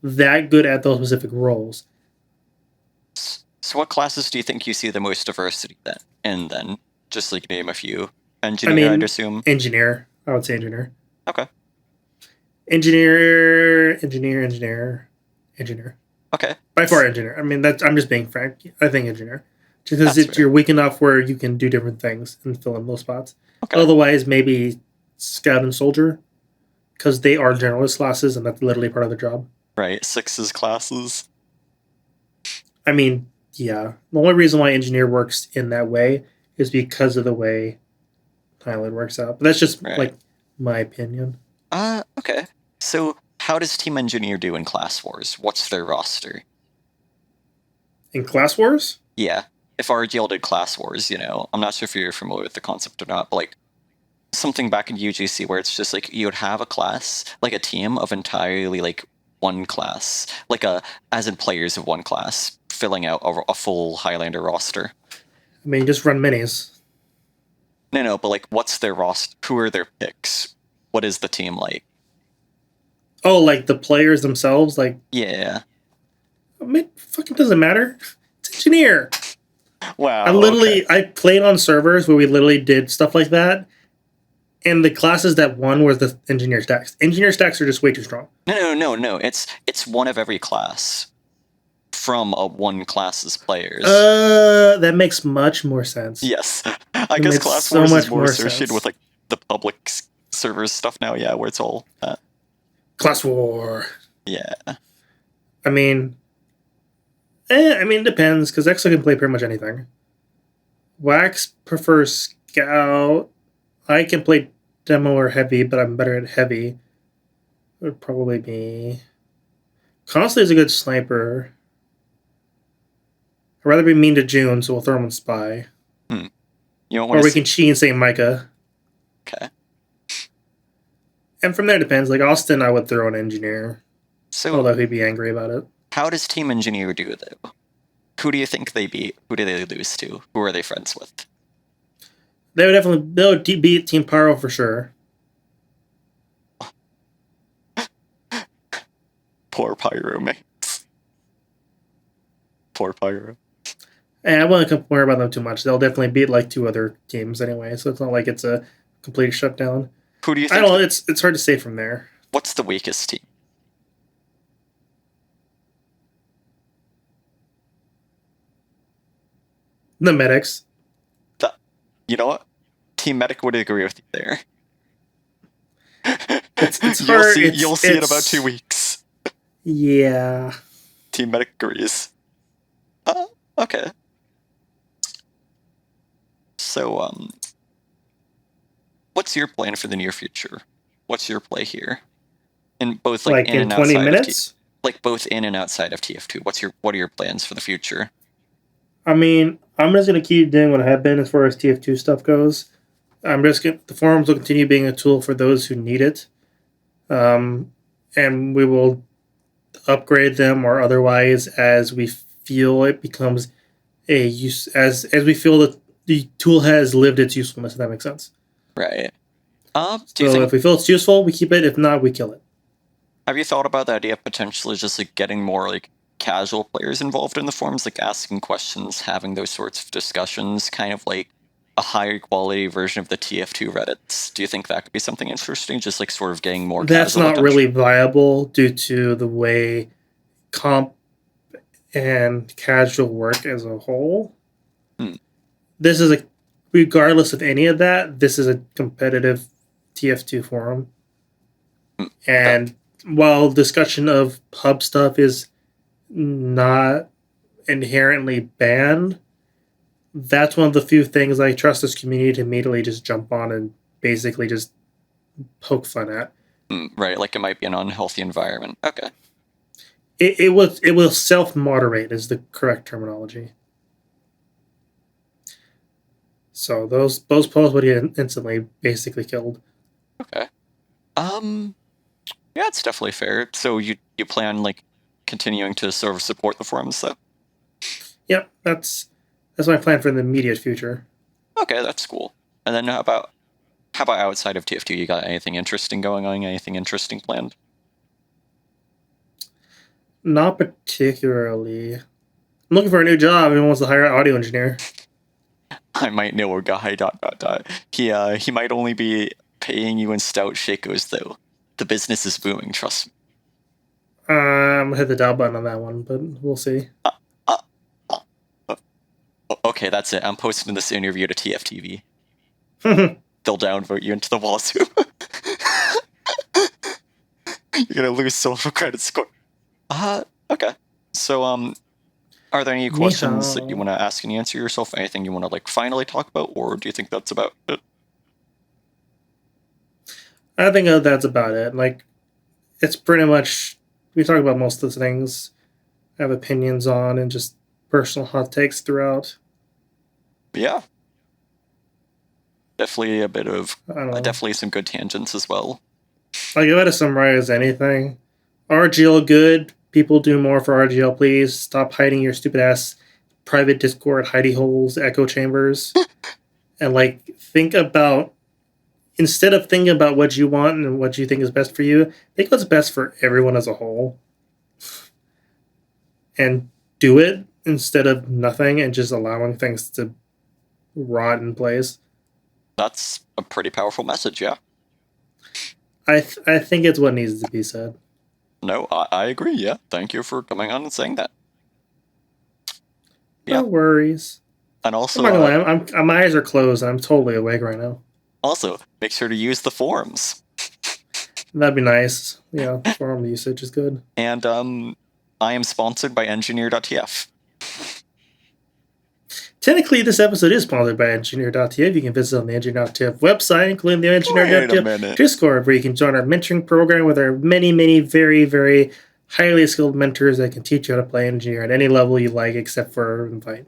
[SPEAKER 2] that good at those specific roles.
[SPEAKER 1] So what classes do you think you see the most diversity then? And then just like name a few. Engineer, I'd assume.
[SPEAKER 2] Engineer. I would say engineer.
[SPEAKER 1] Okay.
[SPEAKER 2] Engineer.
[SPEAKER 1] Okay.
[SPEAKER 2] By far engineer. I mean, I'm just being frank. I think engineer. Just because you're weak enough where you can do different things and fill in those spots. Okay. Otherwise, maybe scout and soldier, because they are generalist classes and that's literally part of the job.
[SPEAKER 1] Right. Sixes classes.
[SPEAKER 2] I mean, yeah. The only reason why engineer works in that way is because of the way Thailand works out. But that's just like my opinion.
[SPEAKER 1] Okay. So how does Team Engineer do in Class Wars? What's their roster?
[SPEAKER 2] In Class Wars?
[SPEAKER 1] Yeah. If RGL did Class Wars, you know, I'm not sure if you're familiar with the concept or not, but like something back in UGC where it's just like you would have a class, like a team of entirely like one class, like as in players of one class, filling out a full Highlander roster.
[SPEAKER 2] I mean, just run minis.
[SPEAKER 1] No, but like what's their roster? Who are their picks? What is the team like?
[SPEAKER 2] Oh, like the players themselves, like
[SPEAKER 1] Yeah.
[SPEAKER 2] it fucking doesn't matter. It's engineer.
[SPEAKER 1] Wow. Okay.
[SPEAKER 2] I played on servers where we literally did stuff like that, and the classes that won were the engineer stacks. Engineer stacks are just way too strong.
[SPEAKER 1] No. It's one of every class from a one class's players.
[SPEAKER 2] That makes much more sense.
[SPEAKER 1] Yes. I
[SPEAKER 2] It
[SPEAKER 1] guess
[SPEAKER 2] makes
[SPEAKER 1] Class
[SPEAKER 2] so
[SPEAKER 1] Wars
[SPEAKER 2] much
[SPEAKER 1] is more
[SPEAKER 2] more
[SPEAKER 1] associated
[SPEAKER 2] sense.
[SPEAKER 1] with like the public servers stuff now, yeah, where it's all
[SPEAKER 2] Class war.
[SPEAKER 1] yeah.
[SPEAKER 2] I mean, it depends because Exo can play pretty much anything. Wax prefers scout. I can play demo or heavy, but I'm better at heavy. It would probably be. Constantly is a good sniper. I'd rather be mean to June, so we'll throw him on spy.
[SPEAKER 1] You don't
[SPEAKER 2] Or
[SPEAKER 1] want
[SPEAKER 2] we
[SPEAKER 1] to
[SPEAKER 2] can cheat and say Micah.
[SPEAKER 1] Okay.
[SPEAKER 2] And from there it depends. Like Austin, I would throw an engineer.
[SPEAKER 1] So
[SPEAKER 2] Although he'd be angry about it.
[SPEAKER 1] how does Team Engineer do though? Who do you think they beat? Who do they lose to? Who are they friends with?
[SPEAKER 2] They'll beat Team Pyro for sure.
[SPEAKER 1] Poor Pyro mates. Poor Pyro.
[SPEAKER 2] And I won't complain about them too much. They'll definitely beat like 2 other teams anyway, so it's not like it's a complete shutdown.
[SPEAKER 1] Who do you
[SPEAKER 2] I
[SPEAKER 1] think?
[SPEAKER 2] don't know. It's hard to say from there.
[SPEAKER 1] What's the weakest team?
[SPEAKER 2] The medics.
[SPEAKER 1] You know what? Team Medic would agree with you there.
[SPEAKER 2] It's
[SPEAKER 1] you'll
[SPEAKER 2] hard.
[SPEAKER 1] You'll see in about 2 weeks.
[SPEAKER 2] Yeah.
[SPEAKER 1] Team Medic agrees. Okay. So, what's your plan for the near future? What's your play here? In both like in
[SPEAKER 2] in
[SPEAKER 1] and
[SPEAKER 2] 20
[SPEAKER 1] outside
[SPEAKER 2] minutes?
[SPEAKER 1] like both in and outside of TF2. What are your plans for the future?
[SPEAKER 2] I mean, I'm just gonna keep doing what I have been as far as TF2 stuff goes. The forums will continue being a tool for those who need it, and we will upgrade them or otherwise as we feel it becomes a use as we feel that the tool has lived its usefulness. If that makes sense.
[SPEAKER 1] Right.
[SPEAKER 2] So if we feel it's useful, we keep it. If not, we kill it.
[SPEAKER 1] Have you thought about the idea of potentially just like getting more like casual players involved in the forums, like asking questions, having those sorts of discussions, kind of like a higher quality version of the TF2 Reddits? Do you think that could be something interesting? Just like sort of getting more
[SPEAKER 2] That's
[SPEAKER 1] casual
[SPEAKER 2] not
[SPEAKER 1] attention?
[SPEAKER 2] really viable due to the way comp and casual work as a whole. This is regardless of any of that, this is a competitive TF2 forum. And while discussion of pub stuff is not inherently banned, that's one of the few things I trust this community to immediately just jump on and basically just poke fun at.
[SPEAKER 1] Right, like it might be an unhealthy environment. Okay.
[SPEAKER 2] It will self-moderate is the correct terminology. So those posts would get instantly basically killed.
[SPEAKER 1] Okay. Yeah, it's definitely fair. So you plan like continuing to sort of support the forums though?
[SPEAKER 2] Yep, that's my plan for the immediate future.
[SPEAKER 1] Okay, that's cool. And then how about outside of TF2? You got anything interesting going on? Anything interesting planned?
[SPEAKER 2] Not particularly. I'm looking for a new job. Everyone wants to hire an audio engineer.
[SPEAKER 1] I might know a guy. ... He might only be paying you in stout shakos though. The business is booming. Trust me.
[SPEAKER 2] I'm gonna hit the dial button on that one, but we'll see.
[SPEAKER 1] Okay, that's it. I'm posting this interview to TFTV. They'll downvote you into the wazoo. You're gonna lose social credit score. Okay. So, are there any questions that you want to ask and answer yourself? Anything you want to like finally talk about, or do you think that's about it?
[SPEAKER 2] I think that's about it. Like, it's pretty much we talk about most of the things I have opinions on and just personal hot takes throughout.
[SPEAKER 1] Yeah. Definitely a bit of definitely some good tangents as well.
[SPEAKER 2] Like, if I had to summarize anything, RGL good. People do more for RGL, please. Stop hiding your stupid ass private Discord hidey holes, echo chambers, and like think about instead of thinking about what you want and what you think is best for you, think what's best for everyone as a whole, and do it instead of nothing and just allowing things to rot in place.
[SPEAKER 1] That's a pretty powerful message, yeah.
[SPEAKER 2] I think it's what needs to be said.
[SPEAKER 1] No, I agree, yeah. Thank you for coming on and saying that.
[SPEAKER 2] No
[SPEAKER 1] Yeah.
[SPEAKER 2] worries.
[SPEAKER 1] And also,
[SPEAKER 2] I'm not gonna lie, my eyes are closed and I'm totally awake right now.
[SPEAKER 1] also, make sure to use the forums.
[SPEAKER 2] That'd be nice. Yeah, forum usage is good.
[SPEAKER 1] And I am sponsored by engineer.tf.
[SPEAKER 2] Technically, this episode is sponsored by Engineer.tf. You can visit on the Engineer.tf website, including the
[SPEAKER 1] Wait a
[SPEAKER 2] Engineer.tf
[SPEAKER 1] minute.
[SPEAKER 2] Discord, where you can join our mentoring program with our many, many, very, very highly skilled mentors that can teach you how to play Engineer at any level you like, except for Invite.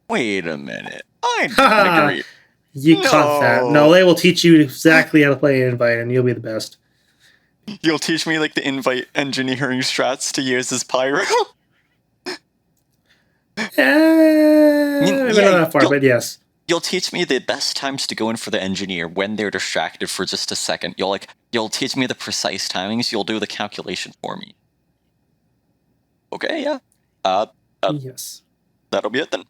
[SPEAKER 1] Wait a minute. I didn't
[SPEAKER 2] Haha!
[SPEAKER 1] agree.
[SPEAKER 2] You caught that. No, they will teach you exactly how to play Invite, and you'll be the best.
[SPEAKER 1] You'll teach me like the invite engineering strats to use as pyro.
[SPEAKER 2] Maybe not that far, but yes.
[SPEAKER 1] You'll teach me the best times to go in for the engineer when they're distracted for just a second. You'll teach me the precise timings. You'll do the calculation for me. Okay, yeah.
[SPEAKER 2] Yes.
[SPEAKER 1] That'll be it then.